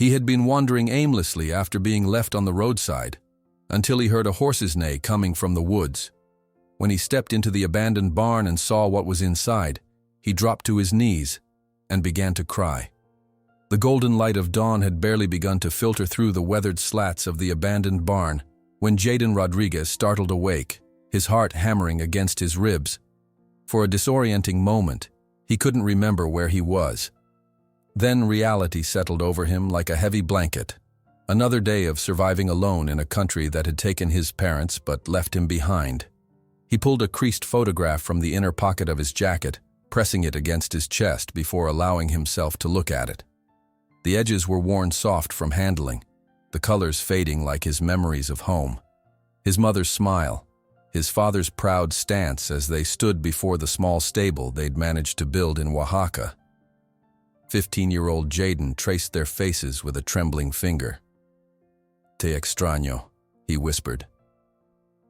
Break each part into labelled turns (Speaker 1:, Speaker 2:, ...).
Speaker 1: He had been wandering aimlessly after being left on the roadside, until he heard a horse's neigh coming from the woods. When he stepped into the abandoned barn and saw what was inside, he dropped to his knees and began to cry. The golden light of dawn had barely begun to filter through the weathered slats of the abandoned barn when Jayden Rodriguez startled awake, his heart hammering against his ribs. For a disorienting moment, he couldn't remember where he was. Then reality settled over him like a heavy blanket. Another day of surviving alone in a country that had taken his parents but left him behind. He pulled a creased photograph from the inner pocket of his jacket, pressing it against his chest before allowing himself to look at it. The edges were worn soft from handling, the colors fading like his memories of home. His mother's smile, his father's proud stance as they stood before the small stable they'd managed to build in Oaxaca. 15-year-old Jayden traced their faces with a trembling finger. "Te extraño," he whispered.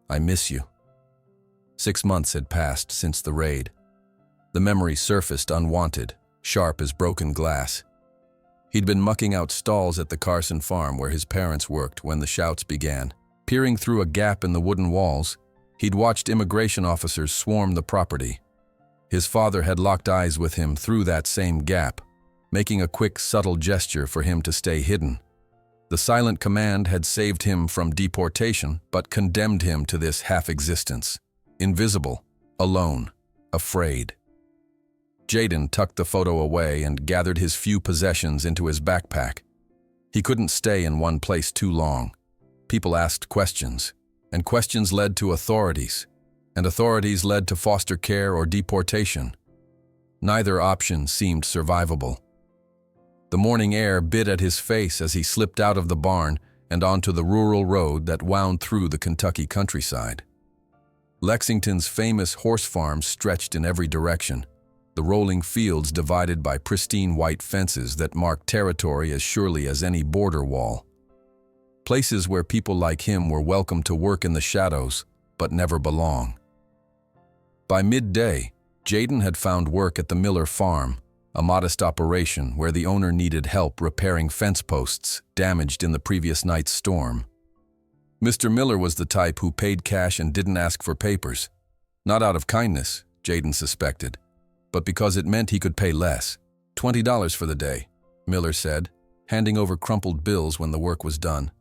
Speaker 1: "I miss you." 6 months had passed since the raid. The memory surfaced unwanted, sharp as broken glass. He'd been mucking out stalls at the Carson farm where his parents worked when the shouts began. Peering through a gap in the wooden walls, he'd watched immigration officers swarm the property. His father had locked eyes with him through that same gap, making a quick, subtle gesture for him to stay hidden. The silent command had saved him from deportation, but condemned him to this half-existence. Invisible, alone, afraid. Jayden tucked the photo away and gathered his few possessions into his backpack. He couldn't stay in one place too long. People asked questions, and questions led to authorities, and authorities led to foster care or deportation. Neither option seemed survivable. The morning air bit at his face as he slipped out of the barn and onto the rural road that wound through the Kentucky countryside. Lexington's famous horse farms stretched in every direction, the rolling fields divided by pristine white fences that marked territory as surely as any border wall. Places where people like him were welcome to work in the shadows, but never belong. By midday, Jayden had found work at the Miller farm, a modest operation where the owner needed help repairing fence posts damaged in the previous night's storm. Mr. Miller was the type who paid cash and didn't ask for papers. Not out of kindness, Jayden suspected, but because it meant he could pay less. $20 for the day, Miller said, handing over crumpled bills when the work was done.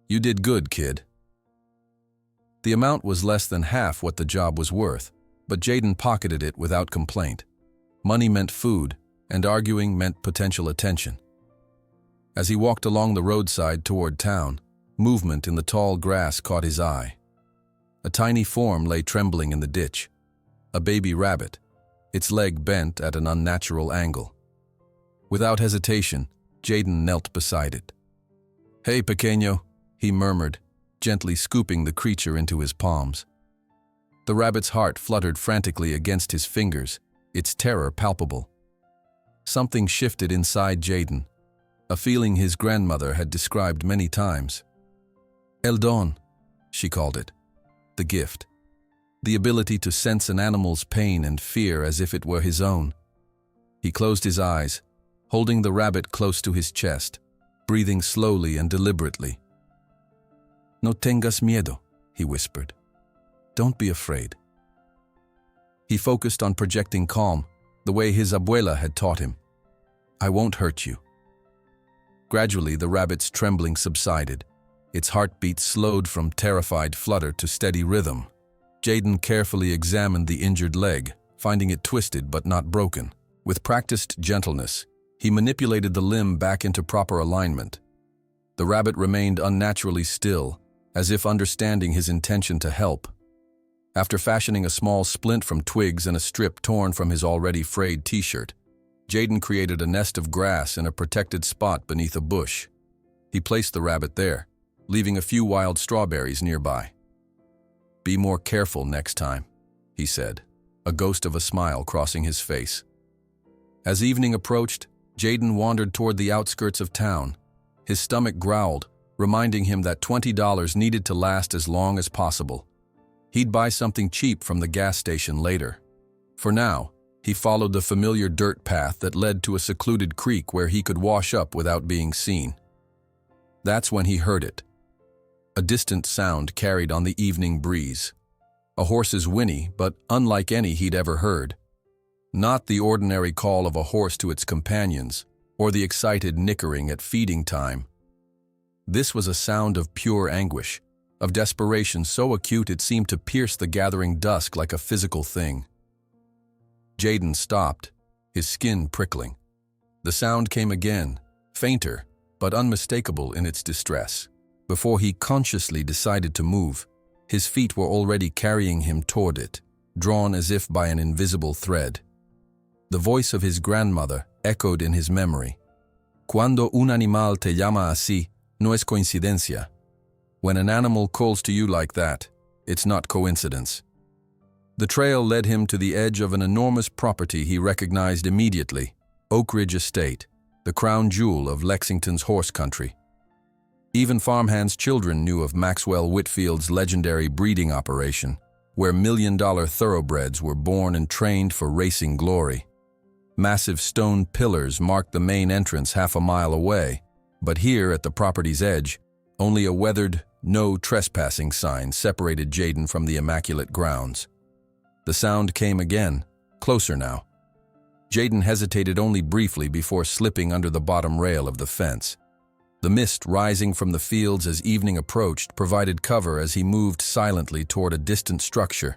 Speaker 1: "You did good, kid." The amount was less than half what the job was worth, but Jayden pocketed it without complaint. Money meant food, and arguing meant potential attention. As he walked along the roadside toward town, movement in the tall grass caught his eye. A tiny form lay trembling in the ditch. A baby rabbit, its leg bent at an unnatural angle. Without hesitation, Jayden knelt beside it. "Hey, pequeño," he murmured, gently scooping the creature into his palms. The rabbit's heart fluttered frantically against his fingers, its terror palpable. Something shifted inside Jayden, a feeling his grandmother had described many times. El don, she called it, the gift. The ability to sense an animal's pain and fear as if it were his own. He closed his eyes, holding the rabbit close to his chest, breathing slowly and deliberately. "No tengas miedo," he whispered. "Don't be afraid." He focused on projecting calm, the way his abuela had taught him. "I won't hurt you." Gradually, the rabbit's trembling subsided. Its heartbeat slowed from terrified flutter to steady rhythm. Jayden carefully examined the injured leg, finding it twisted but not broken. With practiced gentleness, he manipulated the limb back into proper alignment. The rabbit remained unnaturally still, as if understanding his intention to help. After fashioning a small splint from twigs and a strip torn from his already frayed t-shirt, Jayden created a nest of grass in a protected spot beneath a bush. He placed the rabbit there, leaving a few wild strawberries nearby. "Be more careful next time," he said, a ghost of a smile crossing his face. As evening approached, Jayden wandered toward the outskirts of town. His stomach growled, reminding him that $20 needed to last as long as possible. He'd buy something cheap from the gas station later. For now, he followed the familiar dirt path that led to a secluded creek where he could wash up without being seen. That's when he heard it. A distant sound carried on the evening breeze. A horse's whinny, but unlike any he'd ever heard. Not the ordinary call of a horse to its companions, or the excited nickering at feeding time. This was a sound of pure anguish, of desperation so acute it seemed to pierce the gathering dusk like a physical thing. Jayden stopped, his skin prickling. The sound came again, fainter, but unmistakable in its distress. Before he consciously decided to move, his feet were already carrying him toward it, drawn as if by an invisible thread. The voice of his grandmother echoed in his memory. Cuando un animal te llama así, no es coincidencia. When an animal calls to you like that, it's not coincidence. The trail led him to the edge of an enormous property he recognized immediately, Oak Ridge Estate, the crown jewel of Lexington's horse country. Even farmhands' children knew of Maxwell Whitfield's legendary breeding operation, where million-dollar thoroughbreds were born and trained for racing glory. Massive stone pillars marked the main entrance half a mile away, but here at the property's edge, only a weathered, "No trespassing" sign separated Jayden from the immaculate grounds. The sound came again, closer now. Jayden hesitated only briefly before slipping under the bottom rail of the fence. The mist rising from the fields as evening approached provided cover as he moved silently toward a distant structure.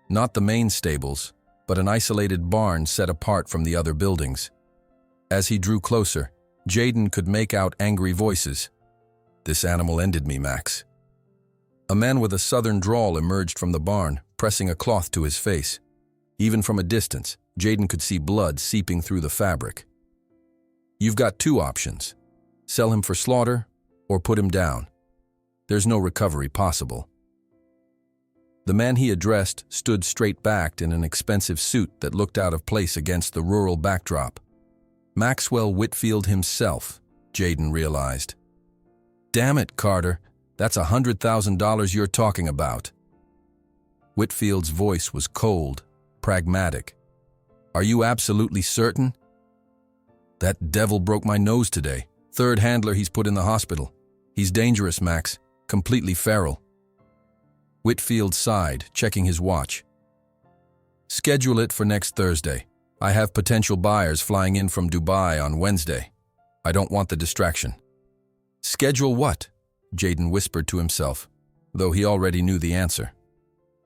Speaker 1: Not the main stables, but an isolated barn set apart from the other buildings. As he drew closer, Jayden could make out angry voices. "This animal ended me, Max." A man with a southern drawl emerged from the barn, pressing a cloth to his face. Even from a distance, Jayden could see blood seeping through the fabric. "You've got two options. Sell him for slaughter, or put him down. There's no recovery possible." The man he addressed stood straight-backed in an expensive suit that looked out of place against the rural backdrop. Maxwell Whitfield himself, Jayden realized. "Damn it, Carter, that's $100,000 you're talking about." Whitfield's voice was cold, pragmatic. "Are you absolutely certain?" "That devil broke my nose today. Third handler he's put in the hospital. He's dangerous, Max. Completely feral." Whitfield sighed, checking his watch. "Schedule it for next Thursday. I have potential buyers flying in from Dubai on Wednesday. I don't want the distraction." "Schedule what?" Jayden whispered to himself, though he already knew the answer.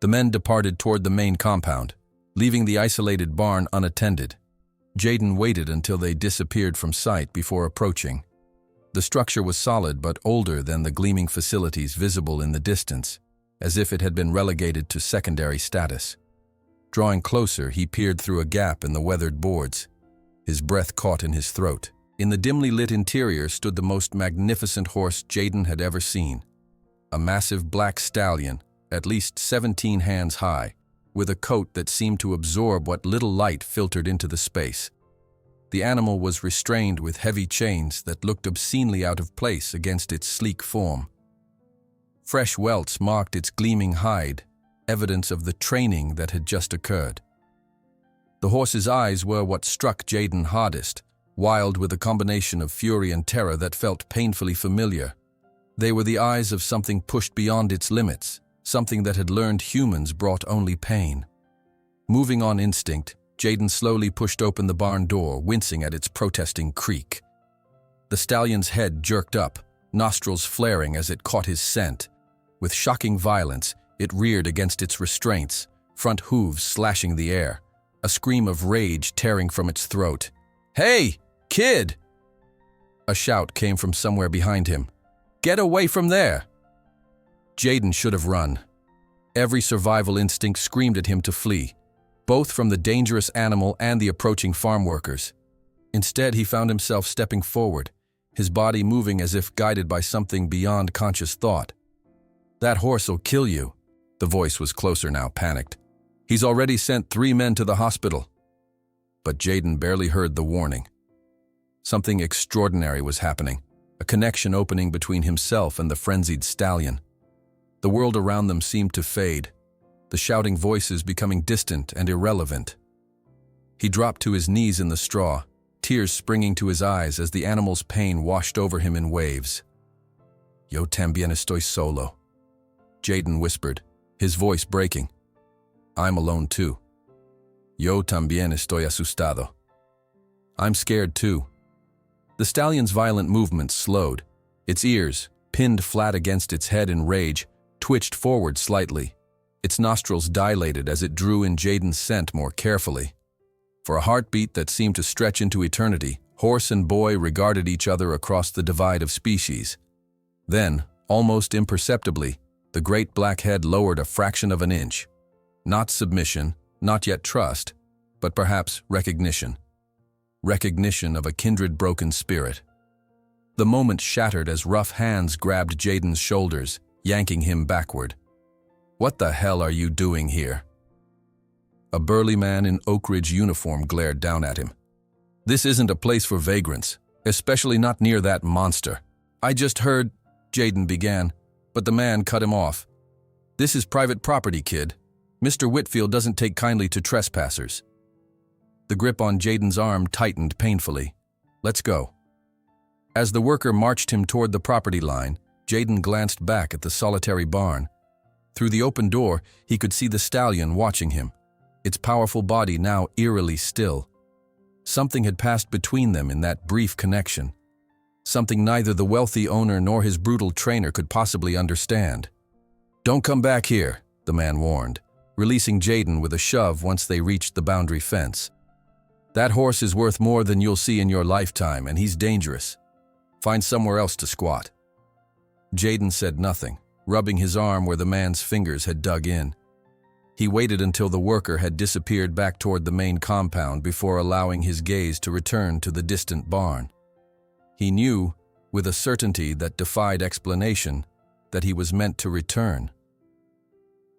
Speaker 1: The men departed toward the main compound, leaving the isolated barn unattended. Jayden waited until they disappeared from sight before approaching. The structure was solid but older than the gleaming facilities visible in the distance, as if it had been relegated to secondary status. Drawing closer, he peered through a gap in the weathered boards. His breath caught in his throat. In the dimly lit interior stood the most magnificent horse Jayden had ever seen. A massive black stallion, at least 17 hands high, with a coat that seemed to absorb what little light filtered into the space. The animal was restrained with heavy chains that looked obscenely out of place against its sleek form. Fresh welts marked its gleaming hide, evidence of the training that had just occurred. The horse's eyes were what struck Jayden hardest, wild with a combination of fury and terror that felt painfully familiar. They were the eyes of something pushed beyond its limits, something that had learned humans brought only pain. Moving on instinct, Jayden slowly pushed open the barn door, wincing at its protesting creak. The stallion's head jerked up, nostrils flaring as it caught his scent. With shocking violence, it reared against its restraints, front hooves slashing the air, a scream of rage tearing from its throat. "Hey, kid!" A shout came from somewhere behind him. "Get away from there!" Jayden should have run. Every survival instinct screamed at him to flee, both from the dangerous animal and the approaching farm workers. Instead, he found himself stepping forward, his body moving as if guided by something beyond conscious thought. "That horse'll kill you." The voice was closer now, panicked. "He's already sent 3 men to the hospital." But Jayden barely heard the warning. Something extraordinary was happening, a connection opening between himself and the frenzied stallion. The world around them seemed to fade, the shouting voices becoming distant and irrelevant. He dropped to his knees in the straw, tears springing to his eyes as the animal's pain washed over him in waves. Yo también estoy solo. Jaden whispered, his voice breaking. I'm alone too. Yo también estoy asustado. I'm scared too. The stallion's violent movements slowed. Its ears, pinned flat against its head in rage, twitched forward slightly. Its nostrils dilated as it drew in Jaden's scent more carefully. For a heartbeat that seemed to stretch into eternity, horse and boy regarded each other across the divide of species. Then, almost imperceptibly, the great black head lowered a fraction of an inch. Not submission, not yet trust, but perhaps recognition. Recognition of a kindred broken spirit. The moment shattered as rough hands grabbed Jaden's shoulders, yanking him backward. What the hell are you doing here? A burly man in Oak Ridge uniform glared down at him. This isn't a place for vagrants, especially not near that monster. I just heard, Jaden began, but the man cut him off. This is private property, kid. Mr. Whitfield doesn't take kindly to trespassers. The grip on Jaden's arm tightened painfully. Let's go. As the worker marched him toward the property line, Jaden glanced back at the solitary barn. Through the open door, he could see the stallion watching him, its powerful body now eerily still. Something had passed between them in that brief connection. Something neither the wealthy owner nor his brutal trainer could possibly understand. Don't come back here, the man warned, releasing Jaden with a shove once they reached the boundary fence. That horse is worth more than you'll see in your lifetime, and he's dangerous. Find somewhere else to squat. Jaden said nothing, rubbing his arm where the man's fingers had dug in. He waited until the worker had disappeared back toward the main compound before allowing his gaze to return to the distant barn. He knew, with a certainty that defied explanation, that he was meant to return.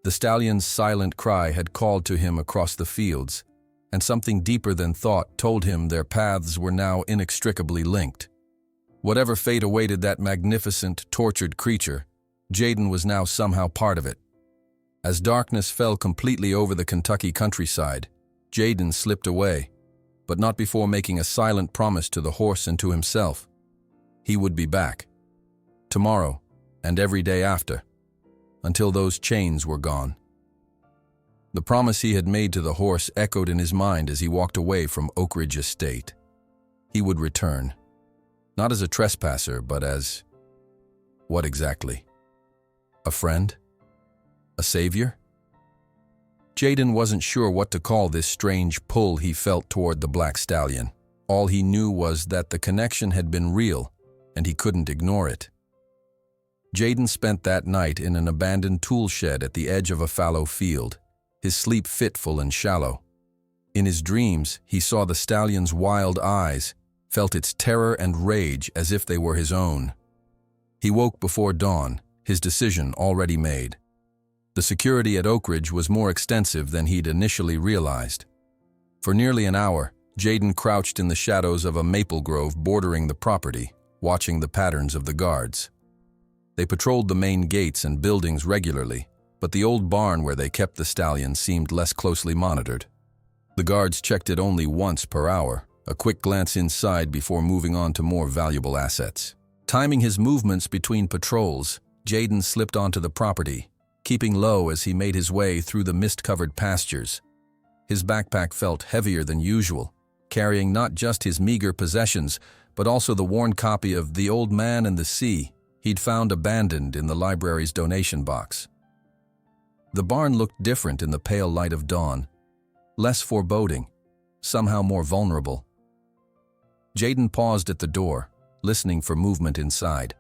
Speaker 1: The stallion's silent cry had called to him across the fields, and something deeper than thought told him their paths were now inextricably linked. Whatever fate awaited that magnificent, tortured creature, Jaden was now somehow part of it. As darkness fell completely over the Kentucky countryside, Jaden slipped away, but not before making a silent promise to the horse and to himself. He would be back. Tomorrow, and every day after, until those chains were gone. The promise he had made to the horse echoed in his mind as he walked away from Oak Ridge Estate. He would return. Not as a trespasser, but as... what exactly? A friend? A savior? Jaden wasn't sure what to call this strange pull he felt toward the black stallion. All he knew was that the connection had been real, and he couldn't ignore it. Jaden spent that night in an abandoned tool shed at the edge of a fallow field, his sleep fitful and shallow. In his dreams, he saw the stallion's wild eyes, felt its terror and rage as if they were his own. He woke before dawn, his decision already made. The security at Oak Ridge was more extensive than he'd initially realized. For nearly an hour, Jaden crouched in the shadows of a maple grove bordering the property, watching the patterns of the guards. They patrolled the main gates and buildings regularly, but the old barn where they kept the stallion seemed less closely monitored. The guards checked it only once per hour, a quick glance inside before moving on to more valuable assets. Timing his movements between patrols, Jaden slipped onto the property, keeping low as he made his way through the mist-covered pastures. His backpack felt heavier than usual, carrying not just his meager possessions, but also the worn copy of The Old Man and the Sea he'd found abandoned in the library's donation box. The barn looked different in the pale light of dawn, less foreboding, somehow more vulnerable. Jaden paused at the door, listening for movement inside.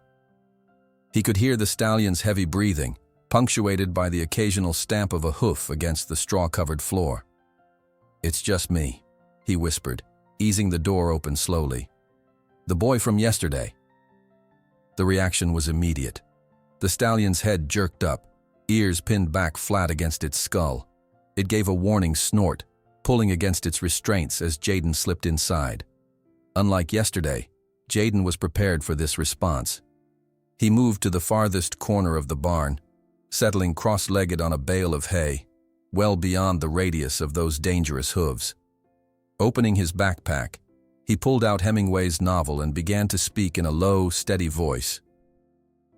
Speaker 1: He could hear the stallion's heavy breathing, punctuated by the occasional stamp of a hoof against the straw-covered floor. "It's just me," he whispered, easing the door open slowly. "The boy from yesterday." The reaction was immediate. The stallion's head jerked up, ears pinned back flat against its skull. It gave a warning snort, pulling against its restraints as Jaden slipped inside. Unlike yesterday, Jaden was prepared for this response. He moved to the farthest corner of the barn, settling cross-legged on a bale of hay, well beyond the radius of those dangerous hooves. Opening his backpack, he pulled out Hemingway's novel and began to speak in a low, steady voice.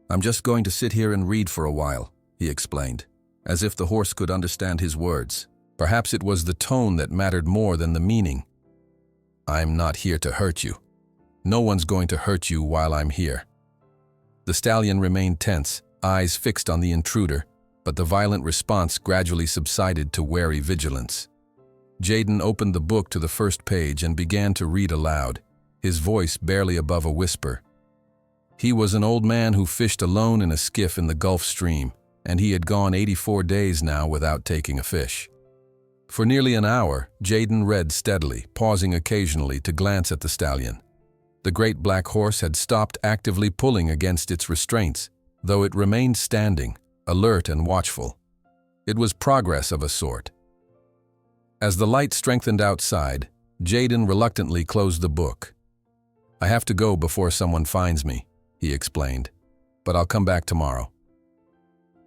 Speaker 1: "I'm just going to sit here and read for a while," he explained, as if the horse could understand his words. Perhaps it was the tone that mattered more than the meaning. "I'm not here to hurt you. No one's going to hurt you while I'm here." The stallion remained tense, eyes fixed on the intruder, but the violent response gradually subsided to wary vigilance. Jayden opened the book to the first page and began to read aloud, his voice barely above a whisper. He was an old man who fished alone in a skiff in the Gulf Stream, and he had gone 84 days now without taking a fish. For nearly an hour, Jayden read steadily, pausing occasionally to glance at the stallion. The great black horse had stopped actively pulling against its restraints, though it remained standing, alert and watchful. It was progress of a sort. As the light strengthened outside, Jayden reluctantly closed the book. "I have to go before someone finds me," he explained, "but I'll come back tomorrow."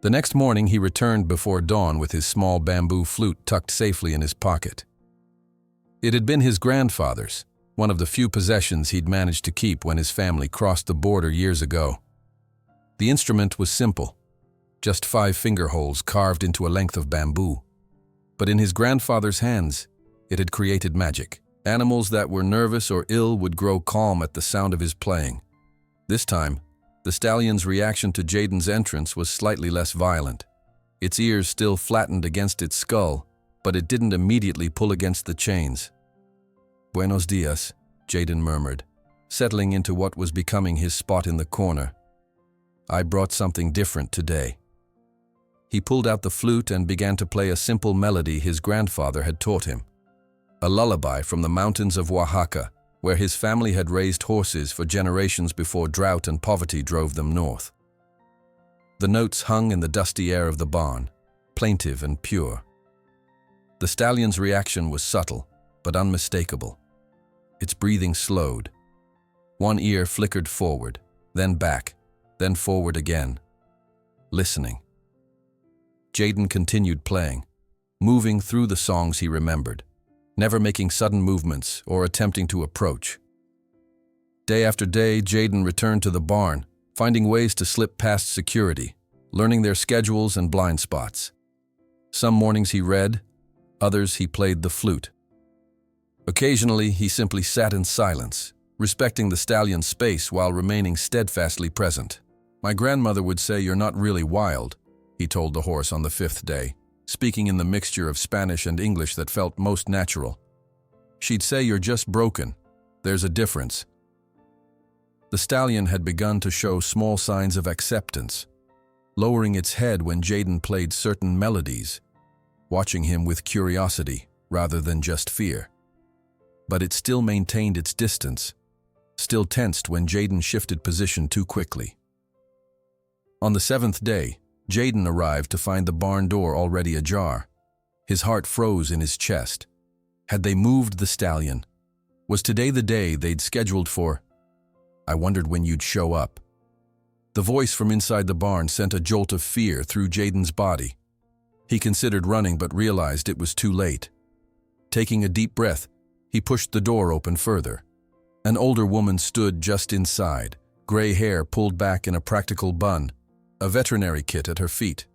Speaker 1: The next morning he returned before dawn with his small bamboo flute tucked safely in his pocket. It had been his grandfather's, one of the few possessions he'd managed to keep when his family crossed the border years ago. The instrument was simple, just 5 finger holes carved into a length of bamboo. But in his grandfather's hands, it had created magic. Animals that were nervous or ill would grow calm at the sound of his playing. This time, the stallion's reaction to Jayden's entrance was slightly less violent. Its ears still flattened against its skull, but it didn't immediately pull against the chains. "Buenos dias," Jayden murmured, settling into what was becoming his spot in the corner. "I brought something different today." He pulled out the flute and began to play a simple melody his grandfather had taught him. A lullaby from the mountains of Oaxaca, where his family had raised horses for generations before drought and poverty drove them north. The notes hung in the dusty air of the barn, plaintive and pure. The stallion's reaction was subtle, but unmistakable. Its breathing slowed. One ear flickered forward, then back, then forward again, listening. Jayden continued playing, moving through the songs he remembered, never making sudden movements or attempting to approach. Day after day, Jayden returned to the barn, finding ways to slip past security, learning their schedules and blind spots. Some mornings he read, others he played the flute. Occasionally, he simply sat in silence, respecting the stallion's space while remaining steadfastly present. "My grandmother would say you're not really wild," he told the horse on the 5th day, speaking in the mixture of Spanish and English that felt most natural. "She'd say you're just broken. There's a difference." The stallion had begun to show small signs of acceptance, lowering its head when Jayden played certain melodies, watching him with curiosity rather than just fear. But it still maintained its distance, still tensed when Jayden shifted position too quickly. On the 7th day, Jayden arrived to find the barn door already ajar. His heart froze in his chest. Had they moved the stallion? Was today the day they'd scheduled for? "I wondered when you'd show up." The voice from inside the barn sent a jolt of fear through Jayden's body. He considered running but realized it was too late. Taking a deep breath, he pushed the door open further. An older woman stood just inside, gray hair pulled back in a practical bun, a veterinary kit at her feet.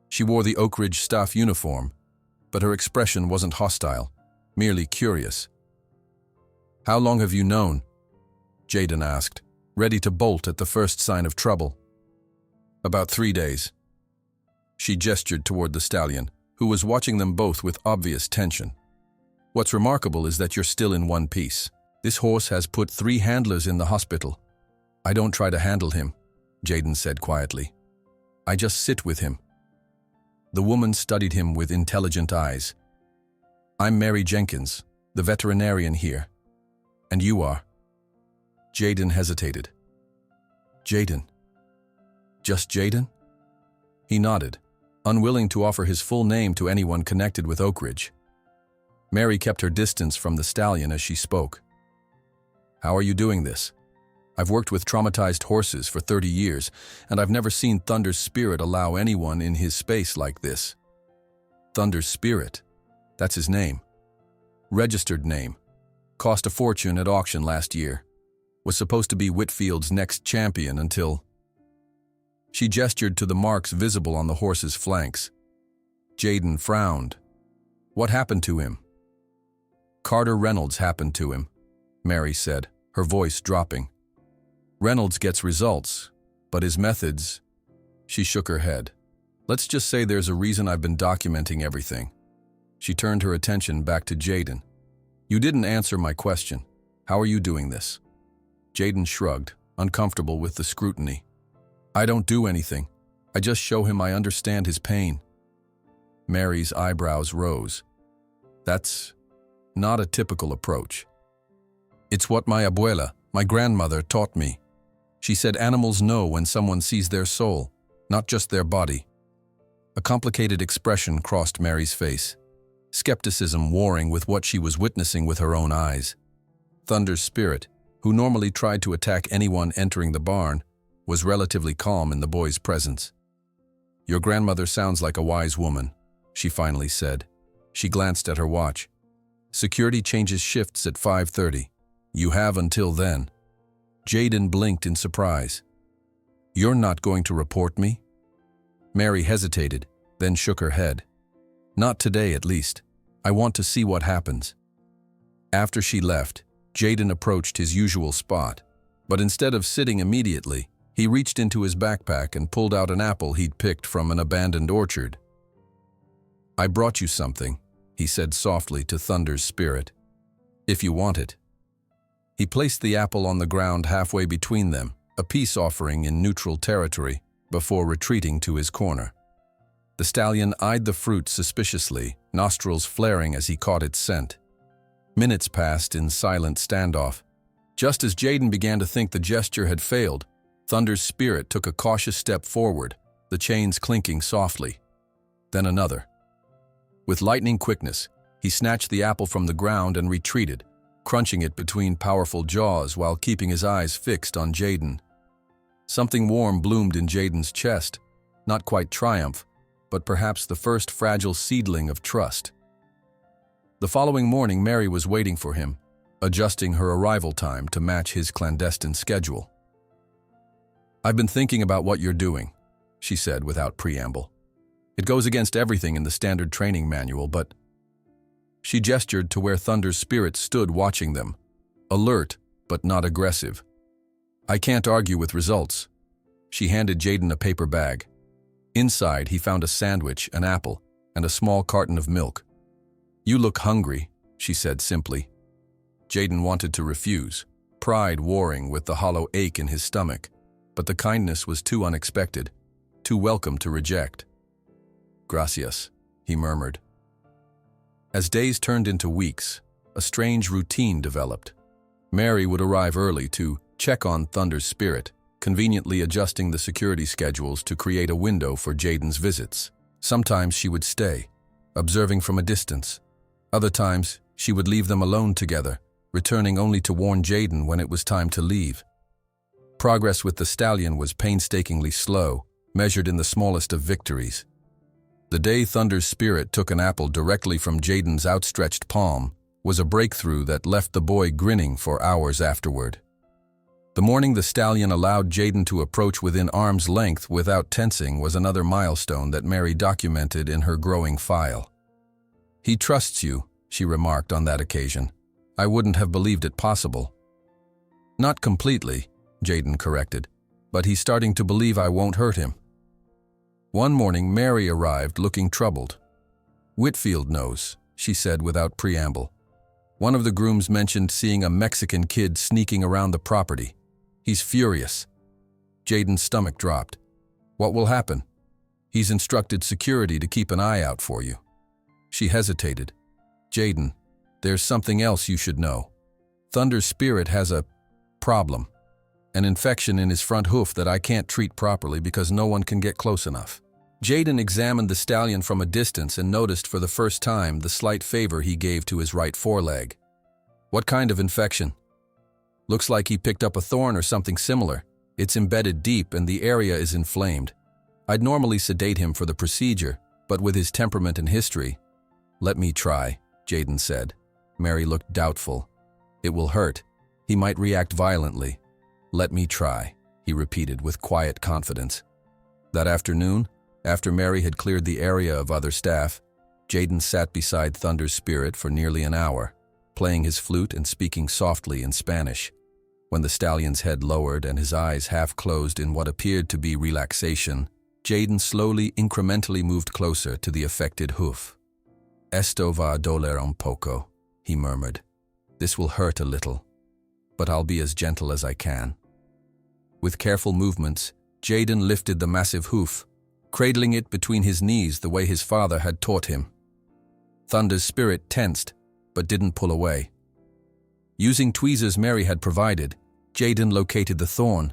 Speaker 1: She wore the Oak Ridge staff uniform, but her expression wasn't hostile, merely curious. "How long have you known?" Jayden asked, ready to bolt at the first sign of trouble. "About 3 days." She gestured toward the stallion, who was watching them both with obvious tension. "What's remarkable is that you're still in one piece. This horse has put 3 handlers in the hospital." "I don't try to handle him," Jayden said quietly. "I just sit with him." The woman studied him with intelligent eyes. "I'm Mary Jenkins, the veterinarian here. And you are?" Jayden hesitated. "Jayden. Just Jayden?" He nodded, unwilling to offer his full name to anyone connected with Oak Ridge. Mary kept her distance from the stallion as she spoke. "How are you doing this? I've worked with traumatized horses for 30 years, and I've never seen Thunder's spirit allow anyone in his space like this." Thunder's spirit? That's his name. Registered name. Cost a fortune at auction last year. Was supposed to be Whitfield's next champion until... She gestured to the marks visible on the horse's flanks. Jayden frowned. What happened to him? Carter Reynolds happened to him, Mary said, her voice dropping. Reynolds gets results, but his methods… She shook her head. Let's just say there's a reason I've been documenting everything. She turned her attention back to Jayden. You didn't answer my question. How are you doing this? Jayden shrugged, uncomfortable with the scrutiny. I don't do anything. I just show him I understand his pain. Mary's eyebrows rose. That's not a typical approach. It's what my abuela, my grandmother, taught me. She said animals know when someone sees their soul, not just their body. A complicated expression crossed Mary's face, skepticism warring with what she was witnessing with her own eyes. Thunder's spirit, who normally tried to attack anyone entering the barn, was relatively calm in the boy's presence. Your grandmother sounds like a wise woman, she finally said. She glanced at her watch. Security changes shifts at 5:30. You have until then. Jayden blinked in surprise. You're not going to report me? Mary hesitated, then shook her head. Not today, at least. I want to see what happens. After she left, Jayden approached his usual spot, but instead of sitting immediately, he reached into his backpack and pulled out an apple he'd picked from an abandoned orchard. I brought you something, he said softly to Thunder's spirit. If you want it. He placed the apple on the ground halfway between them, a peace offering in neutral territory, before retreating to his corner. The stallion eyed the fruit suspiciously, nostrils flaring as he caught its scent. Minutes passed in silent standoff. Just as Jayden began to think the gesture had failed, Thunder's spirit took a cautious step forward, the chains clinking softly. Then another. With lightning quickness, he snatched the apple from the ground and retreated, crunching it between powerful jaws while keeping his eyes fixed on Jayden. Something warm bloomed in Jayden's chest, not quite triumph, but perhaps the first fragile seedling of trust. The following morning, Mary was waiting for him, adjusting her arrival time to match his clandestine schedule. I've been thinking about what you're doing, she said without preamble. It goes against everything in the standard training manual, but… She gestured to where Thunder's spirit stood watching them, alert but not aggressive. I can't argue with results. She handed Jayden a paper bag. Inside, he found a sandwich, an apple, and a small carton of milk. You look hungry, she said simply. Jayden wanted to refuse, pride warring with the hollow ache in his stomach, but the kindness was too unexpected, too welcome to reject. Gracias, he murmured. As days turned into weeks, a strange routine developed. Mary would arrive early to check on Thunder's spirit, conveniently adjusting the security schedules to create a window for Jayden's visits. Sometimes she would stay, observing from a distance. Other times, she would leave them alone together, returning only to warn Jayden when it was time to leave. Progress with the stallion was painstakingly slow, measured in the smallest of victories. The day Thunder's spirit took an apple directly from Jayden's outstretched palm was a breakthrough that left the boy grinning for hours afterward. The morning the stallion allowed Jayden to approach within arm's length without tensing was another milestone that Mary documented in her growing file. He trusts you, she remarked on that occasion. I wouldn't have believed it possible. Not completely, Jayden corrected, but he's starting to believe I won't hurt him. One morning, Mary arrived looking troubled. Whitfield knows, she said without preamble. One of the grooms mentioned seeing a Mexican kid sneaking around the property. He's furious. Jayden's stomach dropped. What will happen? He's instructed security to keep an eye out for you. She hesitated. Jayden, there's something else you should know. Thunder's spirit has a problem. An infection in his front hoof that I can't treat properly because no one can get close enough. Jayden examined the stallion from a distance and noticed for the first time the slight favor he gave to his right foreleg. What kind of infection? Looks like he picked up a thorn or something similar. It's embedded deep and the area is inflamed. I'd normally sedate him for the procedure, but with his temperament and history… Let me try, Jayden said. Mary looked doubtful. It will hurt. He might react violently. Let me try, he repeated with quiet confidence. That afternoon, after Mary had cleared the area of other staff, Jayden sat beside Thunder's spirit for nearly an hour, playing his flute and speaking softly in Spanish. When the stallion's head lowered and his eyes half closed in what appeared to be relaxation, Jayden slowly, incrementally moved closer to the affected hoof. "Esto va a doler un poco," he murmured. "This will hurt a little, but I'll be as gentle as I can." With careful movements, Jayden lifted the massive hoof, cradling it between his knees the way his father had taught him. Thunder's spirit tensed, but didn't pull away. Using tweezers Mary had provided, Jayden located the thorn,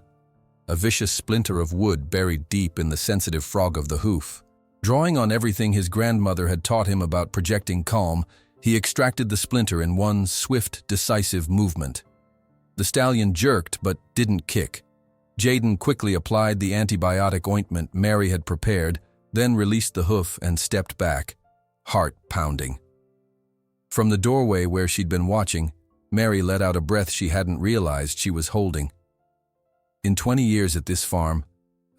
Speaker 1: a vicious splinter of wood buried deep in the sensitive frog of the hoof. Drawing on everything his grandmother had taught him about projecting calm, he extracted the splinter in one swift, decisive movement. The stallion jerked but didn't kick. Jayden quickly applied the antibiotic ointment Mary had prepared, then released the hoof and stepped back, heart pounding. From the doorway where she'd been watching, Mary let out a breath she hadn't realized she was holding. "In 20 years at this farm,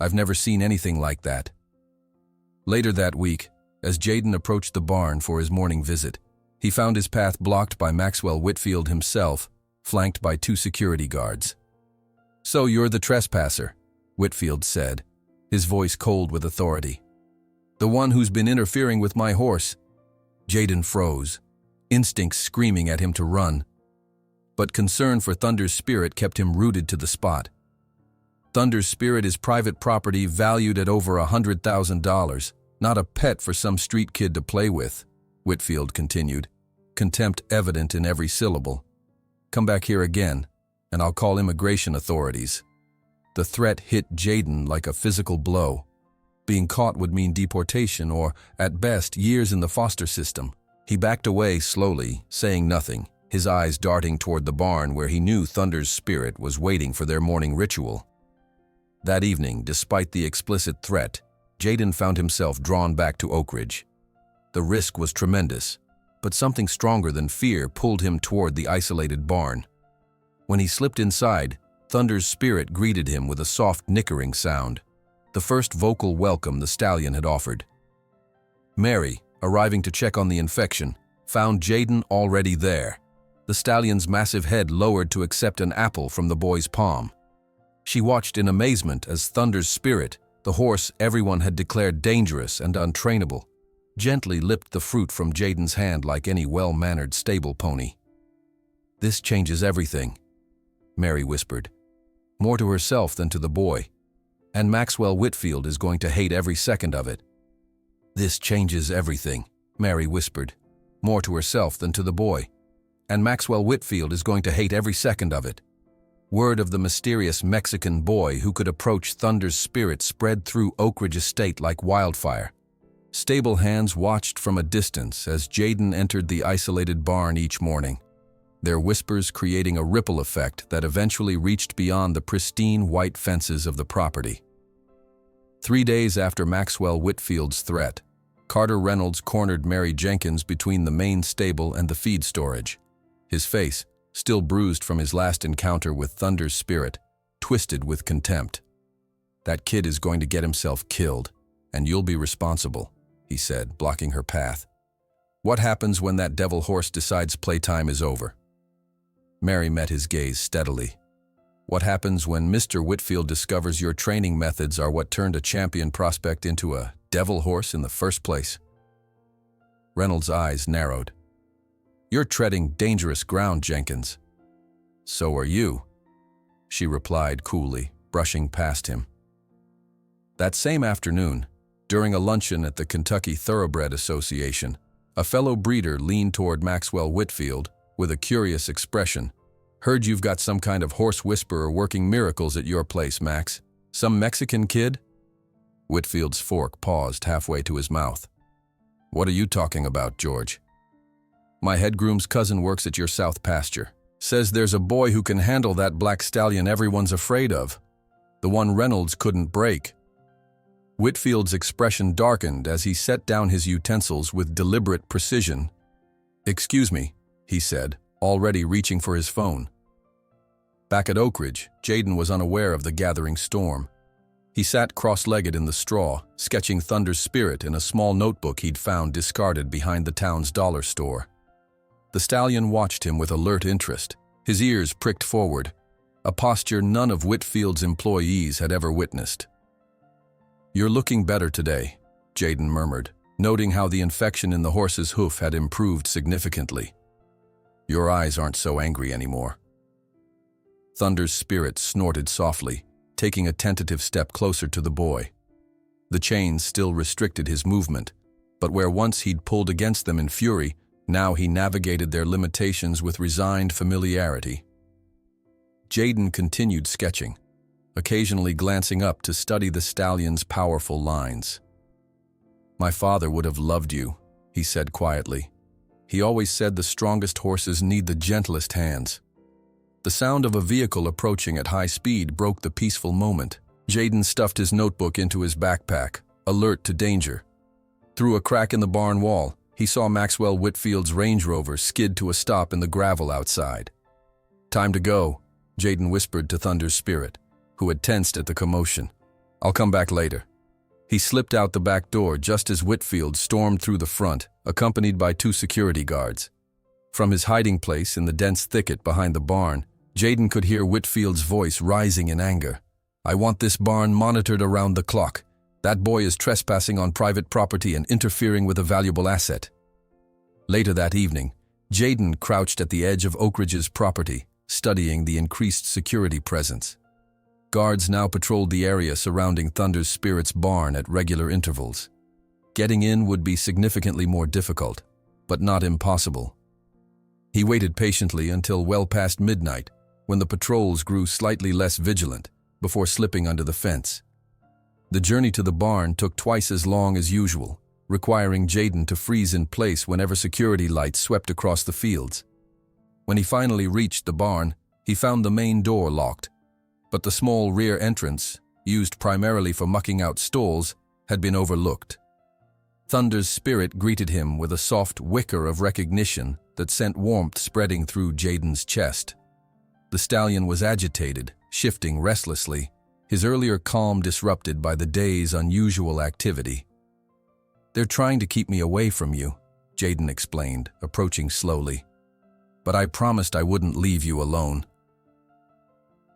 Speaker 1: I've never seen anything like that." Later that week, as Jayden approached the barn for his morning visit, he found his path blocked by Maxwell Whitfield himself, flanked by 2 security guards. "So you're the trespasser," Whitfield said, his voice cold with authority. "The one who's been interfering with my horse." Jayden froze, instincts screaming at him to run. But concern for Thunder's spirit kept him rooted to the spot. Thunder's spirit is private property valued at over $100,000, not a pet for some street kid to play with, Whitfield continued, contempt evident in every syllable. "Come back here again, and I'll call immigration authorities." The threat hit Jayden like a physical blow. Being caught would mean deportation or, at best, years in the foster system. He backed away slowly, saying nothing, his eyes darting toward the barn where he knew Thunder's spirit was waiting for their morning ritual. That evening, despite the explicit threat, Jayden found himself drawn back to Oak Ridge. The risk was tremendous, but something stronger than fear pulled him toward the isolated barn. When he slipped inside, Thunder's spirit greeted him with a soft nickering sound, the first vocal welcome the stallion had offered. Mary, arriving to check on the infection, found Jayden already there, the stallion's massive head lowered to accept an apple from the boy's palm. She watched in amazement as Thunder's spirit, the horse everyone had declared dangerous and untrainable, gently lipped the fruit from Jayden's hand like any well-mannered stable pony. "This changes everything," Mary whispered, more to herself than to the boy. "And Maxwell Whitfield is going to hate every second of it." "This changes everything," Mary whispered, more to herself than to the boy. "And Maxwell Whitfield is going to hate every second of it." Word of the mysterious Mexican boy who could approach Thunder's spirit spread through Oak Ridge Estate like wildfire. Stable hands watched from a distance as Jayden entered the isolated barn each morning, their whispers creating a ripple effect that eventually reached beyond the pristine white fences of the property. 3 days after Maxwell Whitfield's threat, Carter Reynolds cornered Mary Jenkins between the main stable and the feed storage. His face, still bruised from his last encounter with Thunder's spirit, twisted with contempt. "That kid is going to get himself killed, and you'll be responsible," he said, blocking her path. "What happens when that devil horse decides playtime is over?" Mary met his gaze steadily. "What happens when Mr. Whitfield discovers your training methods are what turned a champion prospect into a devil horse in the first place?" Reynolds' eyes narrowed. "You're treading dangerous ground, Jenkins." "So are you," she replied coolly, brushing past him. That same afternoon, during a luncheon at the Kentucky Thoroughbred Association, a fellow breeder leaned toward Maxwell Whitfield with a curious expression. "Heard you've got some kind of horse whisperer working miracles at your place, Max. Some Mexican kid?" Whitfield's fork paused halfway to his mouth. "What are you talking about, George?" "My head groom's cousin works at your south pasture. Says there's a boy who can handle that black stallion everyone's afraid of. The one Reynolds couldn't break." Whitfield's expression darkened as he set down his utensils with deliberate precision. "Excuse me," he said, already reaching for his phone. Back at Oak Ridge, Jayden was unaware of the gathering storm. He sat cross-legged in the straw, sketching Thunder's spirit in a small notebook he'd found discarded behind the town's dollar store. The stallion watched him with alert interest, his ears pricked forward, a posture none of Whitfield's employees had ever witnessed. "You're looking better today," Jaden murmured, noting how the infection in the horse's hoof had improved significantly. "Your eyes aren't so angry anymore." Thunder's spirit snorted softly, taking a tentative step closer to the boy. The chains still restricted his movement, but where once he'd pulled against them in fury, now he navigated their limitations with resigned familiarity. Jaden continued sketching, occasionally glancing up to study the stallion's powerful lines. "My father would have loved you," he said quietly. "He always said the strongest horses need the gentlest hands." The sound of a vehicle approaching at high speed broke the peaceful moment. Jaden stuffed his notebook into his backpack, alert to danger. Through a crack in the barn wall, he saw Maxwell Whitfield's Range Rover skid to a stop in the gravel outside. "Time to go," Jaden whispered to Thunder's spirit, who had tensed at the commotion. "I'll come back later." He slipped out the back door just as Whitfield stormed through the front, accompanied by 2 security guards. From his hiding place in the dense thicket behind the barn, Jaden could hear Whitfield's voice rising in anger. "I want this barn monitored around the clock. That boy is trespassing on private property and interfering with a valuable asset." Later that evening, Jaden crouched at the edge of Oak Ridge's property, studying the increased security presence. Guards now patrolled the area surrounding Thunder's spirit's barn at regular intervals. Getting in would be significantly more difficult, but not impossible. He waited patiently until well past midnight, when the patrols grew slightly less vigilant, before slipping under the fence. The journey to the barn took twice as long as usual, requiring Jaden to freeze in place whenever security lights swept across the fields. When he finally reached the barn, he found the main door locked, but the small rear entrance, used primarily for mucking out stalls, had been overlooked. Thunder's spirit greeted him with a soft whicker of recognition that sent warmth spreading through Jaden's chest. The stallion was agitated, shifting restlessly, his earlier calm disrupted by the day's unusual activity. "They're trying to keep me away from you," Jaden explained, approaching slowly. "But I promised I wouldn't leave you alone."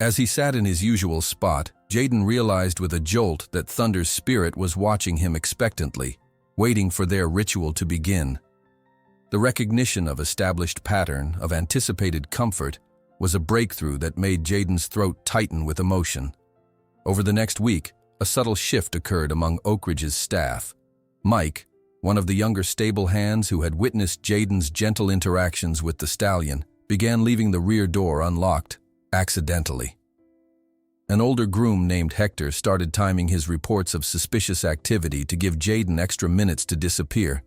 Speaker 1: As he sat in his usual spot, Jaden realized with a jolt that Thunder's spirit was watching him expectantly, waiting for their ritual to begin. The recognition of established pattern, of anticipated comfort, was a breakthrough that made Jaden's throat tighten with emotion. Over the next week, a subtle shift occurred among Oak Ridge's staff. Mike, one of the younger stable hands who had witnessed Jaden's gentle interactions with the stallion, began leaving the rear door unlocked, accidentally. An older groom named Hector started timing his reports of suspicious activity to give Jaden extra minutes to disappear.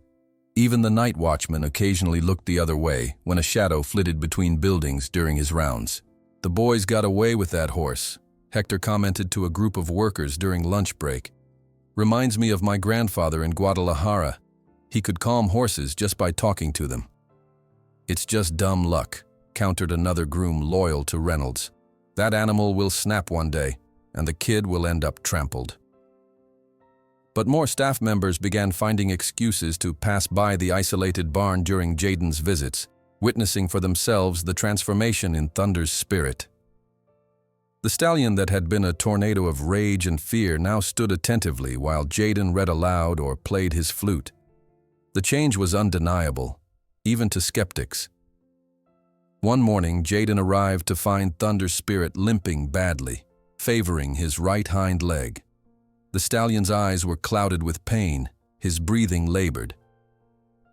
Speaker 1: Even the night watchman occasionally looked the other way when a shadow flitted between buildings during his rounds. "The boys got away with that horse," Hector commented to a group of workers during lunch break. "Reminds me of my grandfather in Guadalajara. He could calm horses just by talking to them." "It's just dumb luck," countered another groom loyal to Reynolds. "That animal will snap one day, and the kid will end up trampled." But more staff members began finding excuses to pass by the isolated barn during Jaden's visits, witnessing for themselves the transformation in Thunder's spirit. The stallion that had been a tornado of rage and fear now stood attentively while Jaden read aloud or played his flute. The change was undeniable, even to skeptics. One morning, Jaden arrived to find Thunder's spirit limping badly, favoring his right hind leg. The stallion's eyes were clouded with pain, his breathing labored.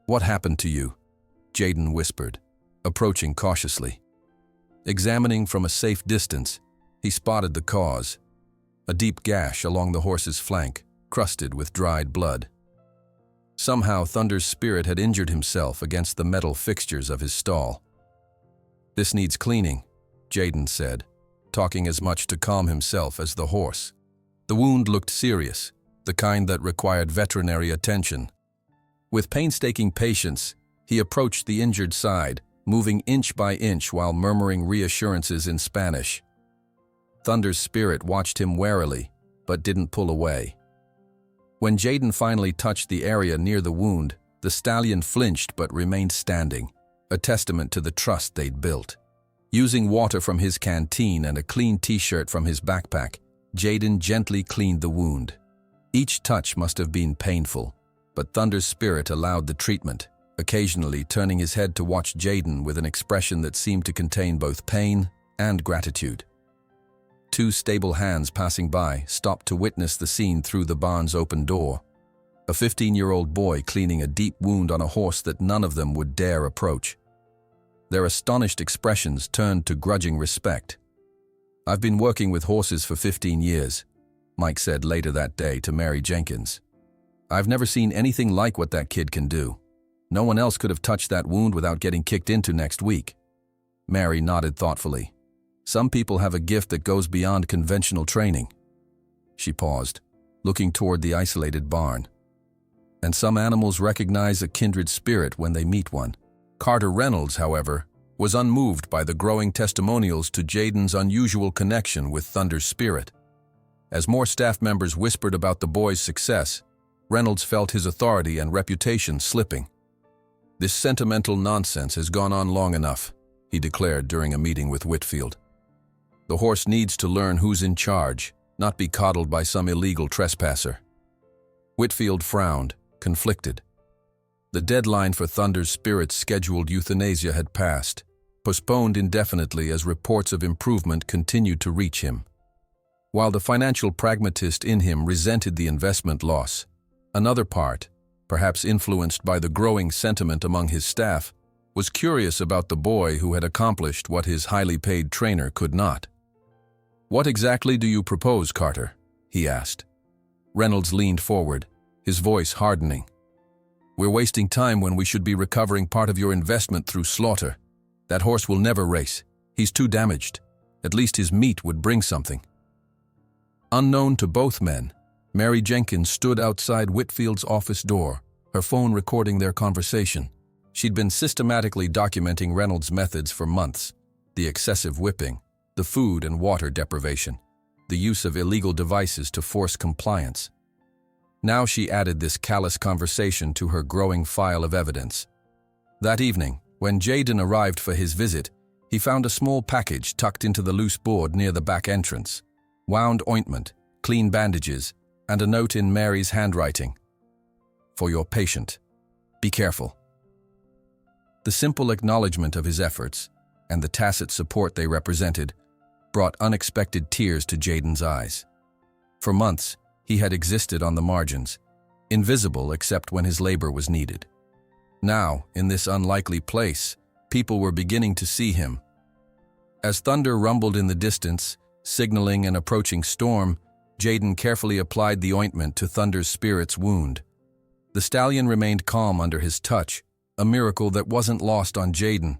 Speaker 1: "What happened to you?" Jaden whispered, approaching cautiously. Examining from a safe distance, he spotted the cause, a deep gash along the horse's flank, crusted with dried blood. Somehow Thunder's spirit had injured himself against the metal fixtures of his stall. "This needs cleaning," Jaden said, talking as much to calm himself as the horse. The wound looked serious, the kind that required veterinary attention. With painstaking patience, he approached the injured side, moving inch by inch while murmuring reassurances in Spanish. Thunder's spirit watched him warily, but didn't pull away. When Jayden finally touched the area near the wound, the stallion flinched but remained standing, a testament to the trust they'd built. Using water from his canteen and a clean t-shirt from his backpack, Jayden gently cleaned the wound. Each touch must have been painful, but Thunder's spirit allowed the treatment, occasionally turning his head to watch Jayden with an expression that seemed to contain both pain and gratitude. Two stable hands passing by stopped to witness the scene through the barn's open door. A 15-year-old boy cleaning a deep wound on a horse that none of them would dare approach. Their astonished expressions turned to grudging respect. "I've been working with horses for 15 years, Mike said later that day to Mary Jenkins. "I've never seen anything like what that kid can do. No one else could have touched that wound without getting kicked into next week." Mary nodded thoughtfully. "Some people have a gift that goes beyond conventional training." She paused, looking toward the isolated barn. "And some animals recognize a kindred spirit when they meet one." Carter Reynolds, however, was unmoved by the growing testimonials to Jayden's unusual connection with Thunder's spirit. As more staff members whispered about the boy's success, Reynolds felt his authority and reputation slipping. "This sentimental nonsense has gone on long enough," he declared during a meeting with Whitfield. "The horse needs to learn who's in charge, not be coddled by some illegal trespasser." Whitfield frowned, conflicted. The deadline for Thunder's spirit's scheduled euthanasia had passed, postponed indefinitely as reports of improvement continued to reach him. While the financial pragmatist in him resented the investment loss, another part, perhaps influenced by the growing sentiment among his staff, was curious about the boy who had accomplished what his highly paid trainer could not. "What exactly do you propose, Carter?" he asked. Reynolds leaned forward, his voice hardening. "We're wasting time when we should be recovering part of your investment through slaughter. That horse will never race. He's too damaged. At least his meat would bring something." Unknown to both men, Mary Jenkins stood outside Whitfield's office door, her phone recording their conversation. She'd been systematically documenting Reynolds' methods for months: the excessive whipping, the food and water deprivation, the use of illegal devices to force compliance. Now she added this callous conversation to her growing file of evidence. That evening, when Jayden arrived for his visit, he found a small package tucked into the loose board near the back entrance: wound ointment, clean bandages, and a note in Mary's handwriting. "For your patient. Be careful." The simple acknowledgement of his efforts, and the tacit support they represented, brought unexpected tears to Jayden's eyes. For months, he had existed on the margins, invisible except when his labor was needed. Now, in this unlikely place, people were beginning to see him. As thunder rumbled in the distance, signaling an approaching storm, Jayden carefully applied the ointment to Thunder's spirit's wound. The stallion remained calm under his touch, a miracle that wasn't lost on Jayden.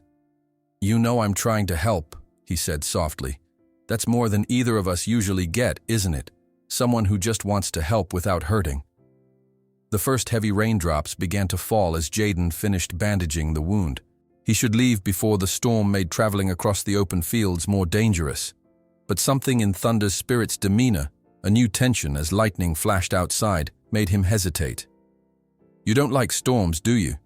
Speaker 1: "You know I'm trying to help," he said softly. "That's more than either of us usually get, isn't it? Someone who just wants to help without hurting." The first heavy raindrops began to fall as Jayden finished bandaging the wound. He should leave before the storm made traveling across the open fields more dangerous. But something in Thunder's spirit's demeanor, a new tension as lightning flashed outside, made him hesitate. "You don't like storms, do you?"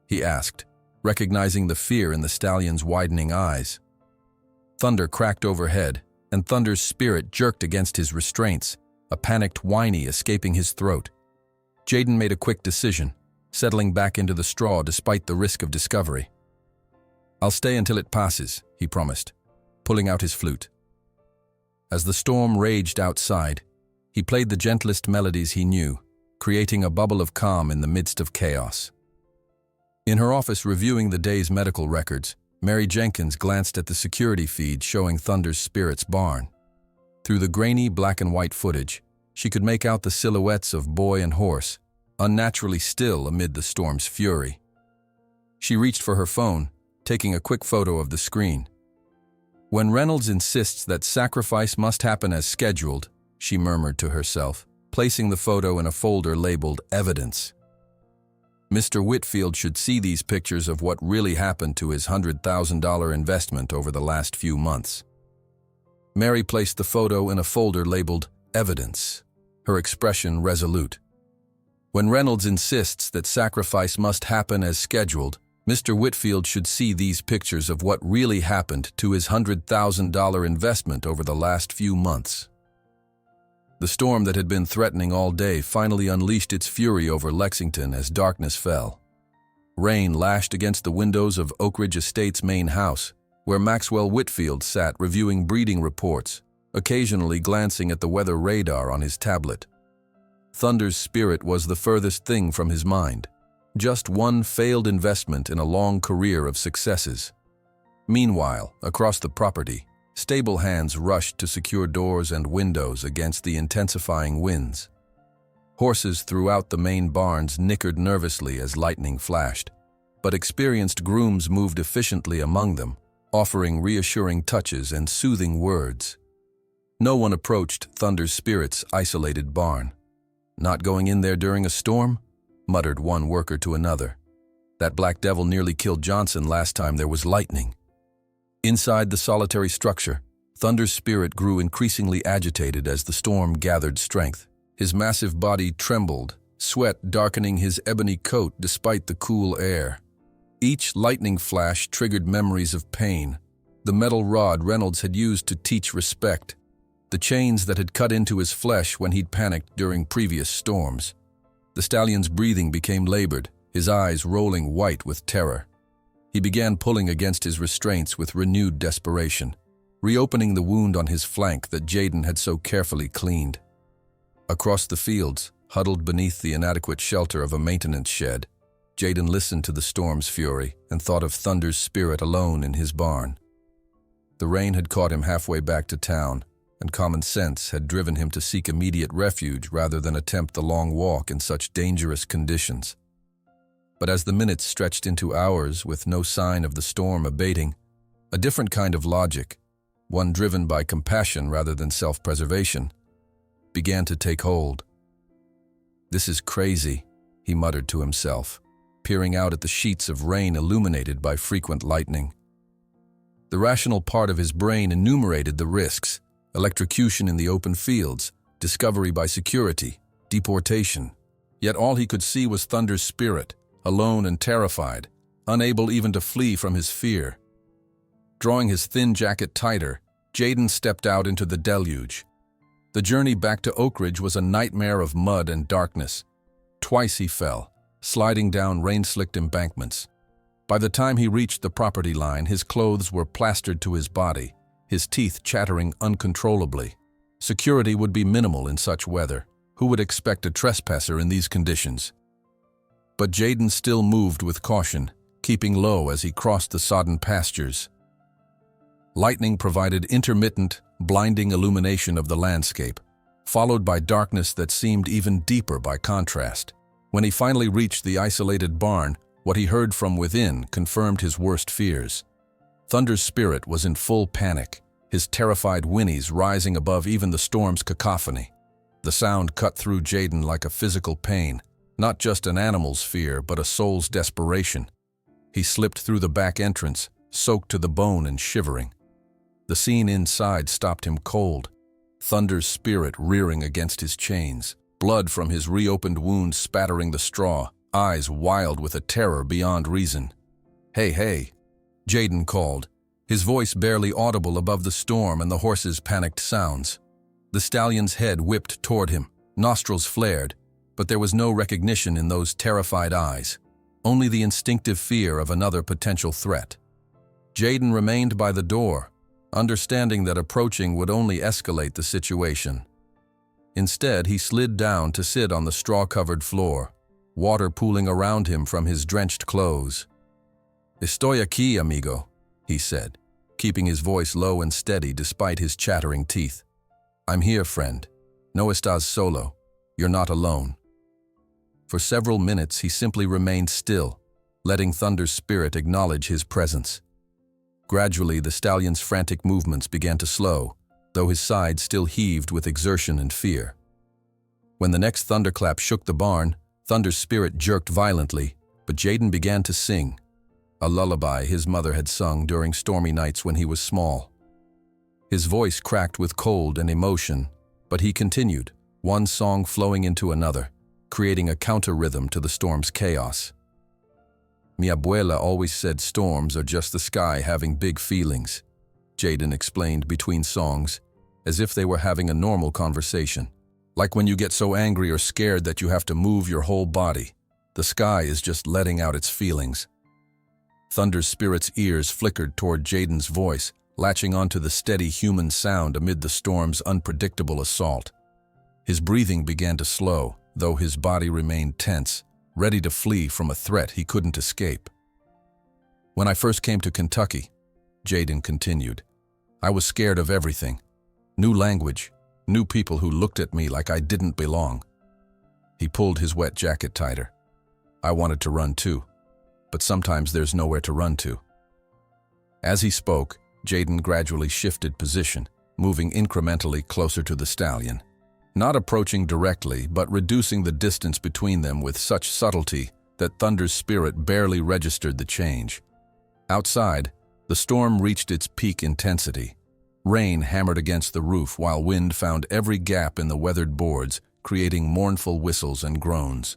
Speaker 1: he asked, recognizing the fear in the stallion's widening eyes. Thunder cracked overhead, and Thunder's spirit jerked against his restraints, a panicked whiny escaping his throat. Jayden made a quick decision, settling back into the straw despite the risk of discovery. "I'll stay until it passes," he promised, pulling out his flute. As the storm raged outside, he played the gentlest melodies he knew, creating a bubble of calm in the midst of chaos. In her office reviewing the day's medical records, Mary Jenkins glanced at the security feed showing Thunder's spirit's barn. Through the grainy black and white footage, she could make out the silhouettes of boy and horse, unnaturally still amid the storm's fury. She reached for her phone, taking a quick photo of the screen. "When Reynolds insists that sacrifice must happen as scheduled," she murmured to herself, placing the photo in a folder labeled Evidence. Mr. Whitfield should see these pictures of what really happened to his $100,000 investment over the last few months. Mary placed the photo in a folder labeled Evidence her expression resolute. When Reynolds insists that sacrifice must happen as scheduled, Mr. Whitfield should see these pictures of what really happened to his $100,000 investment over the last few months. The storm that had been threatening all day finally unleashed its fury over Lexington as darkness fell. Rain lashed against the windows of Oak Ridge Estate's main house, where Maxwell Whitfield sat reviewing breeding reports, occasionally glancing at the weather radar on his tablet. Thunder's Spirit was the furthest thing from his mind, just one failed investment in a long career of successes. Meanwhile, across the property, stable hands rushed to secure doors and windows against the intensifying winds. Horses throughout the main barns nickered nervously as lightning flashed, but experienced grooms moved efficiently among them, offering reassuring touches and soothing words. No one approached Thunder's Spirit's isolated barn. "Not going in there during a storm?" muttered one worker to another. "That black devil nearly killed Johnson last time there was lightning." Inside the solitary structure, Thunder's Spirit grew increasingly agitated as the storm gathered strength. His massive body trembled, sweat darkening his ebony coat despite the cool air. Each lightning flash triggered memories of pain, the metal rod Reynolds had used to teach respect, the chains that had cut into his flesh when he'd panicked during previous storms. The stallion's breathing became labored, his eyes rolling white with terror. He began pulling against his restraints with renewed desperation, reopening the wound on his flank that Jaden had so carefully cleaned. Across the fields, huddled beneath the inadequate shelter of a maintenance shed, Jaden listened to the storm's fury and thought of Thunder's Spirit alone in his barn. The rain had caught him halfway back to town, and common sense had driven him to seek immediate refuge rather than attempt the long walk in such dangerous conditions. But as the minutes stretched into hours with no sign of the storm abating, a different kind of logic, one driven by compassion rather than self-preservation, began to take hold. "This is crazy," he muttered to himself, peering out at the sheets of rain illuminated by frequent lightning. The rational part of his brain enumerated the risks: electrocution in the open fields, discovery by security, deportation. Yet all he could see was Thunder's Spirit, alone and terrified, unable even to flee from his fear. Drawing his thin jacket tighter, Jaden stepped out into the deluge. The journey back to Oak Ridge was a nightmare of mud and darkness. Twice he fell, sliding down rain-slicked embankments. By the time he reached the property line, his clothes were plastered to his body, his teeth chattering uncontrollably. Security would be minimal in such weather. Who would expect a trespasser in these conditions? But Jaden still moved with caution, keeping low as he crossed the sodden pastures. Lightning provided intermittent, blinding illumination of the landscape, followed by darkness that seemed even deeper by contrast. When he finally reached the isolated barn, what he heard from within confirmed his worst fears. Thunder's Spirit was in full panic, his terrified whinnies rising above even the storm's cacophony. The sound cut through Jaden like a physical pain, not just an animal's fear, but a soul's desperation. He slipped through the back entrance, soaked to the bone and shivering. The scene inside stopped him cold, Thunder's Spirit rearing against his chains, blood from his reopened wounds spattering the straw, eyes wild with a terror beyond reason. "Hey, hey," Jaden called, his voice barely audible above the storm and the horses' panicked sounds. The stallion's head whipped toward him, nostrils flared, but there was no recognition in those terrified eyes, only the instinctive fear of another potential threat. Jaden remained by the door, understanding that approaching would only escalate the situation. Instead, he slid down to sit on the straw-covered floor, water pooling around him from his drenched clothes. "Estoy aquí, amigo," he said, keeping his voice low and steady despite his chattering teeth. "I'm here, friend. No estás solo. You're not alone." For several minutes, he simply remained still, letting Thunder's Spirit acknowledge his presence. Gradually, the stallion's frantic movements began to slow, though his sides still heaved with exertion and fear. When the next thunderclap shook the barn, Thunder's Spirit jerked violently, but Jaden began to sing, a lullaby his mother had sung during stormy nights when he was small. His voice cracked with cold and emotion, but he continued, one song flowing into another, creating a counter-rhythm to the storm's chaos. Mi abuela always said storms are just the sky having big feelings, Jaden explained between songs, as if they were having a normal conversation. Like when you get so angry or scared that you have to move your whole body, the sky is just letting out its feelings. Thunder's spirit's ears flickered toward Jaden's voice, latching onto the steady human sound amid the storm's unpredictable assault. His breathing began to slow, though his body remained tense, ready to flee from a threat he couldn't escape. When I first came to Kentucky, Jaden continued, I was scared of everything. New language, new people who looked at me like I didn't belong. He pulled his wet jacket tighter. I wanted to run too, but sometimes there's nowhere to run to. As he spoke, Jaden gradually shifted position, moving incrementally closer to the stallion. Not approaching directly, but reducing the distance between them with such subtlety that Thunder's spirit barely registered the change. Outside, the storm reached its peak intensity. Rain hammered against the roof while wind found every gap in the weathered boards, creating mournful whistles and groans.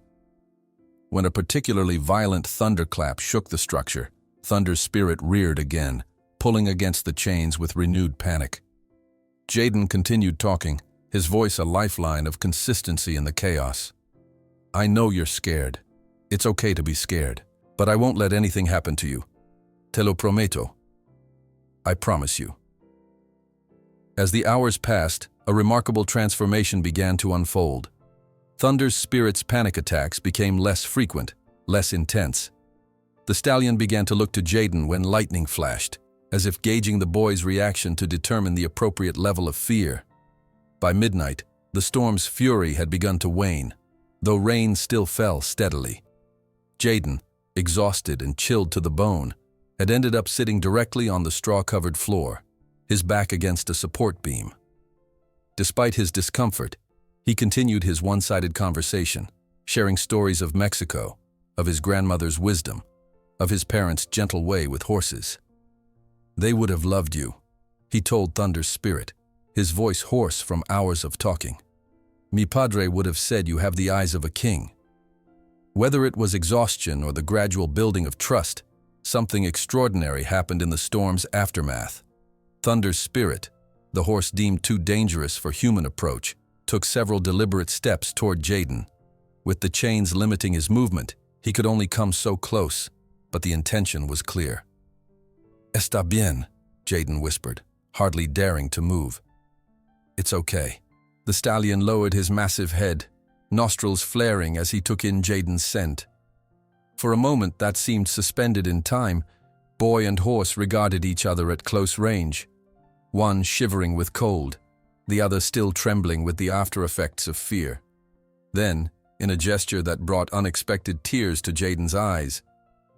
Speaker 1: When a particularly violent thunderclap shook the structure, Thunder's spirit reared again, pulling against the chains with renewed panic. Jaden continued talking, his voice a lifeline of consistency in the chaos. I know you're scared. It's okay to be scared, but I won't let anything happen to you. Te lo prometo. I promise you. As the hours passed, a remarkable transformation began to unfold. Thunder's spirit's panic attacks became less frequent, less intense. The stallion began to look to Jaden when lightning flashed, as if gauging the boy's reaction to determine the appropriate level of fear. By midnight, the storm's fury had begun to wane, though rain still fell steadily. Jaden, exhausted and chilled to the bone, had ended up sitting directly on the straw-covered floor, his back against a support beam. Despite his discomfort, he continued his one-sided conversation, sharing stories of Mexico, of his grandmother's wisdom, of his parents' gentle way with horses. They would have loved you, he told Thunder's spirit, his voice hoarse from hours of talking. Mi padre would have said you have the eyes of a king. Whether it was exhaustion or the gradual building of trust, something extraordinary happened in the storm's aftermath. Thunder's spirit, the horse deemed too dangerous for human approach, took several deliberate steps toward Jaden. With the chains limiting his movement, he could only come so close, but the intention was clear. Está bien, Jaden whispered, hardly daring to move. It's okay. The stallion lowered his massive head, nostrils flaring as he took in Jaden's scent. For a moment that seemed suspended in time. Boy and horse regarded each other at close range, one shivering with cold, the other still trembling with the after-effects of fear. Then, in a gesture that brought unexpected tears to Jaden's eyes,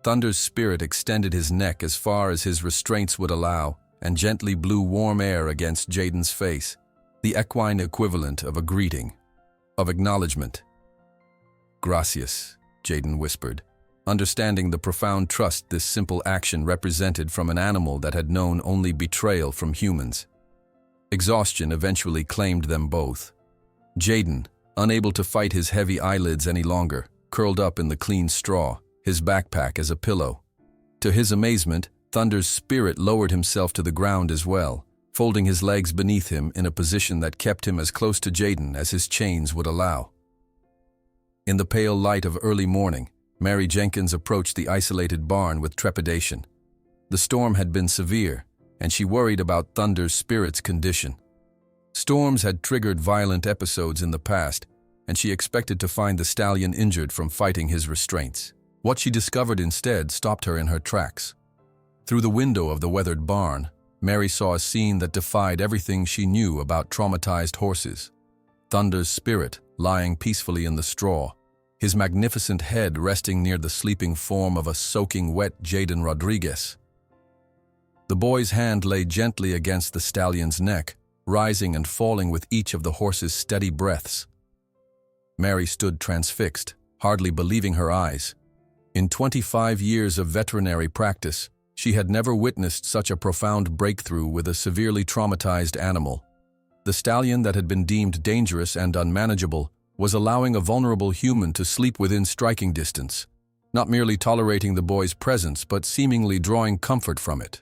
Speaker 1: Thunder's spirit extended his neck as far as his restraints would allow and gently blew warm air against Jaden's face, the equine equivalent of a greeting, of acknowledgement. Gracias, Jaden whispered, understanding the profound trust this simple action represented from an animal that had known only betrayal from humans. Exhaustion eventually claimed them both. Jaden, unable to fight his heavy eyelids any longer, curled up in the clean straw, his backpack as a pillow. To his amazement, Thunder's spirit lowered himself to the ground as well, folding his legs beneath him in a position that kept him as close to Jaden as his chains would allow. In the pale light of early morning, Mary Jenkins approached the isolated barn with trepidation. The storm had been severe, and she worried about Thunder's spirit's condition. Storms had triggered violent episodes in the past, and she expected to find the stallion injured from fighting his restraints. What she discovered instead stopped her in her tracks. Through the window of the weathered barn, Mary saw a scene that defied everything she knew about traumatized horses. Thunder's spirit lying peacefully in the straw, his magnificent head resting near the sleeping form of a soaking wet Jaden Rodriguez. The boy's hand lay gently against the stallion's neck, rising and falling with each of the horse's steady breaths. Mary stood transfixed, hardly believing her eyes. In 25 years of veterinary practice, she had never witnessed such a profound breakthrough with a severely traumatized animal. The stallion that had been deemed dangerous and unmanageable was allowing a vulnerable human to sleep within striking distance, not merely tolerating the boy's presence but seemingly drawing comfort from it.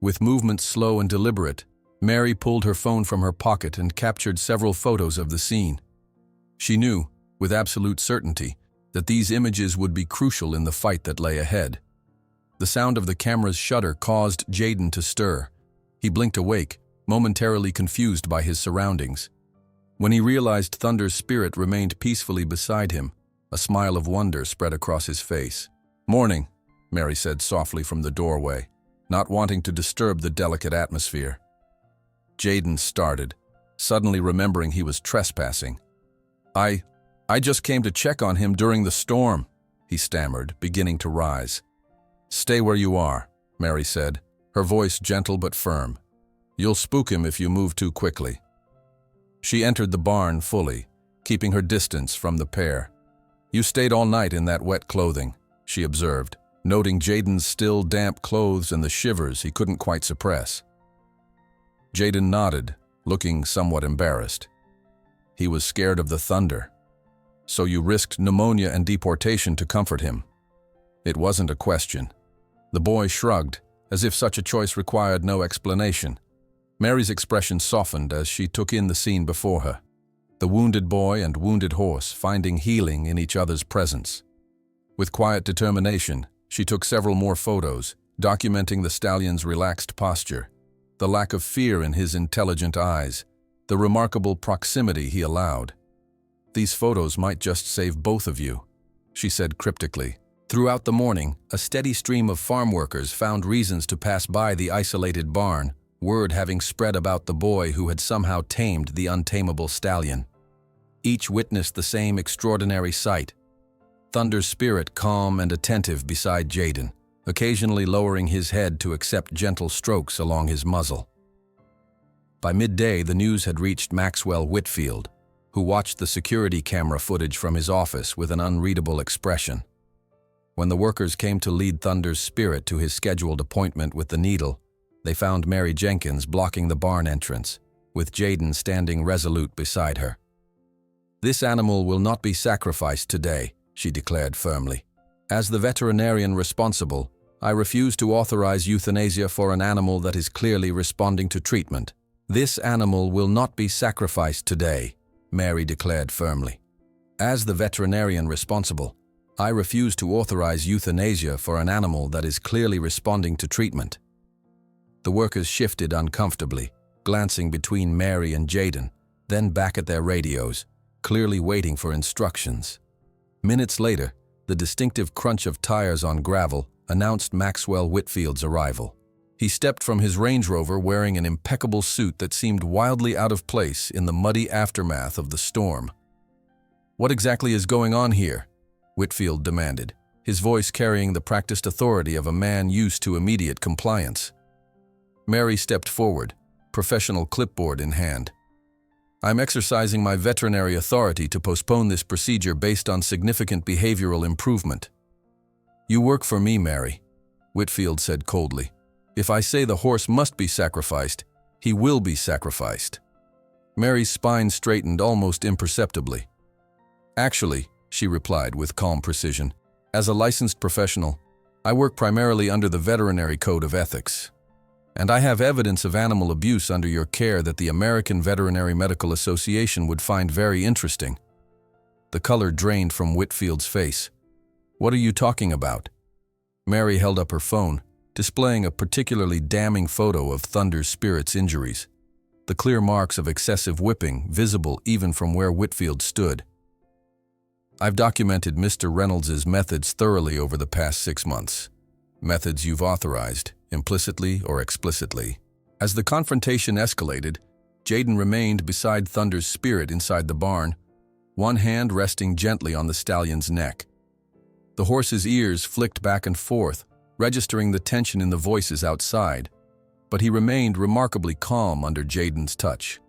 Speaker 1: With movements slow and deliberate, Mary pulled her phone from her pocket and captured several photos of the scene. She knew, with absolute certainty, that these images would be crucial in the fight that lay ahead. The sound of the camera's shutter caused Jaden to stir. He blinked awake, momentarily confused by his surroundings. When he realized Thunder's spirit remained peacefully beside him, a smile of wonder spread across his face. "Morning," Mary said softly from the doorway, not wanting to disturb the delicate atmosphere. Jaden started, suddenly remembering he was trespassing. I just came to check on him during the storm," he stammered, beginning to rise. "Stay where you are," Mary said, her voice gentle but firm. "You'll spook him if you move too quickly." She entered the barn fully, keeping her distance from the pair. "You stayed all night in that wet clothing," she observed, noting Jaden's still damp clothes and the shivers he couldn't quite suppress. Jaden nodded, looking somewhat embarrassed. He was scared of the thunder. "So you risked pneumonia and deportation to comfort him?" It wasn't a question. The boy shrugged, as if such a choice required no explanation. Mary's expression softened as she took in the scene before her. The wounded boy and wounded horse finding healing in each other's presence. With quiet determination, she took several more photos, documenting the stallion's relaxed posture, the lack of fear in his intelligent eyes, the remarkable proximity he allowed. "These photos might just save both of you," she said cryptically. Throughout the morning, a steady stream of farm workers found reasons to pass by the isolated barn, word having spread about the boy who had somehow tamed the untamable stallion. Each witnessed the same extraordinary sight. Thunder's spirit calm and attentive beside Jaden, occasionally lowering his head to accept gentle strokes along his muzzle. By midday, the news had reached Maxwell Whitfield, who watched the security camera footage from his office with an unreadable expression. When the workers came to lead Thunder's spirit to his scheduled appointment with the needle, they found Mary Jenkins blocking the barn entrance, with Jaden standing resolute beside her. "This animal will not be sacrificed today," she declared firmly. "As the veterinarian responsible, I refuse to authorize euthanasia for an animal that is clearly responding to treatment. This animal will not be sacrificed today," Mary declared firmly. "As the veterinarian responsible, I refuse to authorize euthanasia for an animal that is clearly responding to treatment." The workers shifted uncomfortably, glancing between Mary and Jaden, then back at their radios, clearly waiting for instructions. Minutes later, the distinctive crunch of tires on gravel announced Maxwell Whitfield's arrival. He stepped from his Range Rover wearing an impeccable suit that seemed wildly out of place in the muddy aftermath of the storm. "What exactly is going on here?" Whitfield demanded, his voice carrying the practiced authority of a man used to immediate compliance. Mary stepped forward, professional clipboard in hand. "I'm exercising my veterinary authority to postpone this procedure based on significant behavioral improvement." "You work for me, Mary," Whitfield said coldly. "If I say the horse must be sacrificed, he will be sacrificed." Mary's spine straightened almost imperceptibly. "Actually," she replied with calm precision, "as a licensed professional, I work primarily under the Veterinary Code of Ethics. And I have evidence of animal abuse under your care that the American Veterinary Medical Association would find very interesting." The color drained from Whitfield's face. "What are you talking about?" Mary held up her phone, displaying a particularly damning photo of Thunder's spirit's injuries, the clear marks of excessive whipping visible even from where Whitfield stood. "I've documented Mr. Reynolds's methods thoroughly over the past 6 months. Methods you've authorized, implicitly or explicitly." As the confrontation escalated, Jaden remained beside Thunder's spirit inside the barn, one hand resting gently on the stallion's neck. The horse's ears flicked back and forth, registering the tension in the voices outside, but he remained remarkably calm under Jaden's touch.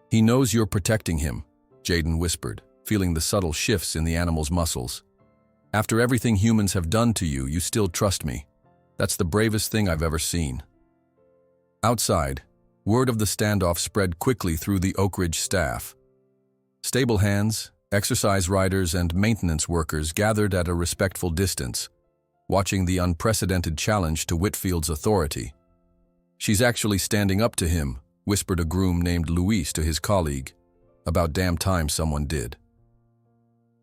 Speaker 1: "He knows you're protecting him," Jaden whispered, feeling the subtle shifts in the animal's muscles. "After everything humans have done to you, you still trust me. That's the bravest thing I've ever seen." Outside, Word of the standoff spread quickly through the Oak Ridge staff. Stable hands, exercise riders, and maintenance workers gathered at a respectful distance, watching the unprecedented challenge to Whitfield's authority. "She's actually standing up to him," whispered a groom named Luis to his colleague. "About damn time someone did."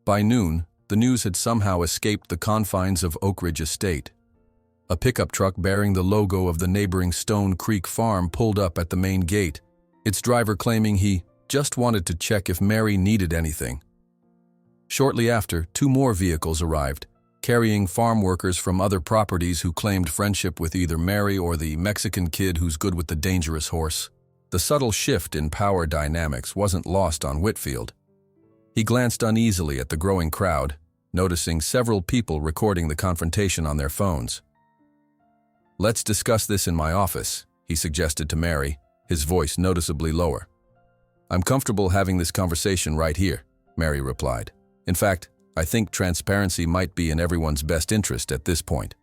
Speaker 1: By noon, the news had somehow escaped the confines of Oak Ridge Estate. A pickup truck bearing the logo of the neighboring Stone Creek farm pulled up at the main gate, its driver claiming he just wanted to check if Mary needed anything. Shortly after, 2 more vehicles arrived, carrying farm workers from other properties who claimed friendship with either Mary or the Mexican kid who's good with the dangerous horse. The subtle shift in power dynamics wasn't lost on Whitfield. He glanced uneasily at the growing crowd, noticing several people recording the confrontation on their phones. "Let's discuss this in my office," he suggested to Mary, his voice noticeably lower. "I'm comfortable having this conversation right here," Mary replied. "In fact, I think transparency might be in everyone's best interest at this point."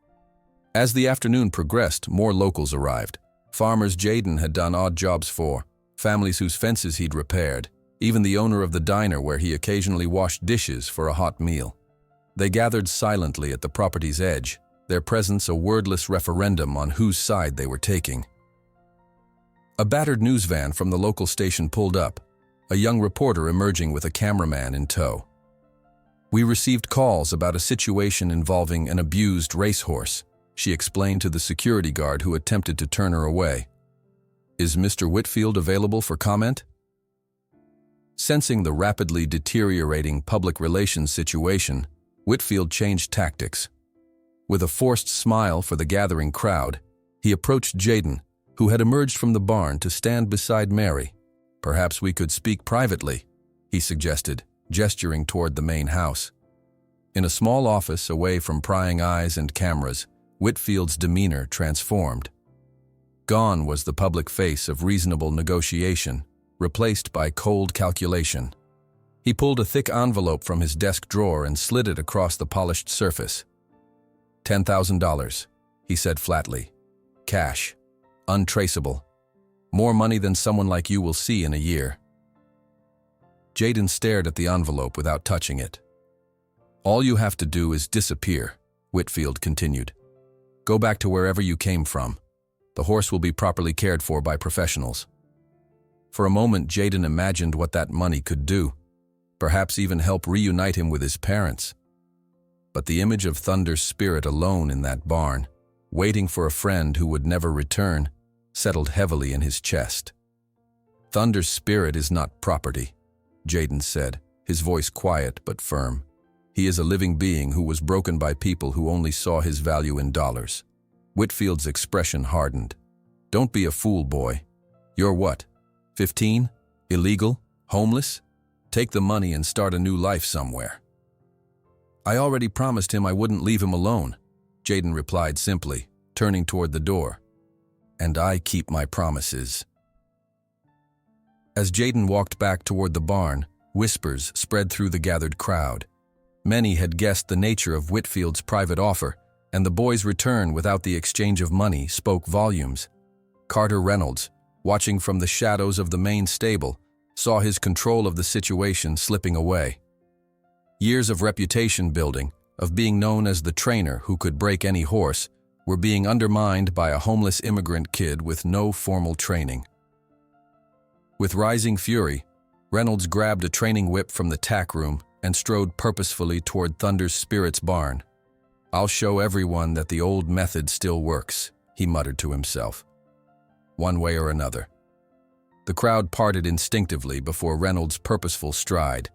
Speaker 1: As the afternoon progressed, more locals arrived. Farmers Jaden had done odd jobs for, families whose fences he'd repaired, even the owner of the diner where he occasionally washed dishes for a hot meal. They gathered silently at the property's edge, their presence a wordless referendum on whose side they were taking. A battered news van from the local station pulled up, a young reporter emerging with a cameraman in tow. "We received calls about a situation involving an abused racehorse," she explained to the security guard who attempted to turn her away. "Is Mr. Whitfield available for comment?" Sensing the rapidly deteriorating public relations situation, Whitfield changed tactics. With a forced smile for the gathering crowd, he approached Jaden, who had emerged from the barn to stand beside Mary. "Perhaps we could speak privately," he suggested, gesturing toward the main house. In a small office away from prying eyes and cameras, Whitfield's demeanor transformed. Gone was the public face of reasonable negotiation, replaced by cold calculation. He pulled a thick envelope from his desk drawer and slid it across the polished surface. $10,000, he said flatly. "Cash. Untraceable. More money than someone like you will see in a year." Jaden stared at the envelope without touching it. "All you have to do is disappear," Whitfield continued. "Go back to wherever you came from. The horse will be properly cared for by professionals." For a moment, Jaden imagined what that money could do, perhaps even help reunite him with his parents. But the image of Thunder's spirit alone in that barn, waiting for a friend who would never return, settled heavily in his chest. "Thunder's spirit is not property," Jaden said, his voice quiet but firm. "He is a living being who was broken by people who only saw his value in dollars." Whitfield's expression hardened. "Don't be a fool, boy. You're what? 15? Illegal? Homeless? Take the money and start a new life somewhere." "I already promised him I wouldn't leave him alone," Jaden replied simply, turning toward the door. "And I keep my promises." As Jaden walked back toward the barn, whispers spread through the gathered crowd. Many had guessed the nature of Whitfield's private offer, and the boy's return without the exchange of money spoke volumes. Carter Reynolds, watching from the shadows of the main stable, saw his control of the situation slipping away. Years of reputation building, of being known as the trainer who could break any horse, were being undermined by a homeless immigrant kid with no formal training. With rising fury, Reynolds grabbed a training whip from the tack room and strode purposefully toward Thunder's Spirit's barn. "I'll show everyone that the old method still works," he muttered to himself. One way or another. The crowd parted instinctively before Reynolds' purposeful stride,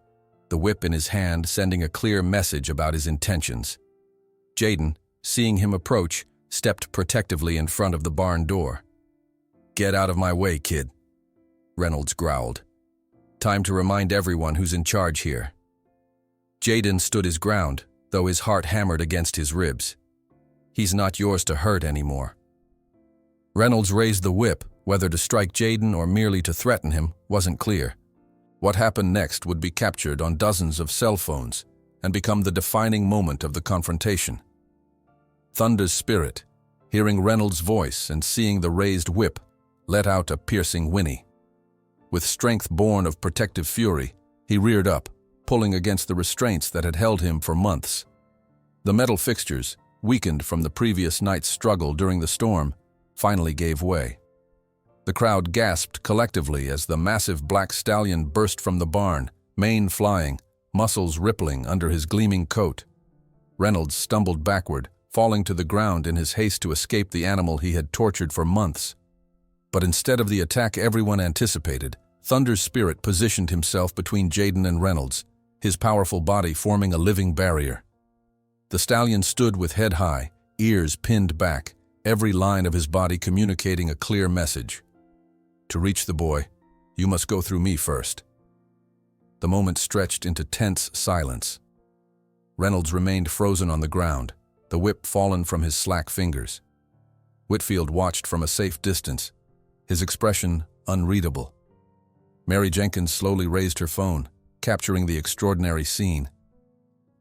Speaker 1: the whip in his hand sending a clear message about his intentions. Jaden, seeing him approach, stepped protectively in front of the barn door. "Get out of my way, kid," Reynolds growled. "Time to remind everyone who's in charge here." Jaden stood his ground, though his heart hammered against his ribs. "He's not yours to hurt anymore." Reynolds raised the whip, whether to strike Jaden or merely to threaten him wasn't clear. What happened next would be captured on dozens of cell phones and become the defining moment of the confrontation. Thunder's Spirit, hearing Reynolds' voice and seeing the raised whip, let out a piercing whinny. With strength born of protective fury, he reared up, pulling against the restraints that had held him for months. The metal fixtures, weakened from the previous night's struggle during the storm, finally gave way. The crowd gasped collectively as the massive black stallion burst from the barn, mane flying, muscles rippling under his gleaming coat. Reynolds stumbled backward, falling to the ground in his haste to escape the animal he had tortured for months. But instead of the attack everyone anticipated, Thunder's spirit positioned himself between Jaden and Reynolds, his powerful body forming a living barrier. The stallion stood with head high, ears pinned back, every line of his body communicating a clear message. To reach the boy, you must go through me first. The moment stretched into tense silence. Reynolds remained frozen on the ground, the whip fallen from his slack fingers. Whitfield watched from a safe distance, his expression unreadable. Mary Jenkins slowly raised her phone, capturing the extraordinary scene.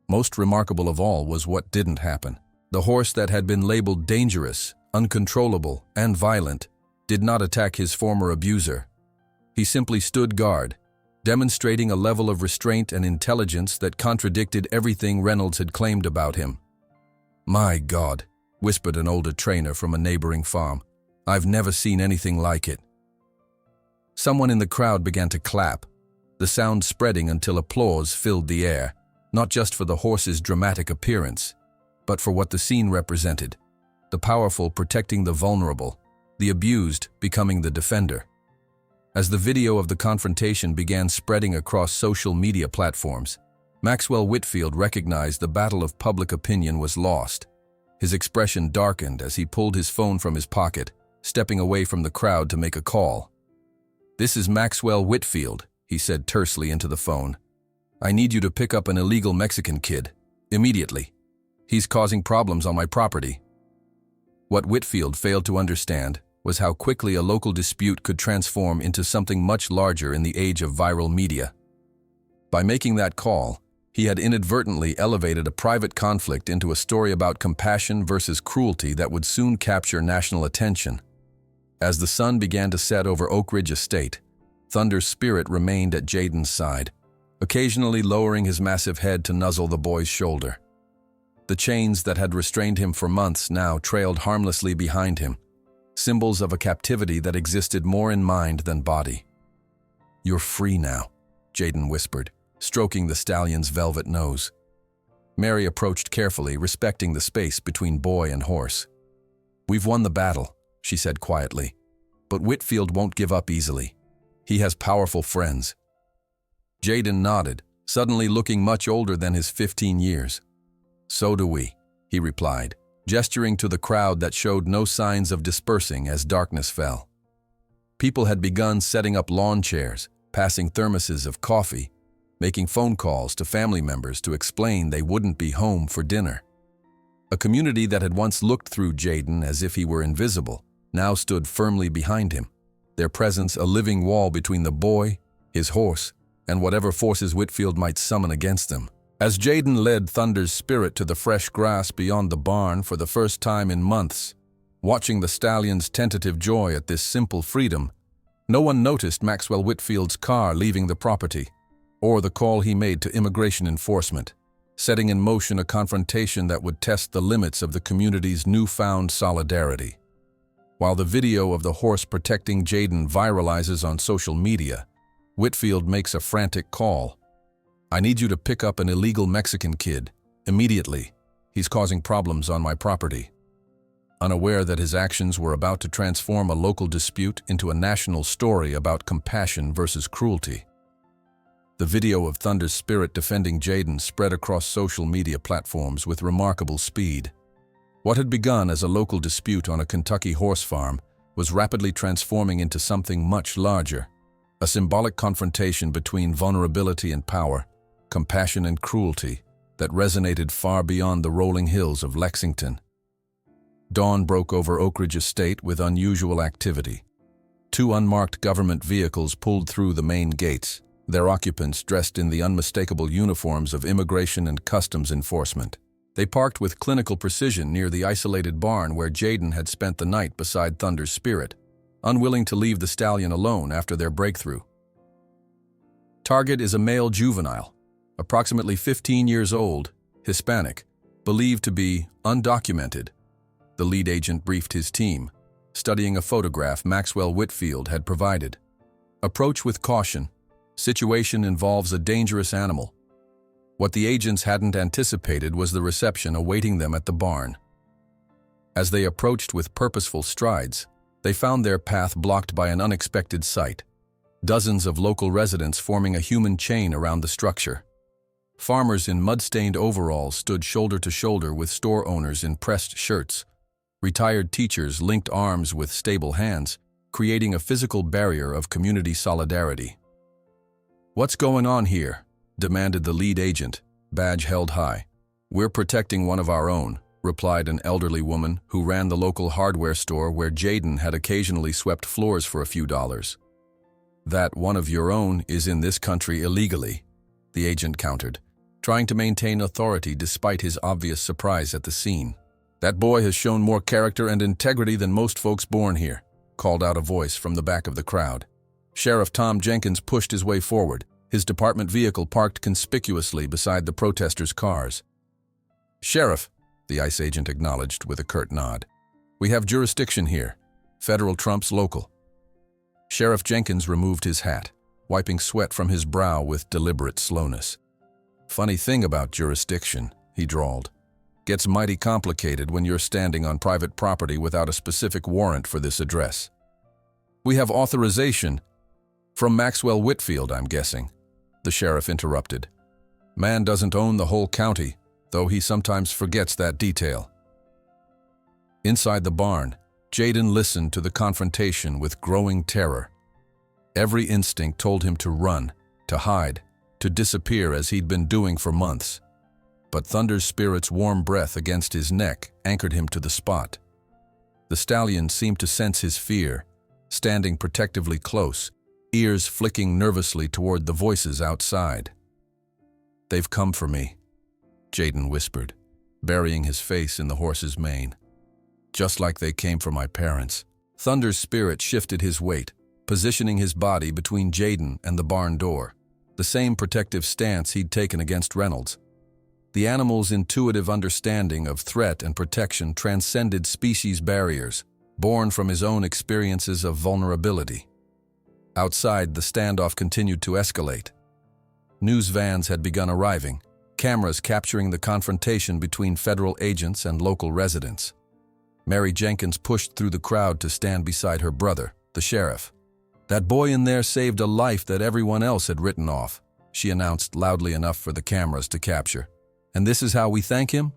Speaker 1: Most remarkable of all was what didn't happen. The horse that had been labeled dangerous, uncontrollable, and violent did not attack his former abuser. He simply stood guard, demonstrating a level of restraint and intelligence that contradicted everything Reynolds had claimed about him. "My God," whispered an older trainer from a neighboring farm. "I've never seen anything like it." Someone in the crowd began to clap, the sound spreading until applause filled the air, not just for the horse's dramatic appearance, but for what the scene represented: the powerful protecting the vulnerable, the abused becoming the defender. As the video of the confrontation began spreading across social media platforms, Maxwell Whitfield recognized the battle of public opinion was lost. His expression darkened as he pulled his phone from his pocket, stepping away from the crowd to make a call. "This is Maxwell Whitfield," he said tersely into the phone. "I need you to pick up an illegal Mexican kid, immediately. He's causing problems on my property." What Whitfield failed to understand was how quickly a local dispute could transform into something much larger in the age of viral media. By making that call, he had inadvertently elevated a private conflict into a story about compassion versus cruelty that would soon capture national attention. As the sun began to set over Oak Ridge Estate, Thunder's spirit remained at Jaden's side, occasionally lowering his massive head to nuzzle the boy's shoulder. The chains that had restrained him for months now trailed harmlessly behind him, symbols of a captivity that existed more in mind than body. "You're free now," Jaden whispered, stroking the stallion's velvet nose. Mary approached carefully, respecting the space between boy and horse. "We've won the battle," she said quietly, "but Whitfield won't give up easily. He has powerful friends." Jaden nodded, suddenly looking much older than his 15 years. "So do we," he replied, gesturing to the crowd that showed no signs of dispersing as darkness fell. People had begun setting up lawn chairs, passing thermoses of coffee, making phone calls to family members to explain they wouldn't be home for dinner. A community that had once looked through Jaden as if he were invisible now stood firmly behind him, their presence a living wall between the boy, his horse, and whatever forces Whitfield might summon against them. As Jaden led Thunder's spirit to the fresh grass beyond the barn for the first time in months, watching the stallion's tentative joy at this simple freedom, no one noticed Maxwell Whitfield's car leaving the property, or the call he made to immigration enforcement, setting in motion a confrontation that would test the limits of the community's newfound solidarity. While the video of the horse protecting Jaden viralizes on social media, Whitfield makes a frantic call. "I need you to pick up an illegal Mexican kid, immediately. He's causing problems on my property." Unaware that his actions were about to transform a local dispute into a national story about compassion versus cruelty. The video of Thunder's spirit defending Jaden spread across social media platforms with remarkable speed. What had begun as a local dispute on a Kentucky horse farm was rapidly transforming into something much larger, a symbolic confrontation between vulnerability and power, compassion and cruelty that resonated far beyond the rolling hills of Lexington. Dawn broke over Oak Ridge Estate with unusual activity. 2 unmarked government vehicles pulled through the main gates, their occupants dressed in the unmistakable uniforms of immigration and customs enforcement. They parked with clinical precision near the isolated barn where Jaden had spent the night beside Thunder's spirit. unwilling to leave the stallion alone after their breakthrough. Target is a male juvenile, approximately 15 years old, Hispanic, believed to be undocumented. The lead agent briefed his team, studying a photograph Maxwell Whitfield had provided. Approach with caution. Situation involves a dangerous animal. What the agents hadn't anticipated was the reception awaiting them at the barn. As they approached with purposeful strides, they found their path blocked by an unexpected sight. Dozens of local residents forming a human chain around the structure. Farmers in mud-stained overalls stood shoulder to shoulder with store owners in pressed shirts. Retired teachers linked arms with stable hands, creating a physical barrier of community solidarity. "What's going on here?" demanded the lead agent, badge held high. "We're protecting one of our own," replied an elderly woman who ran the local hardware store where Jaden had occasionally swept floors for a few dollars. "That one of your own is in this country illegally," the agent countered, trying to maintain authority despite his obvious surprise at the scene. "That boy has shown more character and integrity than most folks born here," called out a voice from the back of the crowd. Sheriff Tom Jenkins pushed his way forward, his department vehicle parked conspicuously beside the protesters' cars. "Sheriff," the ICE agent acknowledged with a curt nod. "We have jurisdiction here. Federal trumps local." Sheriff Jenkins removed his hat, wiping sweat from his brow with deliberate slowness. "Funny thing about jurisdiction," he drawled. "Gets mighty complicated when you're standing on private property without a specific warrant for this address." "We have authorization from Maxwell Whitfield, I'm guessing," the sheriff interrupted. "Man doesn't own the whole county, though he sometimes forgets that detail." Inside the barn, Jaden listened to the confrontation with growing terror. Every instinct told him to run, to hide, to disappear as he'd been doing for months. But Thunder's spirit's warm breath against his neck anchored him to the spot. The stallion seemed to sense his fear, standing protectively close, ears flicking nervously toward the voices outside. "They've come for me," Jaden whispered, burying his face in the horse's mane. "Just like they came for my parents." Thunder's spirit shifted his weight, positioning his body between Jaden and the barn door, the same protective stance he'd taken against Reynolds. The animal's intuitive understanding of threat and protection transcended species barriers, born from his own experiences of vulnerability. Outside, the standoff continued to escalate. News vans had begun arriving, cameras capturing the confrontation between federal agents and local residents. Mary Jenkins pushed through the crowd to stand beside her brother, the sheriff. "That boy in there saved a life that everyone else had written off," she announced loudly enough for the cameras to capture. "And this is how we thank him?"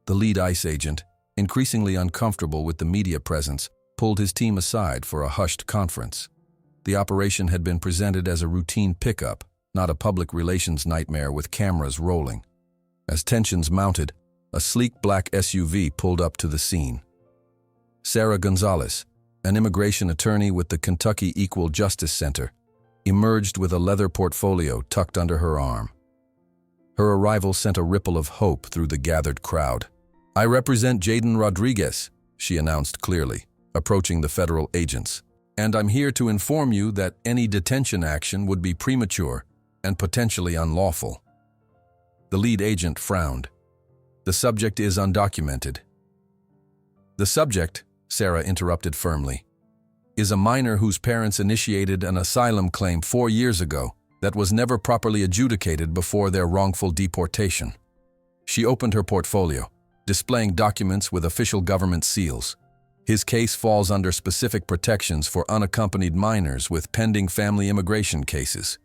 Speaker 1: The lead ICE agent, increasingly uncomfortable with the media presence, pulled his team aside for a hushed conference. The operation had been presented as a routine pickup, not a public relations nightmare with cameras rolling. As tensions mounted, a sleek black SUV pulled up to the scene. Sarah Gonzalez, an immigration attorney with the Kentucky Equal Justice Center, emerged with a leather portfolio tucked under her arm. Her arrival sent a ripple of hope through the gathered crowd. "I represent Jaden Rodriguez," she announced clearly, approaching the federal agents. "And I'm here to inform you that any detention action would be premature and potentially unlawful." The lead agent frowned. "The subject is undocumented." "The subject," Sarah interrupted firmly, "is a minor whose parents initiated an asylum claim 4 years ago that was never properly adjudicated before their wrongful deportation." She opened her portfolio, displaying documents with official government seals. "His case falls under specific protections for unaccompanied minors with pending family immigration cases."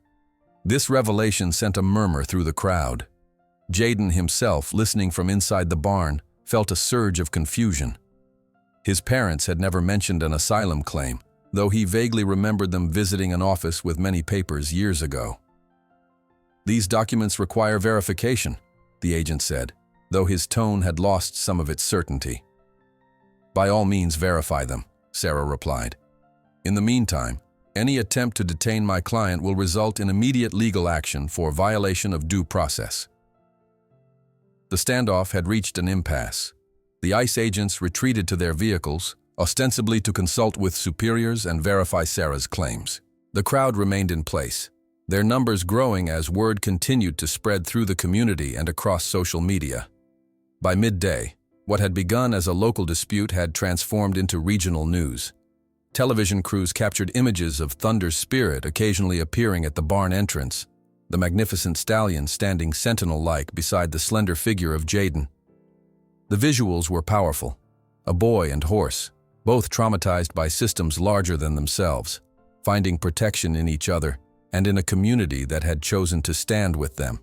Speaker 1: This revelation sent a murmur through the crowd. Jaden himself, listening from inside the barn, felt a surge of confusion. His parents had never mentioned an asylum claim, though he vaguely remembered them visiting an office with many papers years ago. "These documents require verification," the agent said, though his tone had lost some of its certainty. "By all means verify them," Sarah replied. "In the meantime, any attempt to detain my client will result in immediate legal action for violation of due process." The standoff had reached an impasse. The ICE agents retreated to their vehicles, ostensibly to consult with superiors and verify Sarah's claims. The crowd remained in place, their numbers growing as word continued to spread through the community and across social media. By midday, what had begun as a local dispute had transformed into regional news. Television crews captured images of Thunder's spirit occasionally appearing at the barn entrance, the magnificent stallion standing sentinel-like beside the slender figure of Jaden. The visuals were powerful. A boy and horse, both traumatized by systems larger than themselves, finding protection in each other and in a community that had chosen to stand with them.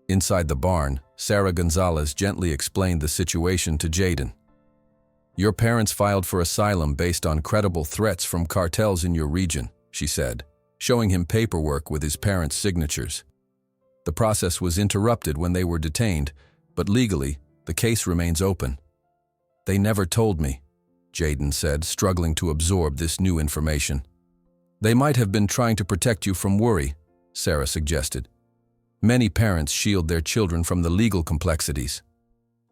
Speaker 1: Inside the barn, Sarah Gonzalez gently explained the situation to Jaden. "Your parents filed for asylum based on credible threats from cartels in your region," she said, showing him paperwork with his parents' signatures. "The process was interrupted when they were detained, but legally, the case remains open." "They never told me," Jaden said, struggling to absorb this new information. "They might have been trying to protect you from worry," Sarah suggested. Many parents shield their children from the legal complexities.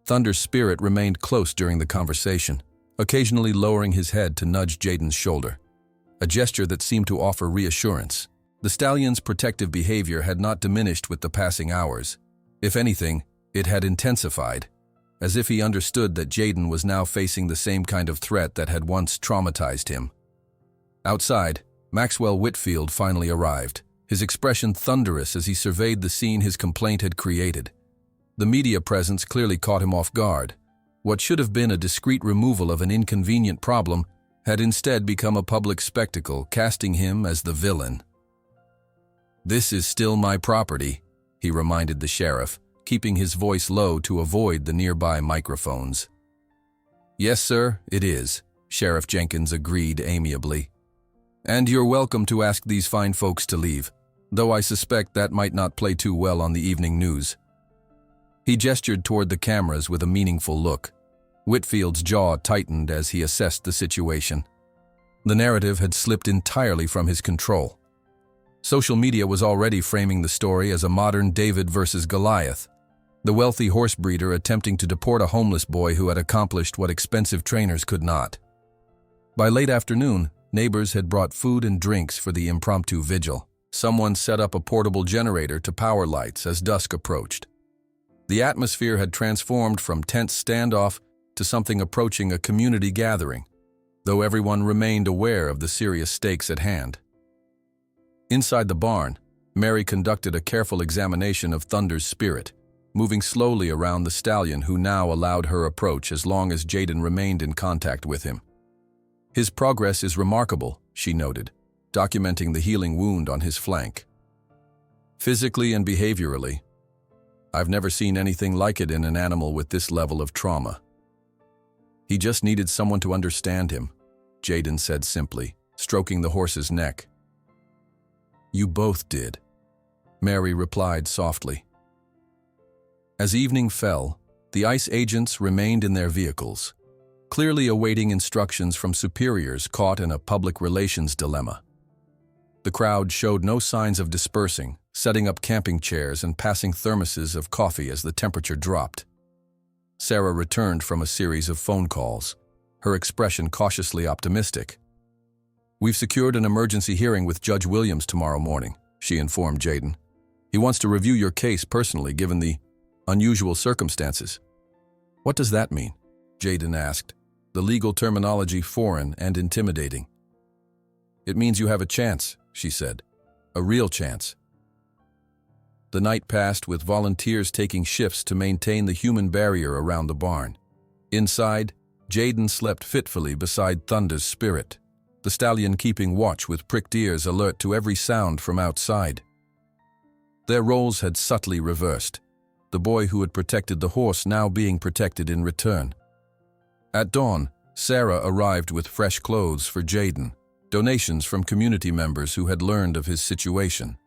Speaker 1: Thunder's spirit remained close during the conversation, occasionally lowering his head to nudge Jaden's shoulder, a gesture that seemed to offer reassurance. The stallion's protective behavior had not diminished with the passing hours. If anything, it had intensified, as if he understood that Jaden was now facing the same kind of threat that had once traumatized him. Outside, Maxwell Whitfield finally arrived, his expression thunderous as he surveyed the scene his complaint had created. The media presence clearly caught him off guard. What should have been a discreet removal of an inconvenient problem had instead become a public spectacle, casting him as the villain. "This is still my property," he reminded the sheriff, keeping his voice low to avoid the nearby microphones. "Yes, sir, it is," Sheriff Jenkins agreed amiably. "And you're welcome to ask these fine folks to leave, though I suspect that might not play too well on the evening news." He gestured toward the cameras with a meaningful look. Whitfield's jaw tightened as he assessed the situation. The narrative had slipped entirely from his control. Social media was already framing the story as a modern David versus Goliath, the wealthy horse breeder attempting to deport a homeless boy who had accomplished what expensive trainers could not. By late afternoon, neighbors had brought food and drinks for the impromptu vigil. Someone set up a portable generator to power lights as dusk approached. The atmosphere had transformed from tense standoff to something approaching a community gathering, though everyone remained aware of the serious stakes at hand. Inside the barn, Mary conducted a careful examination of Thunder's spirit, moving slowly around the stallion who now allowed her approach as long as Jaden remained in contact with him. "His progress is remarkable," she noted, documenting the healing wound on his flank. "Physically and behaviorally, I've never seen anything like it in an animal with this level of trauma. He just needed someone to understand him," Jaden said simply, stroking the horse's neck. "You both did," Mary replied softly. As evening fell, the ICE agents remained in their vehicles, clearly awaiting instructions from superiors caught in a public relations dilemma. The crowd showed no signs of dispersing, setting up camping chairs and passing thermoses of coffee as the temperature dropped. Sarah returned from a series of phone calls, her expression cautiously optimistic. "We've secured an emergency hearing with Judge Williams tomorrow morning," she informed Jaden. "He wants to review your case personally given the unusual circumstances." "What does that mean?" Jaden asked, the legal terminology foreign and intimidating. "It means you have a chance," she said. "A real chance." The night passed with volunteers taking shifts to maintain the human barrier around the barn. Inside, Jaden slept fitfully beside Thunder's spirit, the stallion keeping watch with pricked ears alert to every sound from outside. Their roles had subtly reversed, the boy who had protected the horse now being protected in return. At dawn, Sarah arrived with fresh clothes for Jaden, donations from community members who had learned of his situation.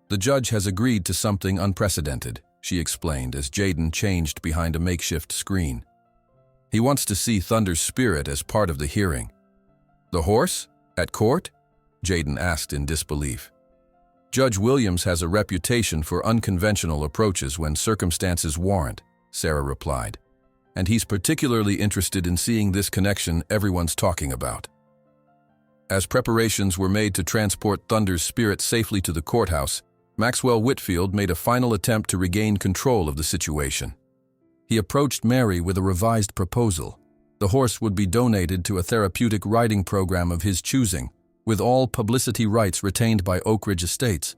Speaker 1: "The judge has agreed to something unprecedented," she explained as Jaden changed behind a makeshift screen. "He wants to see Thunder's spirit as part of the hearing." "The horse? At court?" Jaden asked in disbelief. "Judge Williams has a reputation for unconventional approaches when circumstances warrant," Sarah replied. and he's particularly interested in seeing this connection everyone's talking about. As preparations were made to transport Thunder's spirit safely to the courthouse, Maxwell Whitfield made a final attempt to regain control of the situation. He approached Mary with a revised proposal. The horse would be donated to a therapeutic riding program of his choosing, with all publicity rights retained by Oak Ridge Estates.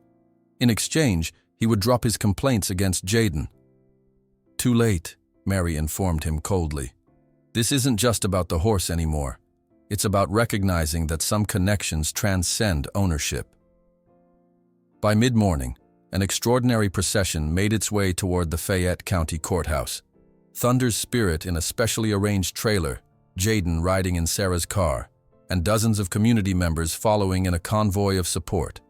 Speaker 1: In exchange, he would drop his complaints against Jaden. "Too late," Mary informed him coldly. "This isn't just about the horse anymore. It's about recognizing that some connections transcend ownership." By mid-morning, an extraordinary procession made its way toward the Fayette County Courthouse. Thunder's spirit in a specially arranged trailer, Jaden riding in Sarah's car, and dozens of community members following in a convoy of support.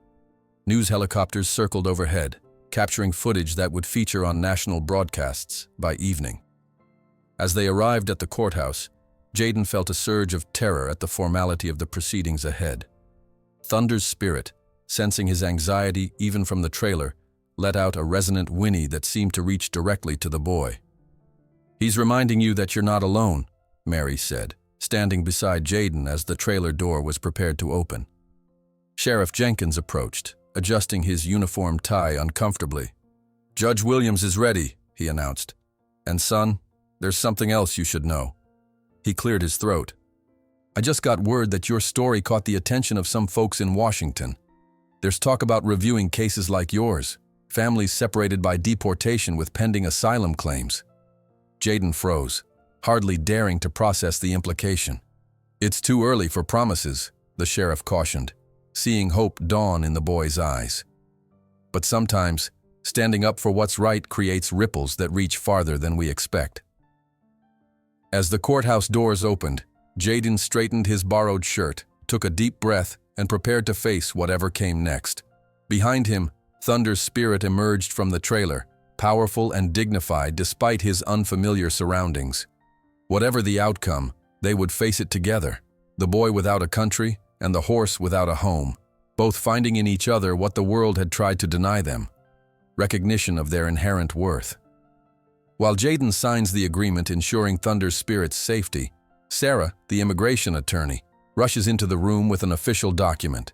Speaker 1: News helicopters circled overhead, capturing footage that would feature on national broadcasts by evening. As they arrived at the courthouse, Jaden felt a surge of terror at the formality of the proceedings ahead. Thunder's spirit, sensing his anxiety even from the trailer, let out a resonant whinny that seemed to reach directly to the boy. "He's reminding you that you're not alone," Mary said, standing beside Jaden as the trailer door was prepared to open. Sheriff Jenkins approached, adjusting his uniform tie uncomfortably. "Judge Williams is ready," he announced. "And son, there's something else you should know." He cleared his throat. "I just got word that your story caught the attention of some folks in Washington. There's talk about reviewing cases like yours, families separated by deportation with pending asylum claims." Jaden froze, hardly daring to process the implication. "It's too early for promises," the sheriff cautioned, seeing hope dawn in the boy's eyes. "But sometimes, standing up for what's right creates ripples that reach farther than we expect." As the courthouse doors opened, Jaden straightened his borrowed shirt, took a deep breath, and prepared to face whatever came next. Behind him, Thunder's spirit emerged from the trailer, powerful and dignified despite his unfamiliar surroundings. Whatever the outcome, they would face it together, the boy without a country and the horse without a home, both finding in each other what the world had tried to deny them: recognition of their inherent worth. While Jaden signs the agreement ensuring Thunder's spirit's safety, Sarah, the immigration attorney, rushes into the room with an official document.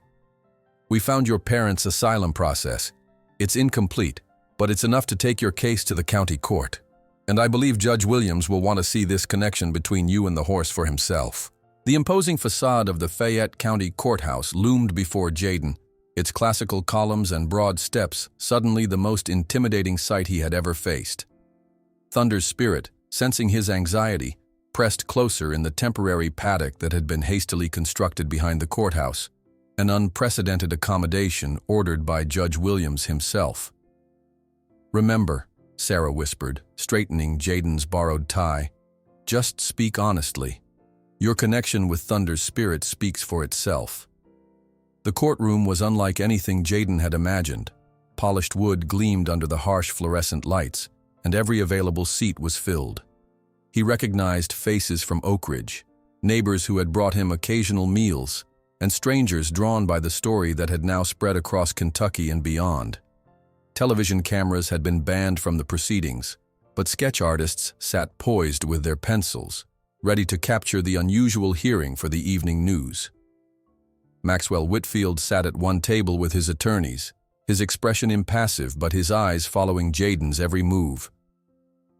Speaker 1: "We found your parents' asylum process. It's incomplete, but it's enough to take your case to the county court. And I believe Judge Williams will want to see this connection between you and the horse for himself." The imposing facade of the Fayette County Courthouse loomed before Jaden, its classical columns and broad steps suddenly the most intimidating sight he had ever faced. Thunder's spirit, sensing his anxiety, pressed closer in the temporary paddock that had been hastily constructed behind the courthouse, an unprecedented accommodation ordered by Judge Williams himself. "Remember," Sarah whispered, straightening Jaden's borrowed tie, "just speak honestly. Your connection with Thunder's spirit speaks for itself." The courtroom was unlike anything Jaden had imagined. Polished wood gleamed under the harsh fluorescent lights, and every available seat was filled. He recognized faces from Oak Ridge, neighbors who had brought him occasional meals, and strangers drawn by the story that had now spread across Kentucky and beyond. Television cameras had been banned from the proceedings, but sketch artists sat poised with their pencils, ready to capture the unusual hearing for the evening news. Maxwell Whitfield sat at one table with his attorneys, his expression impassive but his eyes following Jaden's every move.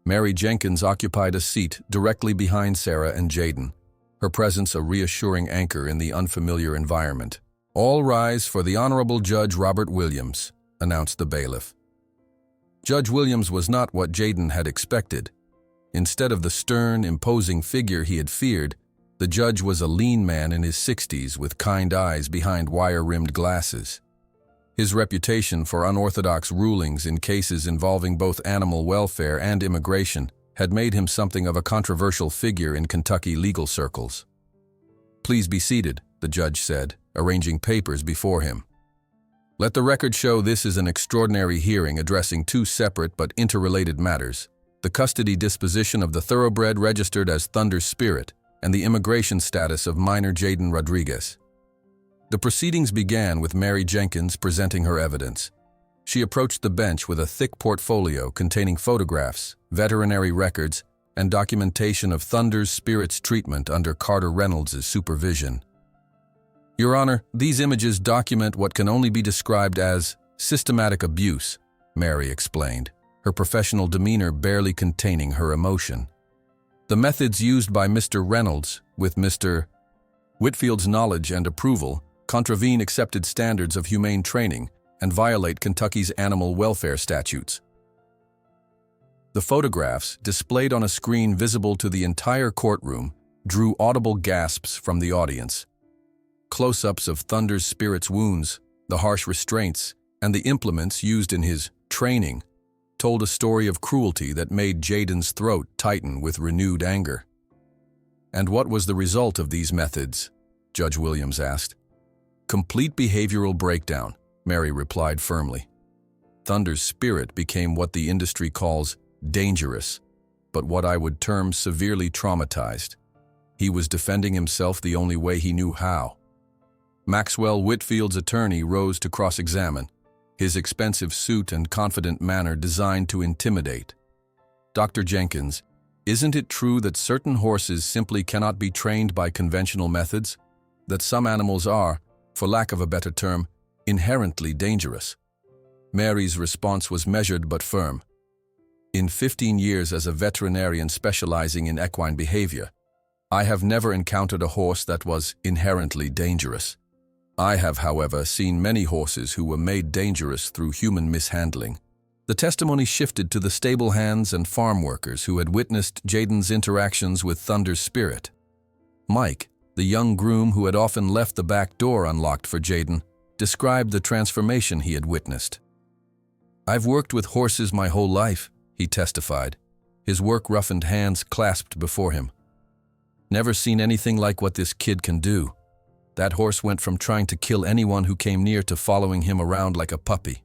Speaker 1: Mary Jenkins occupied a seat directly behind Sarah and Jaden, her presence a reassuring anchor in the unfamiliar environment. "All rise for the Honorable Judge Robert Williams," announced the bailiff. Judge Williams was not what Jaden had expected. Instead of the stern, imposing figure he had feared, the judge was a lean man in his 60s with kind eyes behind wire-rimmed glasses. His reputation for unorthodox rulings in cases involving both animal welfare and immigration had made him something of a controversial figure in Kentucky legal circles. "Please be seated," the judge said, arranging papers before him. "Let the record show this is an extraordinary hearing addressing two separate but interrelated matters: the custody disposition of the thoroughbred registered as Thunder's Spirit and the immigration status of minor Jaden Rodriguez." The proceedings began with Mary Jenkins presenting her evidence. She approached the bench with a thick portfolio containing photographs, veterinary records, and documentation of Thunder's spirit's treatment under Carter Reynolds' supervision. Your Honor, these images document what can only be described as systematic abuse, Mary explained, her professional demeanor barely containing her emotion. The methods used by Mr. Reynolds, with Mr. Whitfield's knowledge and approval, contravene accepted standards of humane training and violate Kentucky's animal welfare statutes. The photographs, displayed on a screen visible to the entire courtroom, drew audible gasps from the audience. Close-ups of Thunder's spirit's wounds, the harsh restraints, and the implements used in his training told a story of cruelty that made Jaden's throat tighten with renewed anger. And what was the result of these methods? Judge Williams asked. Complete behavioral breakdown, Mary replied firmly. Thunder's spirit became what the industry calls dangerous, but what I would term severely traumatized. He was defending himself the only way he knew how. Maxwell Whitfield's attorney rose to cross-examine, his expensive suit and confident manner designed to intimidate. Dr. Jenkins, isn't it true that certain horses simply cannot be trained by conventional methods? That some animals are, for lack of a better term, inherently dangerous? Mary's response was measured but firm. In 15 years as a veterinarian specializing in equine behavior, I have never encountered a horse that was inherently dangerous. I have, however, seen many horses who were made dangerous through human mishandling. The testimony shifted to the stable hands and farm workers who had witnessed Jaden's interactions with Thunder's spirit. Mike, the young groom who had often left the back door unlocked for Jaden, described the transformation he had witnessed. I've worked with horses my whole life, he testified, his work-roughened hands clasped before him. Never seen anything like what this kid can do. That horse went from trying to kill anyone who came near to following him around like a puppy.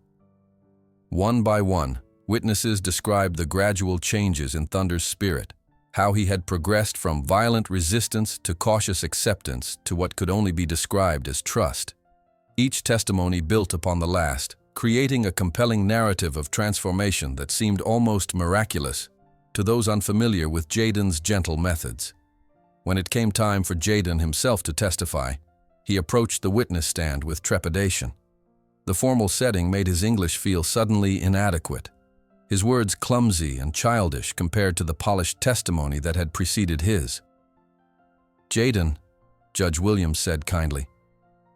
Speaker 1: One by one, witnesses described the gradual changes in Thunder's spirit, how he had progressed from violent resistance to cautious acceptance to what could only be described as trust. Each testimony built upon the last, creating a compelling narrative of transformation that seemed almost miraculous to those unfamiliar with Jaden's gentle methods. When it came time for Jaden himself to testify, he approached the witness stand with trepidation. The formal setting made his English feel suddenly inadequate, his words clumsy and childish compared to the polished testimony that had preceded his. Jaden, Judge Williams said kindly,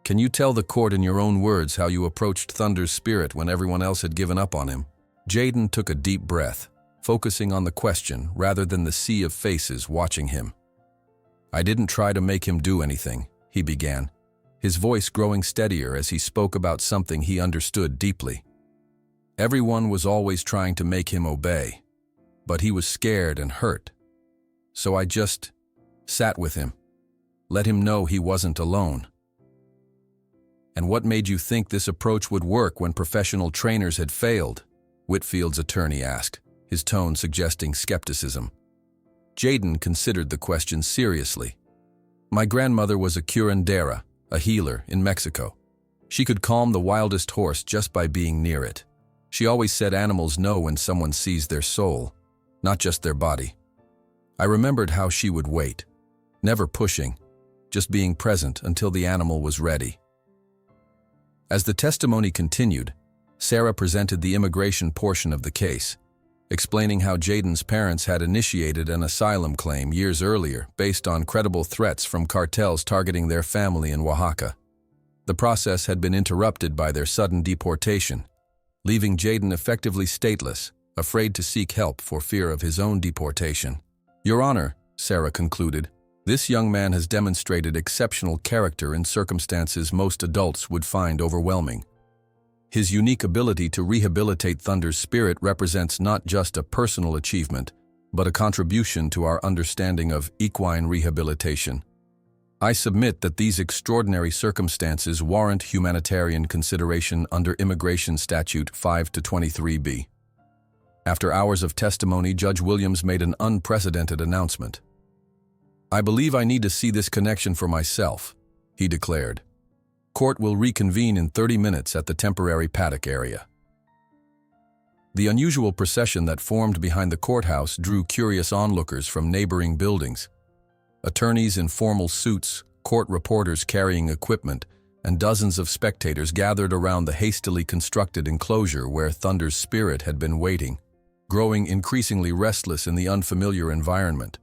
Speaker 1: can you tell the court in your own words how you approached Thunder's spirit when everyone else had given up on him? Jaden took a deep breath, focusing on the question rather than the sea of faces watching him. I didn't try to make him do anything, he began, his voice growing steadier as he spoke about something he understood deeply. Everyone was always trying to make him obey, but he was scared and hurt. So I just sat with him, let him know he wasn't alone. And what made you think this approach would work when professional trainers had failed? Whitfield's attorney asked, his tone suggesting skepticism. Jaden considered the question seriously. My grandmother was a curandera, a healer in Mexico. She could calm the wildest horse just by being near it. She always said animals know when someone sees their soul, not just their body. I remembered how she would wait, never pushing, just being present until the animal was ready. As the testimony continued, Sarah presented the immigration portion of the case, explaining how Jaden's parents had initiated an asylum claim years earlier based on credible threats from cartels targeting their family in Oaxaca. The process had been interrupted by their sudden deportation, leaving Jaden effectively stateless, afraid to seek help for fear of his own deportation. Your Honor, Sarah concluded, this young man has demonstrated exceptional character in circumstances most adults would find overwhelming. His unique ability to rehabilitate Thunder's spirit represents not just a personal achievement, but a contribution to our understanding of equine rehabilitation. I submit that these extraordinary circumstances warrant humanitarian consideration under Immigration Statute 5-23B. After hours of testimony, Judge Williams made an unprecedented announcement. I believe I need to see this connection for myself, he declared. Court will reconvene in 30 minutes at the temporary paddock area. The unusual procession that formed behind the courthouse drew curious onlookers from neighboring buildings. Attorneys in formal suits, court reporters carrying equipment, and dozens of spectators gathered around the hastily constructed enclosure where Thunder's spirit had been waiting, growing increasingly restless in the unfamiliar environment.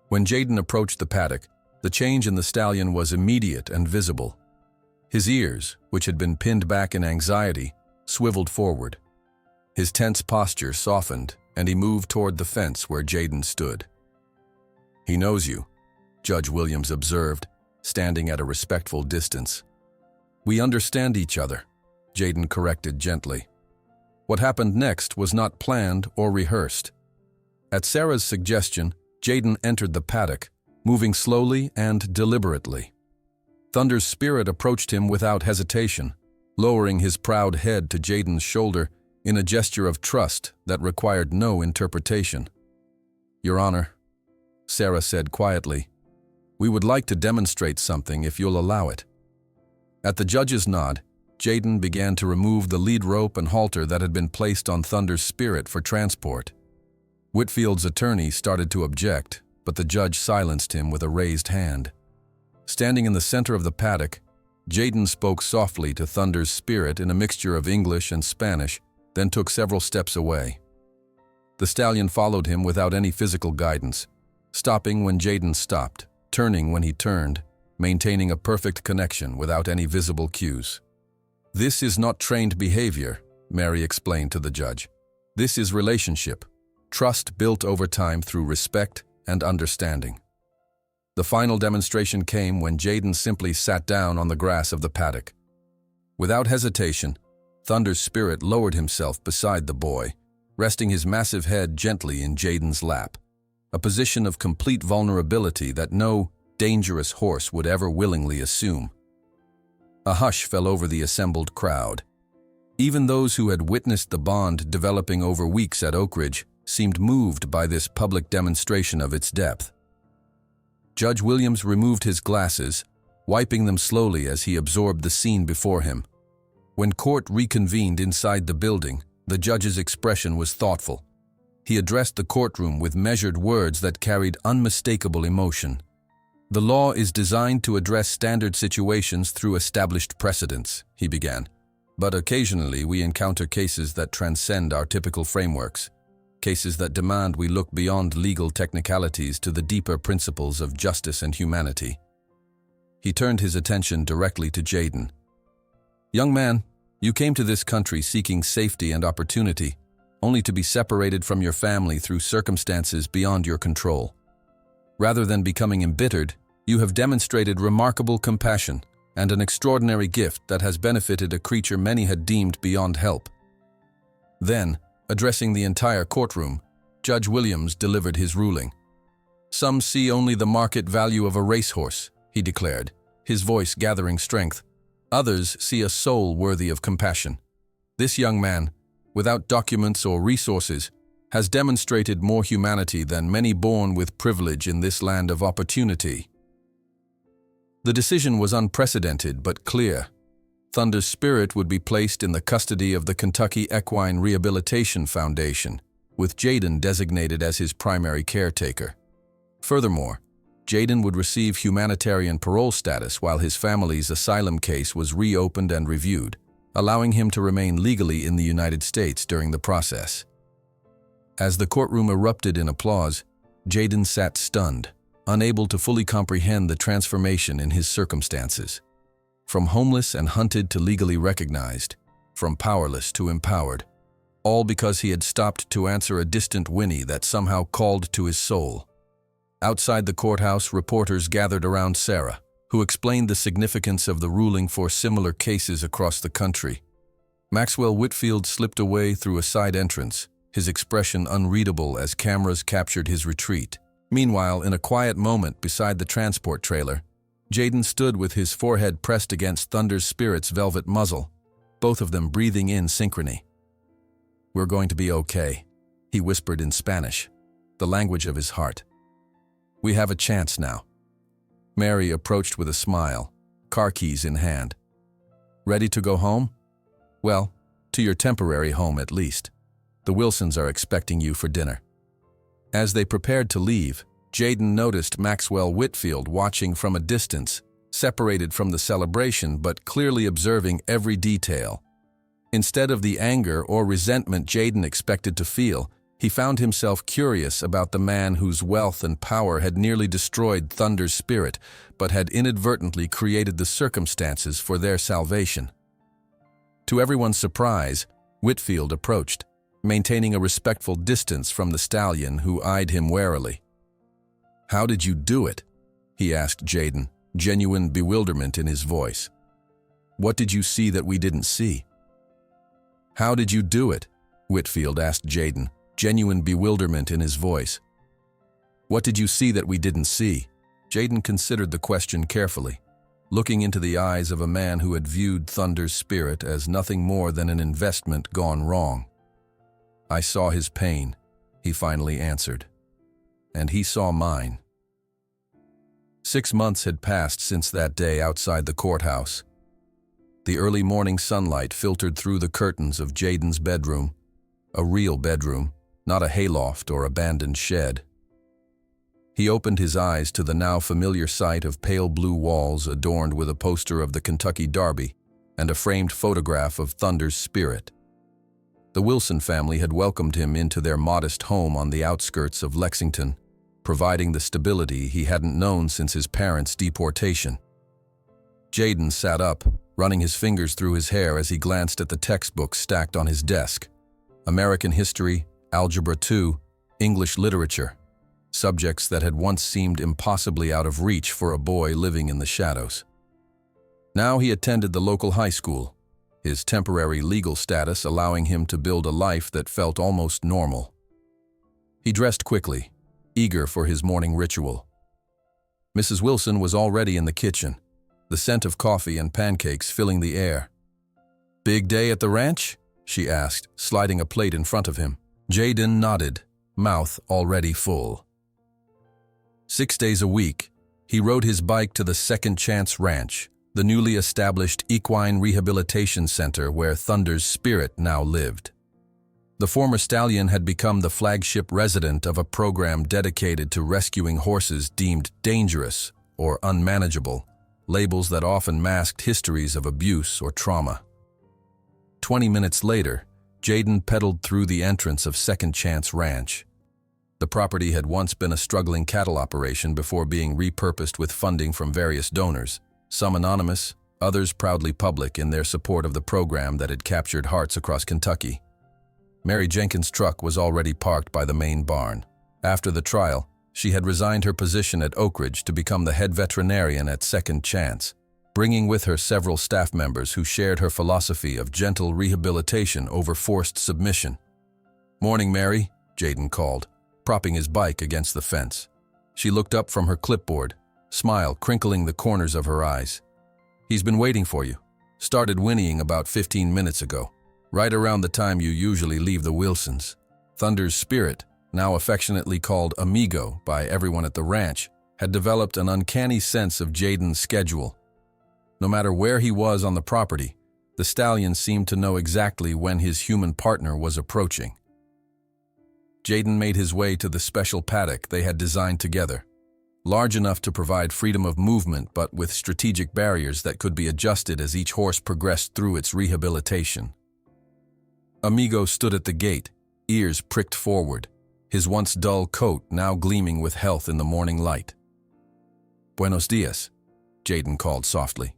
Speaker 1: When Jaden approached the paddock, the change in the stallion was immediate and visible. His ears, which had been pinned back in anxiety, swiveled forward. His tense posture softened, and he moved toward the fence where Jaden stood. "He knows you," Judge Williams observed, standing at a respectful distance. "We understand each other," Jaden corrected gently. What happened next was not planned or rehearsed. At Sarah's suggestion, Jaden entered the paddock, moving slowly and deliberately. Thunder's spirit approached him without hesitation, lowering his proud head to Jaden's shoulder in a gesture of trust that required no interpretation. "Your Honor," Sarah said quietly, "we would like to demonstrate something if you'll allow it." At the judge's nod, Jaden began to remove the lead rope and halter that had been placed on Thunder's spirit for transport. Whitfield's attorney started to object, but the judge silenced him with a raised hand. Standing in the center of the paddock, Jaden spoke softly to Thunder's spirit in a mixture of English and Spanish, then took several steps away. The stallion followed him without any physical guidance, stopping when Jaden stopped, turning when he turned, maintaining a perfect connection without any visible cues. "This is not trained behavior," Mary explained to the judge. "This is relationship, trust built over time through respect and understanding." The final demonstration came when Jaden simply sat down on the grass of the paddock. Without hesitation, Thunder's spirit lowered himself beside the boy, resting his massive head gently in Jaden's lap, a position of complete vulnerability that no dangerous horse would ever willingly assume. A hush fell over the assembled crowd. Even those who had witnessed the bond developing over weeks at Oak Ridge seemed moved by this public demonstration of its depth. Judge Williams removed his glasses, wiping them slowly as he absorbed the scene before him. When court reconvened inside the building, the judge's expression was thoughtful. He addressed the courtroom with measured words that carried unmistakable emotion. "The law is designed to address standard situations through established precedents," he began. "But occasionally we encounter cases that transcend our typical frameworks, cases that demand we look beyond legal technicalities to the deeper principles of justice and humanity." He turned his attention directly to Jaden. "Young man, you came to this country seeking safety and opportunity, only to be separated from your family through circumstances beyond your control. Rather than becoming embittered, you have demonstrated remarkable compassion and an extraordinary gift that has benefited a creature many had deemed beyond help." Then, addressing the entire courtroom, Judge Williams delivered his ruling. "Some see only the market value of a racehorse," he declared, his voice gathering strength. "Others see a soul worthy of compassion. This young man, without documents or resources, has demonstrated more humanity than many born with privilege in this land of opportunity." The decision was unprecedented but clear. Thunder's spirit would be placed in the custody of the Kentucky Equine Rehabilitation Foundation, with Jaden designated as his primary caretaker. Furthermore, Jaden would receive humanitarian parole status while his family's asylum case was reopened and reviewed, allowing him to remain legally in the United States during the process. As the courtroom erupted in applause, Jaden sat stunned, unable to fully comprehend the transformation in his circumstances. From homeless and hunted to legally recognized, from powerless to empowered, all because he had stopped to answer a distant whinny that somehow called to his soul. Outside the courthouse, reporters gathered around Sarah, who explained the significance of the ruling for similar cases across the country. Maxwell Whitfield slipped away through a side entrance, his expression unreadable as cameras captured his retreat. Meanwhile, in a quiet moment beside the transport trailer, Jaden stood with his forehead pressed against Thunder's spirit's velvet muzzle, both of them breathing in synchrony. "We're going to be okay," he whispered in Spanish, the language of his heart. "We have a chance now." Mary approached with a smile, car keys in hand. "Ready to go home?" "Well, to your temporary home at least." The Wilsons are expecting you for dinner." As they prepared to leave, Jayden noticed Maxwell Whitfield watching from a distance, separated from the celebration but clearly observing every detail. Instead of the anger or resentment Jayden expected to feel, he found himself curious about the man whose wealth and power had nearly destroyed Thunder's spirit, but had inadvertently created the circumstances for their salvation. To everyone's surprise, Whitfield approached, maintaining a respectful distance from the stallion who eyed him warily. "How did you do it?" he asked Jayden, genuine bewilderment in his voice. "What did you see that we didn't see?" "How did you do it?" Whitfield asked Jayden, genuine bewilderment in his voice. "What did you see that we didn't see?" Jayden considered the question carefully, looking into the eyes of a man who had viewed Thunder's spirit as nothing more than an investment gone wrong. "I saw his pain," he finally answered. "And he saw mine." 6 months had passed since that day outside the courthouse. The early morning sunlight filtered through the curtains of Jayden's bedroom, a real bedroom, not a hayloft or abandoned shed. He opened his eyes to the now familiar sight of pale blue walls adorned with a poster of the Kentucky Derby and a framed photograph of Thunder's spirit. The Wilson family had welcomed him into their modest home on the outskirts of Lexington, providing the stability he hadn't known since his parents' deportation. Jayden sat up, running his fingers through his hair as he glanced at the textbooks stacked on his desk. American history, Algebra 2, English literature, subjects that had once seemed impossibly out of reach for a boy living in the shadows. Now he attended the local high school, his temporary legal status allowing him to build a life that felt almost normal. He dressed quickly, eager for his morning ritual. Mrs. Wilson was already in the kitchen, the scent of coffee and pancakes filling the air. "Big day at the ranch?" she asked, sliding a plate in front of him. Jayden nodded, mouth already full. 6 days a week, he rode his bike to the Second Chance Ranch, the newly established equine rehabilitation center where Thunder's spirit now lived. The former stallion had become the flagship resident of a program dedicated to rescuing horses deemed dangerous or unmanageable, labels that often masked histories of abuse or trauma. 20 minutes later, Jayden pedaled through the entrance of Second Chance Ranch. The property had once been a struggling cattle operation before being repurposed with funding from various donors, some anonymous, others proudly public in their support of the program that had captured hearts across Kentucky. Mary Jenkins' truck was already parked by the main barn. After the trial, she had resigned her position at Oak Ridge to become the head veterinarian at Second Chance, bringing with her several staff members who shared her philosophy of gentle rehabilitation over forced submission. "Morning, Mary," Jayden called, propping his bike against the fence. She looked up from her clipboard, smile crinkling the corners of her eyes. "He's been waiting for you. Started whinnying about 15 minutes ago, right around the time you usually leave the Wilsons." Thunder's spirit, now affectionately called Amigo by everyone at the ranch, had developed an uncanny sense of Jayden's schedule. No matter where he was on the property, the stallion seemed to know exactly when his human partner was approaching. Jayden made his way to the special paddock they had designed together, large enough to provide freedom of movement but with strategic barriers that could be adjusted as each horse progressed through its rehabilitation. Amigo stood at the gate, ears pricked forward, his once dull coat now gleaming with health in the morning light. "Buenos dias," Jayden called softly.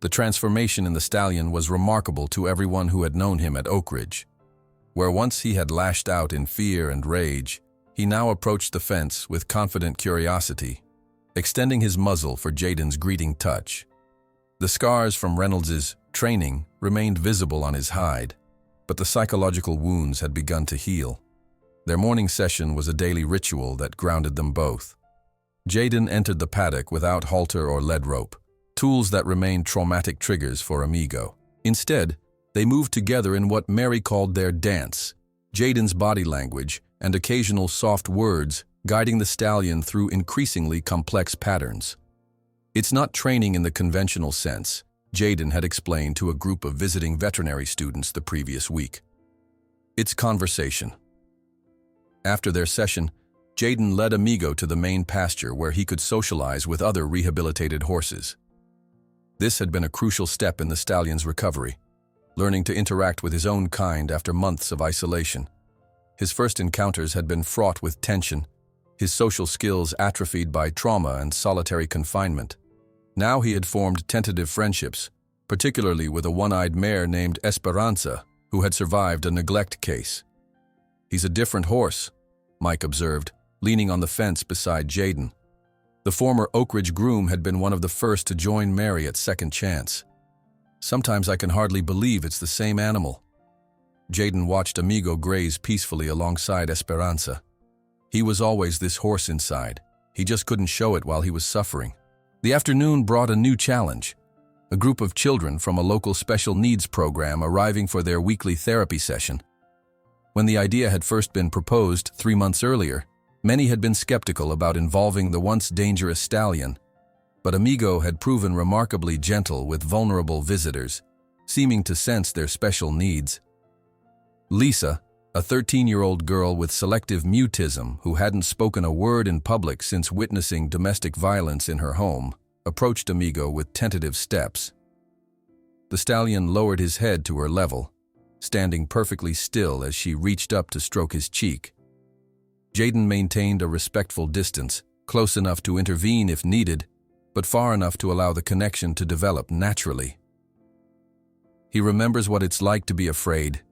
Speaker 1: The transformation in the stallion was remarkable to everyone who had known him at Oak Ridge. Where once he had lashed out in fear and rage, he now approached the fence with confident curiosity, extending his muzzle for Jayden's greeting touch. The scars from Reynolds's training remained visible on his hide, but the psychological wounds had begun to heal. Their morning session was a daily ritual that grounded them both. Jayden entered the paddock without halter or lead rope, tools that remained traumatic triggers for Amigo. Instead, they moved together in what Mary called their dance, Jayden's body language and occasional soft words guiding the stallion through increasingly complex patterns. "It's not training in the conventional sense," Jayden had explained to a group of visiting veterinary students the previous week. It's conversation. After their session, Jayden led Amigo to the main pasture where he could socialize with other rehabilitated horses. This had been a crucial step in the stallion's recovery, learning to interact with his own kind after months of isolation. His first encounters had been fraught with tension, his social skills atrophied by trauma and solitary confinement. Now he had formed tentative friendships, particularly with a one-eyed mare named Esperanza, who had survived a neglect case. "He's a different horse," Mike observed, leaning on the fence beside Jayden. The former Oak Ridge groom had been one of the first to join Mary at Second Chance. "Sometimes I can hardly believe it's the same animal." Jayden watched Amigo graze peacefully alongside Esperanza. He was always this horse inside. He just couldn't show it while he was suffering. The afternoon brought a new challenge. A group of children from a local special needs program arriving for their weekly therapy session. When the idea had first been proposed 3 months earlier, many had been skeptical about involving the once dangerous stallion, but Amigo had proven remarkably gentle with vulnerable visitors, seeming to sense their special needs. Lisa, a 13-year-old girl with selective mutism who hadn't spoken a word in public since witnessing domestic violence in her home, approached Amigo with tentative steps. The stallion lowered his head to her level, standing perfectly still as she reached up to stroke his cheek. Jayden maintained a respectful distance, close enough to intervene if needed, but far enough to allow the connection to develop naturally. "He remembers what it's like to be afraid,"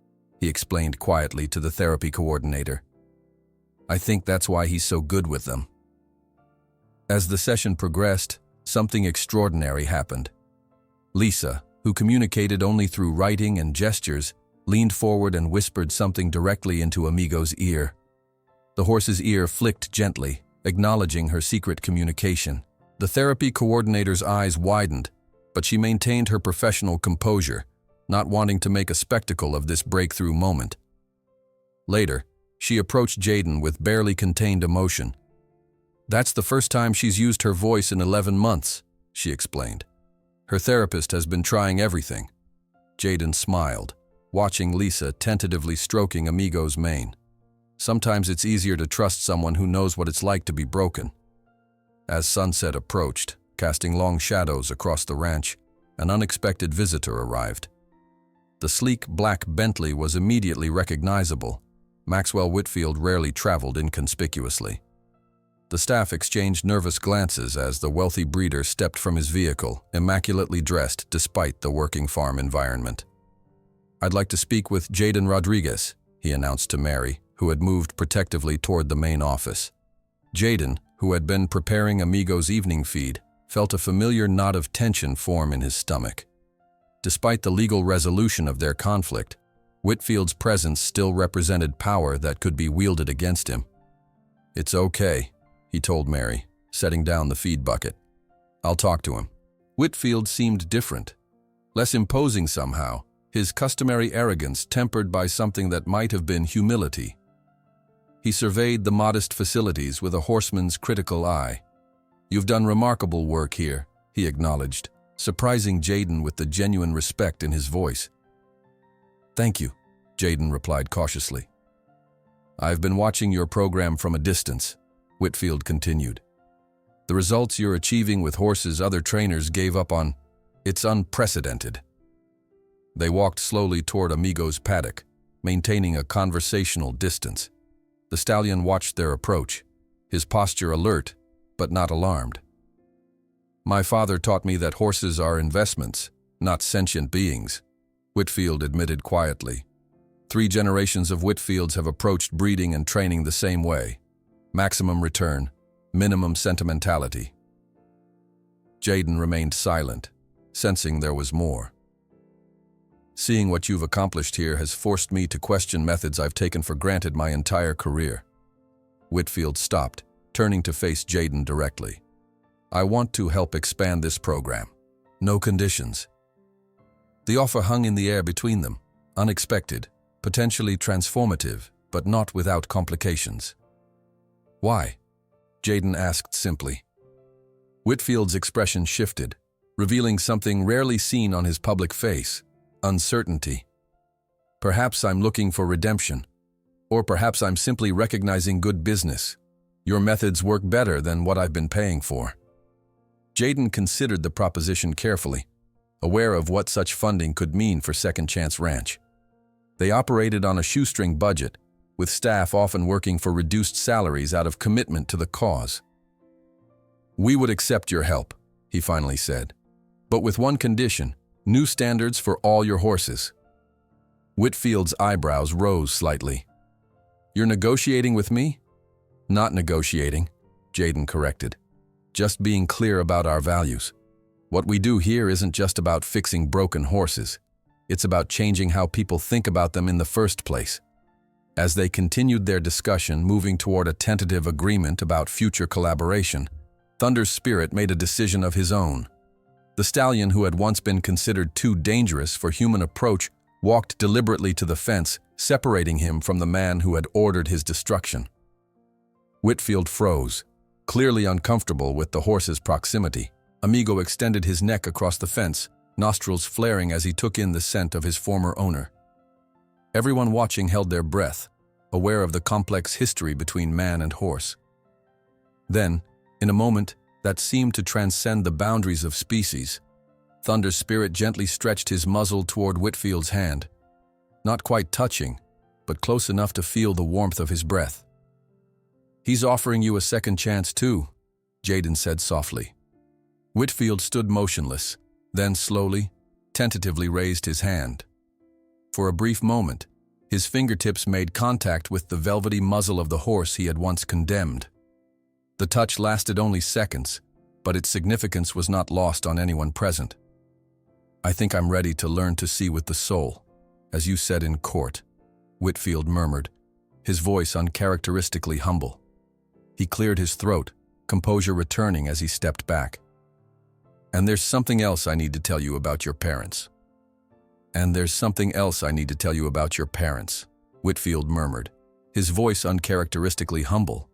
Speaker 1: he explained quietly to the therapy coordinator. "I think that's why he's so good with them." As the session progressed, something extraordinary happened. Lisa, who communicated only through writing and gestures, leaned forward and whispered something directly into Amigo's ear. The horse's ear flicked gently, acknowledging her secret communication. The therapy coordinator's eyes widened, but she maintained her professional composure, not wanting to make a spectacle of this breakthrough moment. Later, she approached Jayden with barely contained emotion. "That's the first time she's used her voice in 11 months, she explained. "Her therapist has been trying everything." Jayden smiled, watching Lisa tentatively stroking Amigo's mane. Sometimes it's easier to trust someone who knows what it's like to be broken. As sunset approached, casting long shadows across the ranch, an unexpected visitor arrived. The sleek black Bentley was immediately recognizable. Maxwell Whitfield rarely traveled inconspicuously. The staff exchanged nervous glances as the wealthy breeder stepped from his vehicle, immaculately dressed despite the working farm environment. "I'd like to speak with Jayden Rodriguez," he announced to Mary, who had moved protectively toward the main office. Jayden, who had been preparing Amigo's evening feed, felt a familiar knot of tension form in his stomach. Despite the legal resolution of their conflict, Whitfield's presence still represented power that could be wielded against him. "It's okay," he told Mary, setting down the feed bucket. "I'll talk to him." Whitfield seemed different, less imposing somehow, his customary arrogance tempered by something that might have been humility. He surveyed the modest facilities with a horseman's critical eye. "You've done remarkable work here," he acknowledged, surprising Jayden with the genuine respect in his voice. "Thank you," Jayden replied cautiously. "I've been watching your program from a distance," Whitfield continued. "The results you're achieving with horses other trainers gave up on, it's unprecedented." They walked slowly toward Amigo's paddock, maintaining a conversational distance. The stallion watched their approach, his posture alert, but not alarmed. "My father taught me that horses are investments, not sentient beings," Whitfield admitted quietly. 3 generations of Whitfields have approached breeding and training the same way. Maximum return, minimum sentimentality. Jayden remained silent, sensing there was more. "Seeing what you've accomplished here has forced me to question methods I've taken for granted my entire career." Whitfield stopped, turning to face Jayden directly. "I want to help expand this program. No conditions." The offer hung in the air between them, unexpected, potentially transformative, but not without complications. "Why?" Jayden asked simply. Whitfield's expression shifted, revealing something rarely seen on his public face: uncertainty. Perhaps I'm looking for redemption. Or perhaps I'm simply recognizing good business. Your methods work better than what I've been paying for." Jayden considered the proposition carefully, aware of what such funding could mean for Second Chance Ranch. They operated on a shoestring budget, with staff often working for reduced salaries out of commitment to the cause. "We would accept your help," he finally said, "but with one condition: new standards for all your horses." Whitfield's eyebrows rose slightly. "You're negotiating with me?" "Not negotiating," Jayden corrected. "Just being clear about our values. What we do here isn't just about fixing broken horses. It's about changing how people think about them in the first place." As they continued their discussion, moving toward a tentative agreement about future collaboration, Thunder's spirit made a decision of his own. The stallion, who had once been considered too dangerous for human approach, walked deliberately to the fence, separating him from the man who had ordered his destruction. Whitfield froze, clearly uncomfortable with the horse's proximity. Amigo extended his neck across the fence, nostrils flaring as he took in the scent of his former owner. Everyone watching held their breath, aware of the complex history between man and horse. Then, in a moment that seemed to transcend the boundaries of species, Thunder's spirit gently stretched his muzzle toward Whitfield's hand, not quite touching, but close enough to feel the warmth of his breath. "He's offering you a second chance too," Jayden said softly. Whitfield stood motionless, then slowly, tentatively raised his hand. For a brief moment, his fingertips made contact with the velvety muzzle of the horse he had once condemned. The touch lasted only seconds, but its significance was not lost on anyone present. "I think I'm ready to learn to see with the soul, as you said in court," Whitfield murmured, his voice uncharacteristically humble. He cleared his throat, composure returning as he stepped back. "And there's something else I need to tell you about your parents." "And there's something else I need to tell you about your parents," Whitfield murmured, his voice uncharacteristically humble.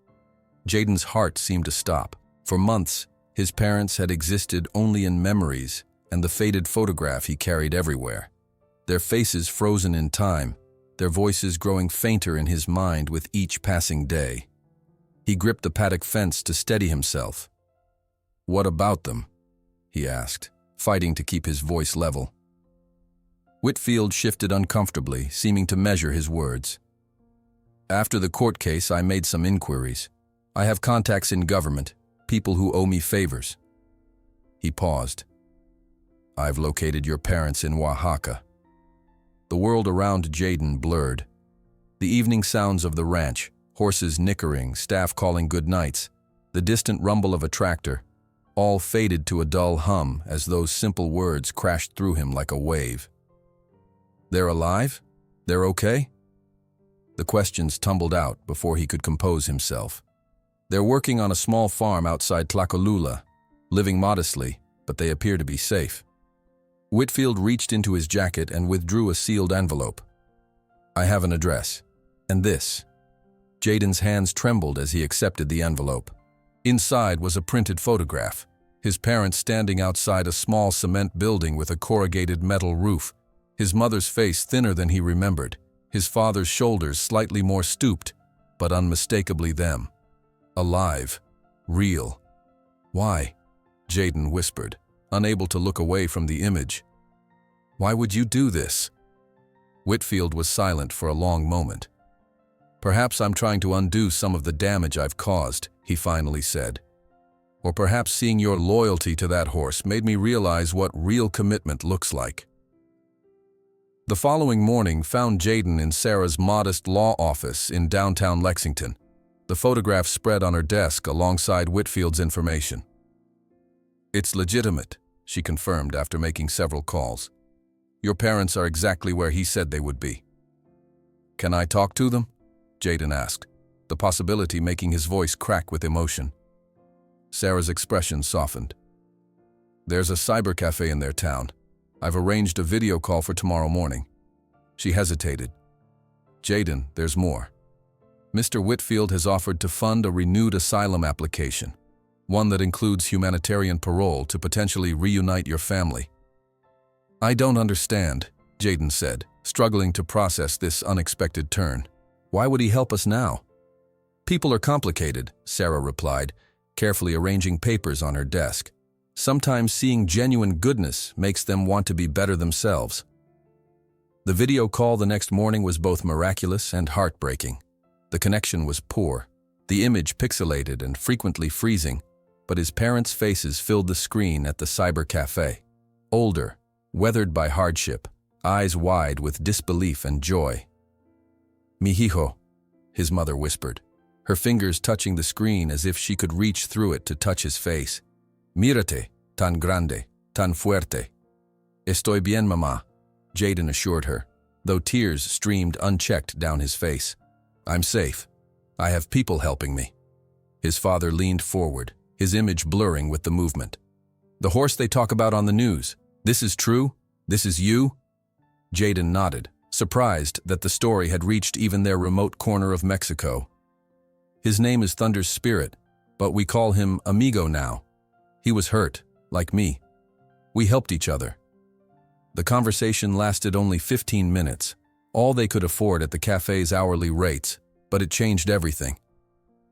Speaker 1: Jayden's heart seemed to stop. For months, his parents had existed only in memories and the faded photograph he carried everywhere. Their faces frozen in time, their voices growing fainter in his mind with each passing day. He gripped the paddock fence to steady himself. "What about them?" he asked, fighting to keep his voice level. Whitfield shifted uncomfortably, seeming to measure his words. "After the court case, I made some inquiries. I have contacts in government, people who owe me favors." He paused. "I've located your parents in Oaxaca." The world around Jayden blurred. The evening sounds of the ranch, horses nickering, staff calling good nights, the distant rumble of a tractor, all faded to a dull hum as those simple words crashed through him like a wave. "They're alive? They're okay?" The questions tumbled out before he could compose himself. "They're working on a small farm outside Tlacolula, living modestly, but they appear to be safe." Whitfield reached into his jacket and withdrew a sealed envelope. "I have an address. And this." Jayden's hands trembled as he accepted the envelope. Inside was a printed photograph, his parents standing outside a small cement building with a corrugated metal roof, his mother's face thinner than he remembered, his father's shoulders slightly more stooped, but unmistakably them. Alive. Real. "Why?" Jayden whispered, unable to look away from the image. "Why would you do this?" Whitfield was silent for a long moment. "Perhaps I'm trying to undo some of the damage I've caused," he finally said. "Or perhaps seeing your loyalty to that horse made me realize what real commitment looks like." The following morning found Jayden in Sarah's modest law office in downtown Lexington, the photograph spread on her desk alongside Whitfield's information. "It's legitimate," she confirmed after making several calls. "Your parents are exactly where he said they would be." "Can I talk to them?" Jayden asked, the possibility making his voice crack with emotion. Sarah's expression softened. "There's a cyber cafe in their town. I've arranged a video call for tomorrow morning." She hesitated. "Jayden, there's more. Mr. Whitfield has offered to fund a renewed asylum application, one that includes humanitarian parole to potentially reunite your family." "I don't understand," Jaden said, struggling to process this unexpected turn. Why would he help us now? People are complicated, Sarah replied, carefully arranging papers on her desk. Sometimes seeing genuine goodness makes them want to be better themselves. The video call the next morning was both miraculous and heartbreaking. The connection was poor, the image pixelated and frequently freezing, but his parents' faces filled the screen at the cyber cafe. Older, weathered by hardship, eyes wide with disbelief and joy. "Mi hijo," his mother whispered, her fingers touching the screen as if she could reach through it to touch his face. "Mírate, tan grande, tan fuerte." "Estoy bien, mamá," Jaden assured her, though tears streamed unchecked down his face. "I'm safe. I have people helping me." His father leaned forward, his image blurring with the movement. "The horse they talk about on the news, this is true? This is you?" Jaden nodded, surprised that the story had reached even their remote corner of Mexico. "His name is Thunder's spirit, but we call him Amigo now. He was hurt, like me. We helped each other." The conversation lasted only 15 minutes, all they could afford at the cafe's hourly rates, but it changed everything.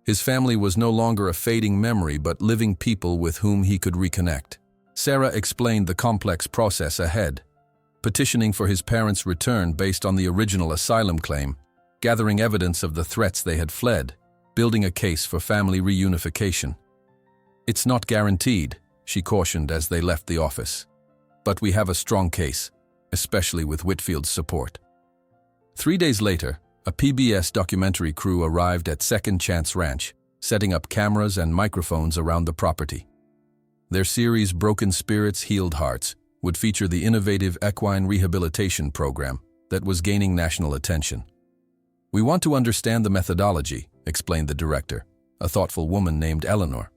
Speaker 1: His family was no longer a fading memory but living people with whom he could reconnect. Sarah explained the complex process ahead, petitioning for his parents' return based on the original asylum claim, gathering evidence of the threats they had fled, building a case for family reunification. "It's not guaranteed," she cautioned as they left the office. "But we have a strong case, especially with Whitfield's support." 3 days later, a PBS documentary crew arrived at Second Chance Ranch, setting up cameras and microphones around the property. Their series Broken Spirits, Healed Hearts would feature the innovative equine rehabilitation program that was gaining national attention. "We want to understand the methodology," explained the director, a thoughtful woman named Eleanor.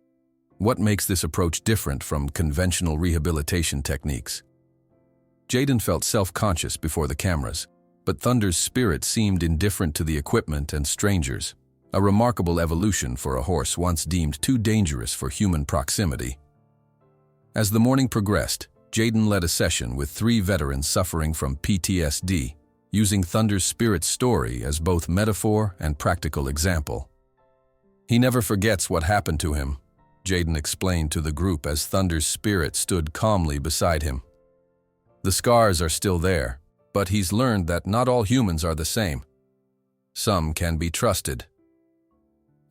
Speaker 1: "What makes this approach different from conventional rehabilitation techniques?" Jaden felt self-conscious before the cameras, but Thunder's spirit seemed indifferent to the equipment and strangers, a remarkable evolution for a horse once deemed too dangerous for human proximity. As the morning progressed, Jaden led a session with 3 veterans suffering from PTSD, using Thunder's spirit's story as both metaphor and practical example. "He never forgets what happened to him," Jaden explained to the group as Thunder's spirit stood calmly beside him. "The scars are still there, but he's learned that not all humans are the same. Some can be trusted."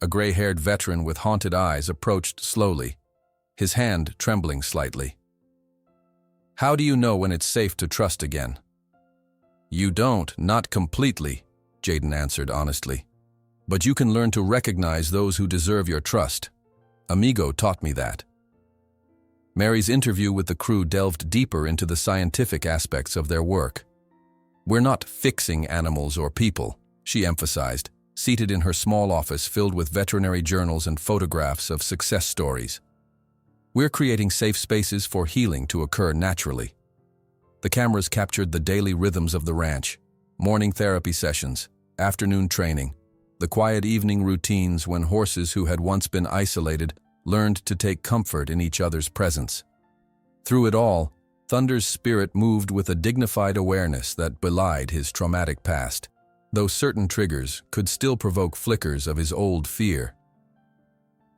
Speaker 1: A gray-haired veteran with haunted eyes approached slowly, his hand trembling slightly. "How do you know when it's safe to trust again?" "You don't, not completely," Jaden answered honestly. "But you can learn to recognize those who deserve your trust. Amigo taught me that." Mary's interview with the crew delved deeper into the scientific aspects of their work. "We're not fixing animals or people," she emphasized, seated in her small office filled with veterinary journals and photographs of success stories. "We're creating safe spaces for healing to occur naturally." The cameras captured the daily rhythms of the ranch: morning therapy sessions, afternoon training, the quiet evening routines when horses who had once been isolated learned to take comfort in each other's presence. Through it all, Thunder's spirit moved with a dignified awareness that belied his traumatic past, though certain triggers could still provoke flickers of his old fear.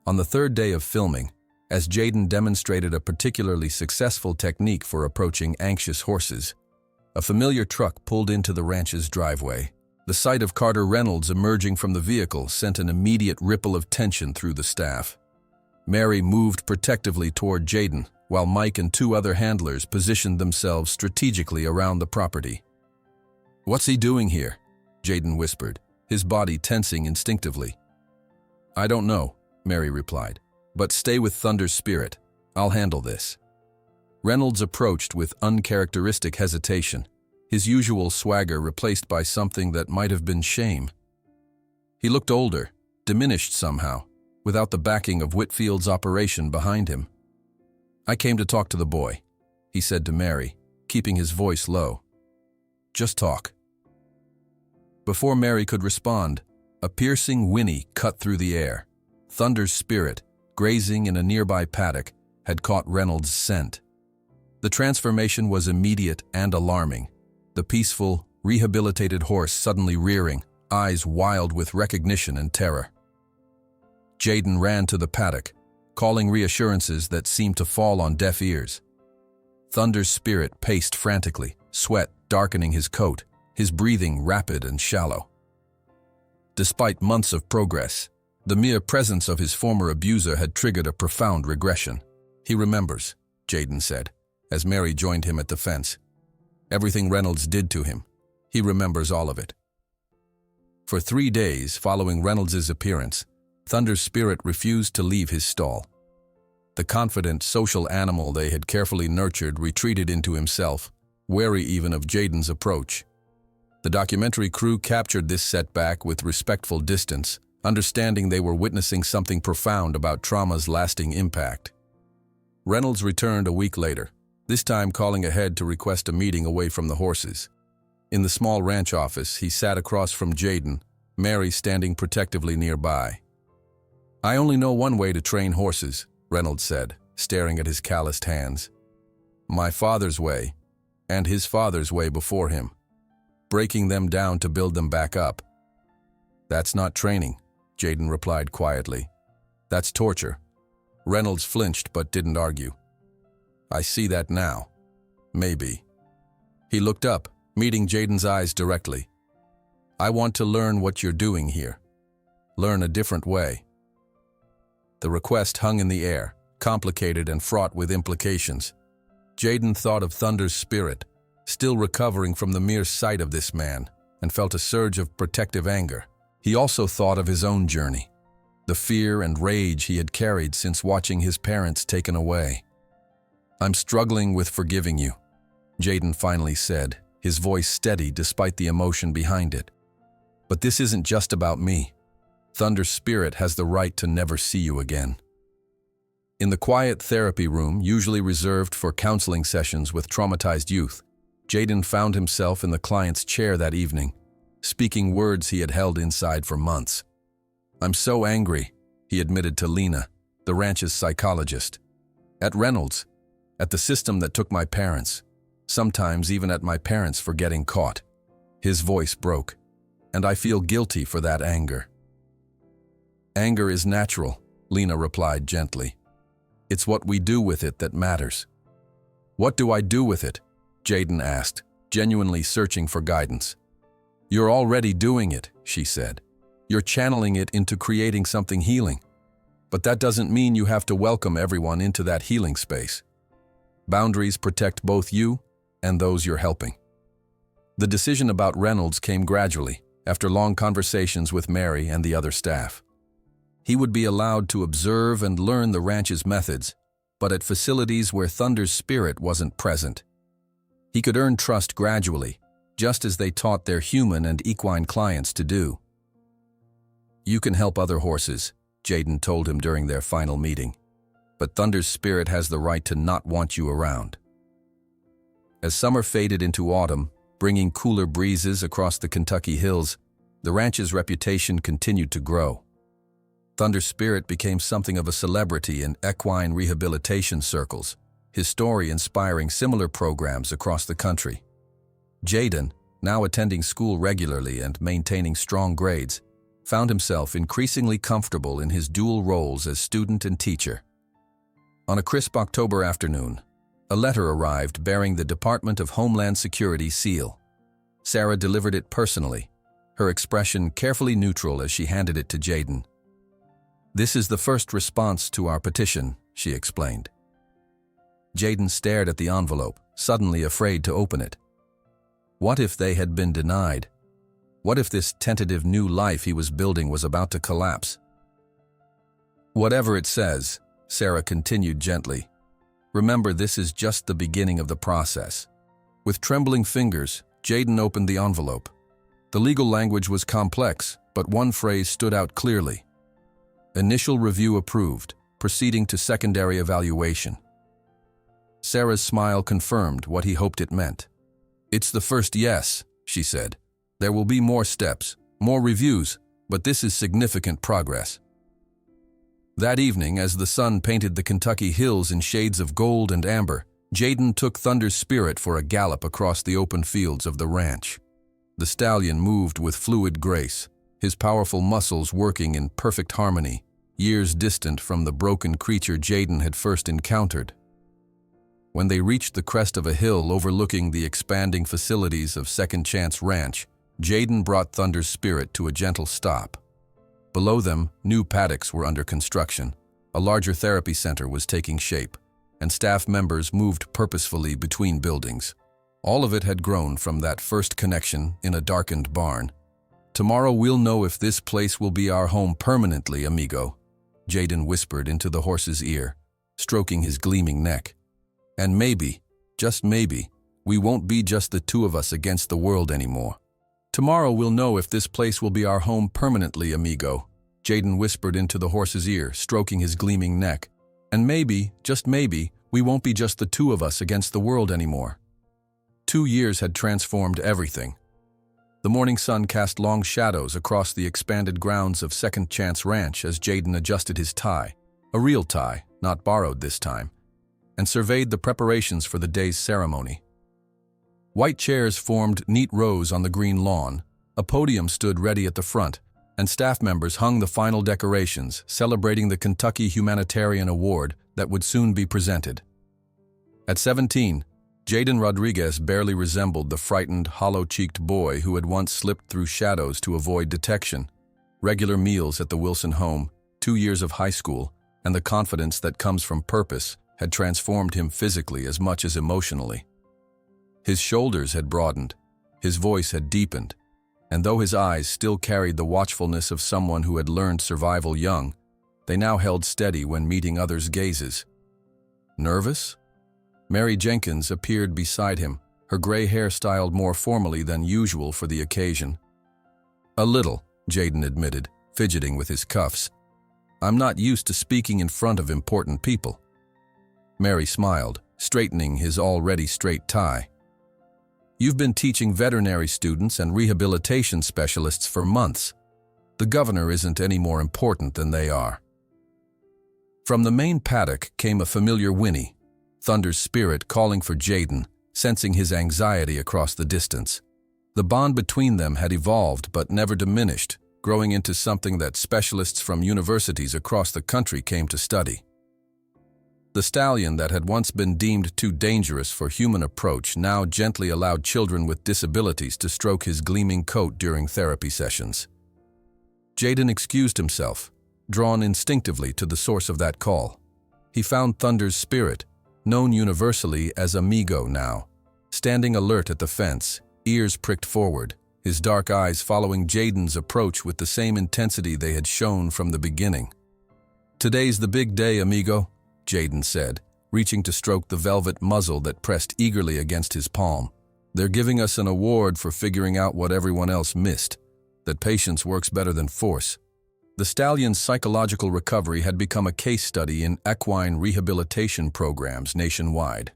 Speaker 1: On the 3rd day of filming, as Jaden demonstrated a particularly successful technique for approaching anxious horses, a familiar truck pulled into the ranch's driveway. The sight of Carter Reynolds emerging from the vehicle sent an immediate ripple of tension through the staff. Mary moved protectively toward Jaden, while Mike and 2 other handlers positioned themselves strategically around the property. "What's he doing here?" Jaden whispered, his body tensing instinctively. "I don't know," Mary replied, "but stay with Thunder's spirit. I'll handle this." Reynolds approached with uncharacteristic hesitation, his usual swagger replaced by something that might have been shame. He looked older, diminished somehow, without the backing of Whitfield's operation behind him. "I came to talk to the boy," he said to Mary, keeping his voice low. "Just talk." Before Mary could respond, a piercing whinny cut through the air. Thunder's spirit, grazing in a nearby paddock, had caught Reynolds' scent. The transformation was immediate and alarming. the peaceful, rehabilitated horse suddenly rearing, eyes wild with recognition and terror. Jayden ran to the paddock, calling reassurances that seemed to fall on deaf ears. Thunder's spirit paced frantically, sweat darkening his coat, his breathing rapid and shallow. Despite months of progress, the mere presence of his former abuser had triggered a profound regression. "He remembers," Jayden said, as Mary joined him at the fence. "Everything Reynolds did to him. He remembers all of it." For 3 days following Reynolds' appearance, Thunder's spirit refused to leave his stall. The confident, social animal they had carefully nurtured retreated into himself, wary even of Jayden's approach. The documentary crew captured this setback with respectful distance, understanding they were witnessing something profound about trauma's lasting impact. Reynolds returned a week later, this time calling ahead to request a meeting away from the horses. In the small ranch office, he sat across from Jayden, Mary standing protectively nearby. "I only know one way to train horses," Reynolds said, staring at his calloused hands. "My father's way, and his father's way before him, breaking them down to build them back up." "That's not training," Jayden replied quietly. "That's torture." Reynolds flinched but didn't argue. "I see that now. Maybe." He looked up, meeting Jayden's eyes directly. "I want to learn what you're doing here. Learn a different way." The request hung in the air, complicated and fraught with implications. Jayden thought of Thunder's spirit, still recovering from the mere sight of this man, and felt a surge of protective anger. He also thought of his own journey, the fear and rage he had carried since watching his parents taken away. "I'm struggling with forgiving you," Jayden finally said, his voice steady despite the emotion behind it. "But this isn't just about me. Thunder's spirit has the right to never see you again." In the quiet therapy room, usually reserved for counseling sessions with traumatized youth, Jayden found himself in the client's chair that evening, speaking words he had held inside for months. "I'm so angry," he admitted to Neigh, the ranch's psychologist. "At Reynolds, at the system that took my parents, sometimes even at my parents for getting caught." His voice broke, "And I feel guilty for that anger." "Anger is natural," Neigh replied gently. "It's what we do with it that matters." "What do I do with it?" Jayden asked, genuinely searching for guidance. "You're already doing it," she said. "You're channeling it into creating something healing. But that doesn't mean you have to welcome everyone into that healing space. Boundaries protect both you and those you're helping." The decision about Reynolds came gradually, after long conversations with Mary and the other staff. He would be allowed to observe and learn the ranch's methods, but at facilities where Thunder's spirit wasn't present. He could earn trust gradually, just as they taught their human and equine clients to do. "You can help other horses," Jayden told him during their final meeting, "but Thunder's spirit has the right to not want you around." As summer faded into autumn, bringing cooler breezes across the Kentucky hills, the ranch's reputation continued to grow. Thunder's spirit became something of a celebrity in equine rehabilitation circles, his story inspiring similar programs across the country. Jayden, now attending school regularly and maintaining strong grades, found himself increasingly comfortable in his dual roles as student and teacher. On a crisp October afternoon, a letter arrived bearing the Department of Homeland Security seal. Sarah delivered it personally, her expression carefully neutral as she handed it to Jayden. "This is the first response to our petition," she explained. Jayden stared at the envelope, suddenly afraid to open it. What if they had been denied? What if this tentative new life he was building was about to collapse? "Whatever it says," Sarah continued gently, "remember this is just the beginning of the process." With trembling fingers, Jayden opened the envelope. The legal language was complex, but one phrase stood out clearly. "Initial review approved, proceeding to secondary evaluation." Sarah's smile confirmed what he hoped it meant. "It's the first yes," she said. "There will be more steps, more reviews, but this is significant progress." That evening, as the sun painted the Kentucky hills in shades of gold and amber, Jaden took Thunder's spirit for a gallop across the open fields of the ranch. The stallion moved with fluid grace, his powerful muscles working in perfect harmony, years distant from the broken creature Jaden had first encountered. When they reached the crest of a hill overlooking the expanding facilities of Second Chance Ranch, Jaden brought Thunder's spirit to a gentle stop. Below them, new paddocks were under construction, a larger therapy center was taking shape, and staff members moved purposefully between buildings. All of it had grown from that first connection in a darkened barn. "Tomorrow we'll know if this place will be our home permanently, amigo," Jaden whispered into the horse's ear, stroking his gleaming neck. "And maybe, just maybe, we won't be just the two of us against the world anymore." "Tomorrow we'll know if this place will be our home permanently, amigo," Jaden whispered into the horse's ear, stroking his gleaming neck. "And maybe, just maybe, we won't be just the two of us against the world anymore." 2 years had transformed everything. The morning sun cast long shadows across the expanded grounds of Second Chance Ranch as Jaden adjusted his tie, a real tie, not borrowed this time, and surveyed the preparations for the day's ceremony. White chairs formed neat rows on the green lawn, a podium stood ready at the front, and staff members hung the final decorations, celebrating the Kentucky Humanitarian Award that would soon be presented. At 17, Jaden Rodriguez barely resembled the frightened, hollow-cheeked boy who had once slipped through shadows to avoid detection. Regular meals at the Wilson home, 2 years of high school, and the confidence that comes from purpose had transformed him physically as much as emotionally. His shoulders had broadened, his voice had deepened, and though his eyes still carried the watchfulness of someone who had learned survival young, they now held steady when meeting others' gazes. Nervous? Mary Jenkins appeared beside him, her gray hair styled more formally than usual for the occasion. "A little," Jaden admitted, fidgeting with his cuffs. "I'm not used to speaking in front of important people." Mary smiled, straightening his already straight tie. "You've been teaching veterinary students and rehabilitation specialists for months. The governor isn't any more important than they are." From the main paddock came a familiar whinny, Thunder's spirit calling for Jaden, sensing his anxiety across the distance. The bond between them had evolved but never diminished, growing into something that specialists from universities across the country came to study. The stallion that had once been deemed too dangerous for human approach now gently allowed children with disabilities to stroke his gleaming coat during therapy sessions. Jaden excused himself, drawn instinctively to the source of that call. He found Thunder's spirit, known universally as Amigo now, standing alert at the fence, ears pricked forward, his dark eyes following Jaden's approach with the same intensity they had shown from the beginning. "Today's the big day, amigo," Jaden said, reaching to stroke the velvet muzzle that pressed eagerly against his palm. "They're giving us an award for figuring out what everyone else missed, that patience works better than force." The stallion's psychological recovery had become a case study in equine rehabilitation programs nationwide.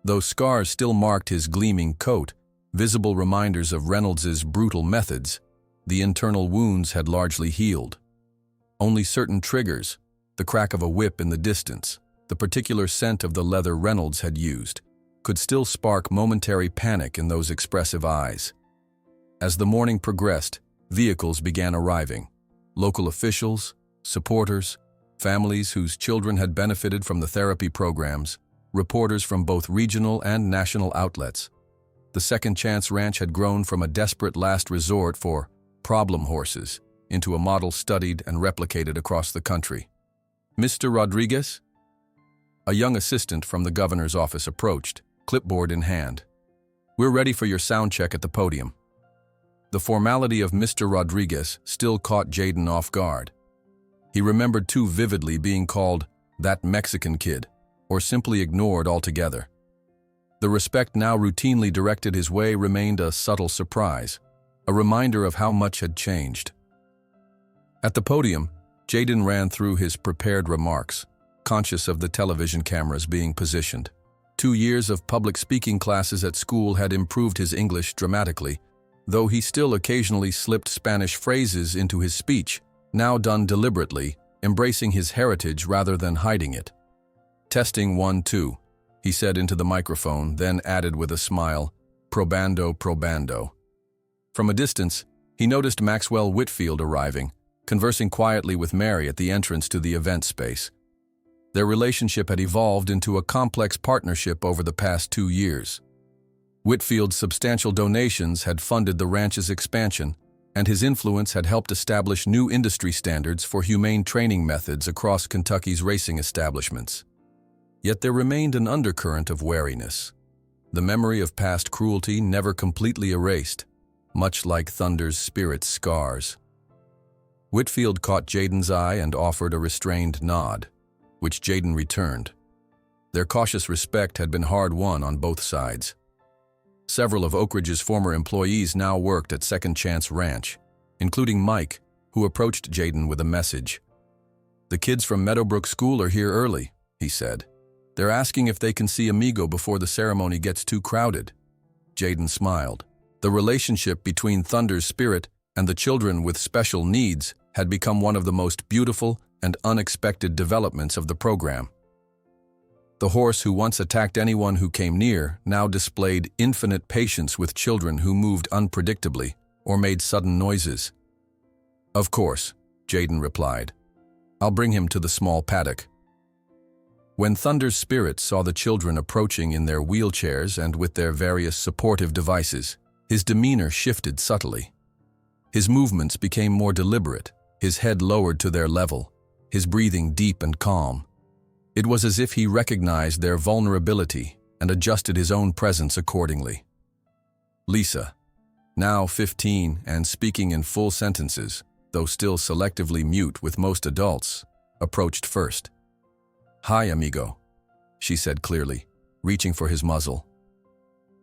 Speaker 1: Though scars still marked his gleaming coat, visible reminders of Reynolds's brutal methods, the internal wounds had largely healed. Only certain triggers, the crack of a whip in the distance, the particular scent of the leather Reynolds had used, could still spark momentary panic in those expressive eyes. As the morning progressed, vehicles began arriving. Local officials, supporters, families whose children had benefited from the therapy programs, reporters from both regional and national outlets. The Second Chance Ranch had grown from a desperate last resort for problem horses into a model studied and replicated across the country. "Mr. Rodriguez?" A young assistant from the governor's office approached, clipboard in hand. "We're ready for your sound check at the podium." The formality of Mr. Rodriguez still caught Jaden off guard. He remembered too vividly being called "that Mexican kid," or simply ignored altogether. The respect now routinely directed his way remained a subtle surprise, a reminder of how much had changed. At the podium, Jaden ran through his prepared remarks, conscious of the television cameras being positioned. 2 years of public speaking classes at school had improved his English dramatically, though he still occasionally slipped Spanish phrases into his speech, now done deliberately, embracing his heritage rather than hiding it. "Testing 1, 2. he said into the microphone, then added with a smile, "Probando, probando." From a distance, he noticed Maxwell Whitfield arriving, conversing quietly with Mary at the entrance to the event space. Their relationship had evolved into a complex partnership over the past 2 years. Whitfield's substantial donations had funded the ranch's expansion, and his influence had helped establish new industry standards for humane training methods across Kentucky's racing establishments. Yet there remained an undercurrent of wariness. The memory of past cruelty never completely erased, much like Thunder's spirit's scars. Whitfield caught Jaden's eye and offered a restrained nod, which Jaden returned. Their cautious respect had been hard-won on both sides. Several of Oak Ridge's former employees now worked at Second Chance Ranch, including Mike, who approached Jaden with a message. "The kids from Meadowbrook School are here early," he said. "They're asking if they can see Amigo before the ceremony gets too crowded." Jaden smiled. The relationship between Thunder's spirit and the children with special needs had become one of the most beautiful and unexpected developments of the program. The horse who once attacked anyone who came near now displayed infinite patience with children who moved unpredictably or made sudden noises. "Of course," Jaden replied. "I'll bring him to the small paddock." When Thunder's spirit saw the children approaching in their wheelchairs and with their various supportive devices, his demeanor shifted subtly. His movements became more deliberate, his head lowered to their level, his breathing deep and calm. It was as if he recognized their vulnerability and adjusted his own presence accordingly. Lisa, now 15 and speaking in full sentences, though still selectively mute with most adults, approached first. "Hi, amigo," she said clearly, reaching for his muzzle.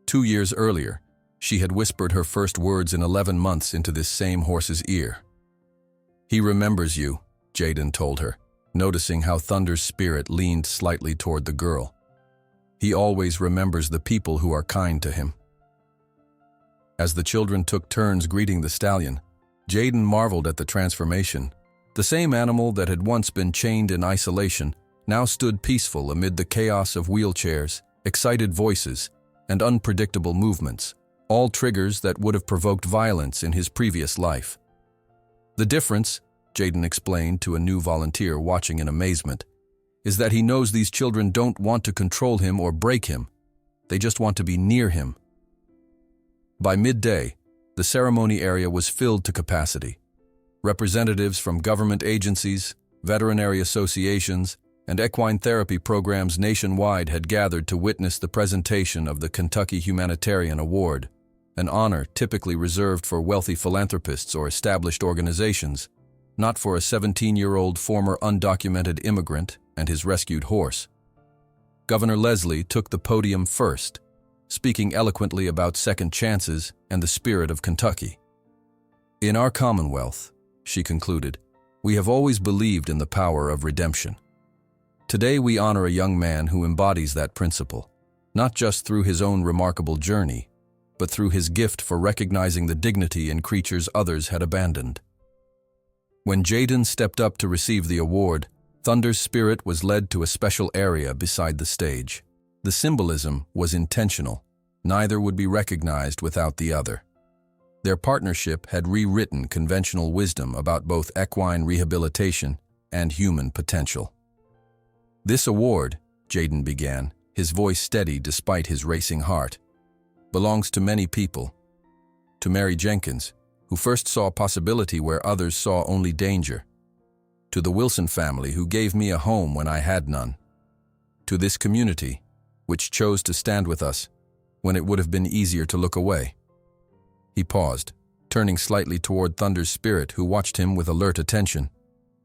Speaker 1: 2 years earlier, she had whispered her first words in 11 months into this same horse's ear. "He remembers you," Jaden told her, noticing how Thunder's spirit leaned slightly toward the girl. "He always remembers the people who are kind to him." As the children took turns greeting the stallion, Jaden marveled at the transformation. The same animal that had once been chained in isolation now stood peaceful amid the chaos of wheelchairs, excited voices, and unpredictable movements, all triggers that would have provoked violence in his previous life. "The difference," Jaden explained to a new volunteer watching in amazement, "is that he knows these children don't want to control him or break him. They just want to be near him." By midday, the ceremony area was filled to capacity. Representatives from government agencies, veterinary associations, and equine therapy programs nationwide had gathered to witness the presentation of the Kentucky Humanitarian Award, an honor typically reserved for wealthy philanthropists or established organizations, not for a 17-year-old former undocumented immigrant and his rescued horse. Governor Leslie took the podium first, speaking eloquently about second chances and the spirit of Kentucky. "In our Commonwealth," she concluded, "we have always believed in the power of redemption. Today we honor a young man who embodies that principle, not just through his own remarkable journey, but through his gift for recognizing the dignity in creatures others had abandoned." When Jaden stepped up to receive the award, Thunder's spirit was led to a special area beside the stage. The symbolism was intentional. Neither would be recognized without the other. Their partnership had rewritten conventional wisdom about both equine rehabilitation and human potential. "This award," Jaden began, his voice steady despite his racing heart, "belongs to many people. To Mary Jenkins, who first saw possibility where others saw only danger. To the Wilson family, who gave me a home when I had none. To this community, which chose to stand with us when it would have been easier to look away." He paused, turning slightly toward Thunder's spirit, who watched him with alert attention.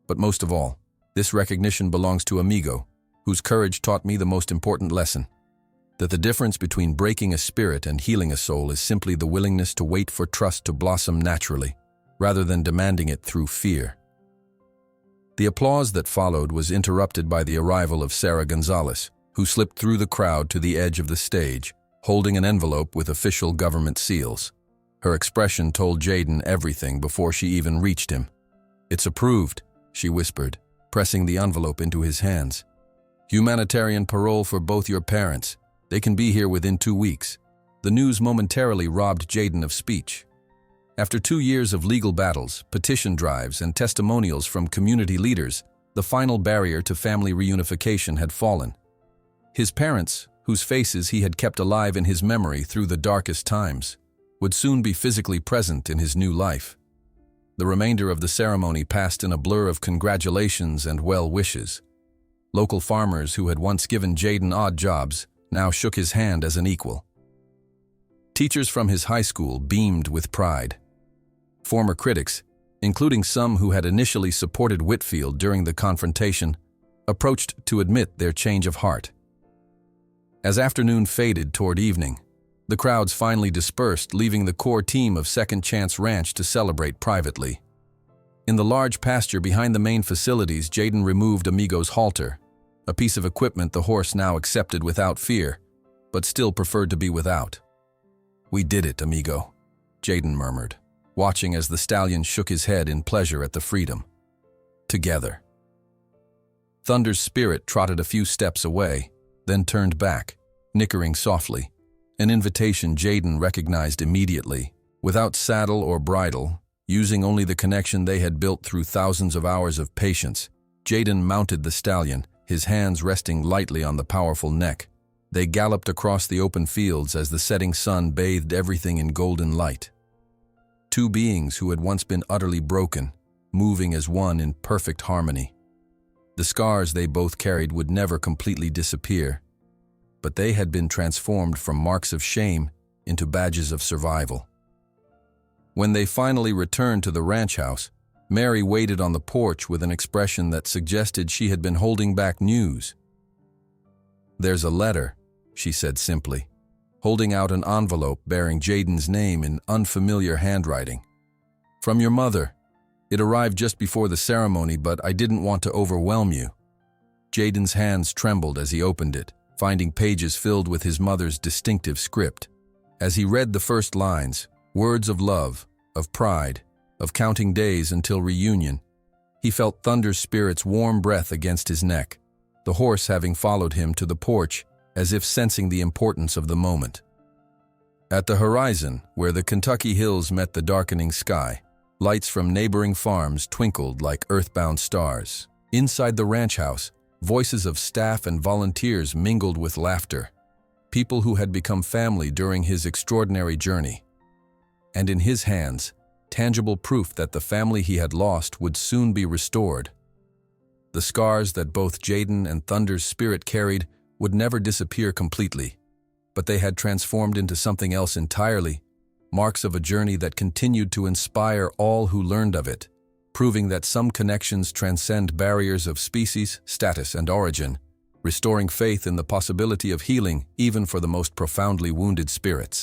Speaker 1: "But most of all, this recognition belongs to Amigo, whose courage taught me the most important lesson. That the difference between breaking a spirit and healing a soul is simply the willingness to wait for trust to blossom naturally, rather than demanding it through fear." The applause that followed was interrupted by the arrival of Sarah Gonzalez, who slipped through the crowd to the edge of the stage, holding an envelope with official government seals. Her expression told Jaden everything before she even reached him. "It's approved," she whispered, pressing the envelope into his hands. Humanitarian parole for both your parents. They can be here within 2 weeks. The news momentarily robbed Jaden of speech. After 2 years of legal battles, petition drives, and testimonials from community leaders, the final barrier to family reunification had fallen. His parents, whose faces he had kept alive in his memory through the darkest times, would soon be physically present in his new life. The remainder of the ceremony passed in a blur of congratulations and well wishes. Local farmers who had once given Jaden odd jobs now shook his hand as an equal. Teachers from his high school beamed with pride. Former critics, including some who had initially supported Whitfield during the confrontation, approached to admit their change of heart. As afternoon faded toward evening, the crowds finally dispersed, leaving the core team of Second Chance Ranch to celebrate privately. In the large pasture behind the main facilities, Jaden removed Amigo's halter, a piece of equipment the horse now accepted without fear, but still preferred to be without. "We did it, Amigo," Jaden murmured, watching as the stallion shook his head in pleasure at the freedom. Together. Thunder's spirit trotted a few steps away, then turned back, nickering softly, an invitation Jaden recognized immediately. Without saddle or bridle, using only the connection they had built through thousands of hours of patience, Jaden mounted the stallion, his hands resting lightly on the powerful neck. They galloped across the open fields as the setting sun bathed everything in golden light. Two beings who had once been utterly broken, moving as one in perfect harmony. The scars they both carried would never completely disappear, but they had been transformed from marks of shame into badges of survival. When they finally returned to the ranch house, Mary waited on the porch with an expression that suggested she had been holding back news. "There's a letter," she said simply, holding out an envelope bearing Jaden's name in unfamiliar handwriting. "From your mother. It arrived just before the ceremony, but I didn't want to overwhelm you." Jaden's hands trembled as he opened it, finding pages filled with his mother's distinctive script. As he read the first lines, words of love, of pride, of counting days until reunion, he felt Thunder's spirit's warm breath against his neck, the horse having followed him to the porch as if sensing the importance of the moment. At the horizon, where the Kentucky hills met the darkening sky, lights from neighboring farms twinkled like earthbound stars. Inside the ranch house, voices of staff and volunteers mingled with laughter, people who had become family during his extraordinary journey. And in his hands, tangible proof that the family he had lost would soon be restored. The scars that both Jaden and Thunder's spirit carried would never disappear completely, but they had transformed into something else entirely, marks of a journey that continued to inspire all who learned of it, proving that some connections transcend barriers of species, status, and origin, restoring faith in the possibility of healing even for the most profoundly wounded spirits.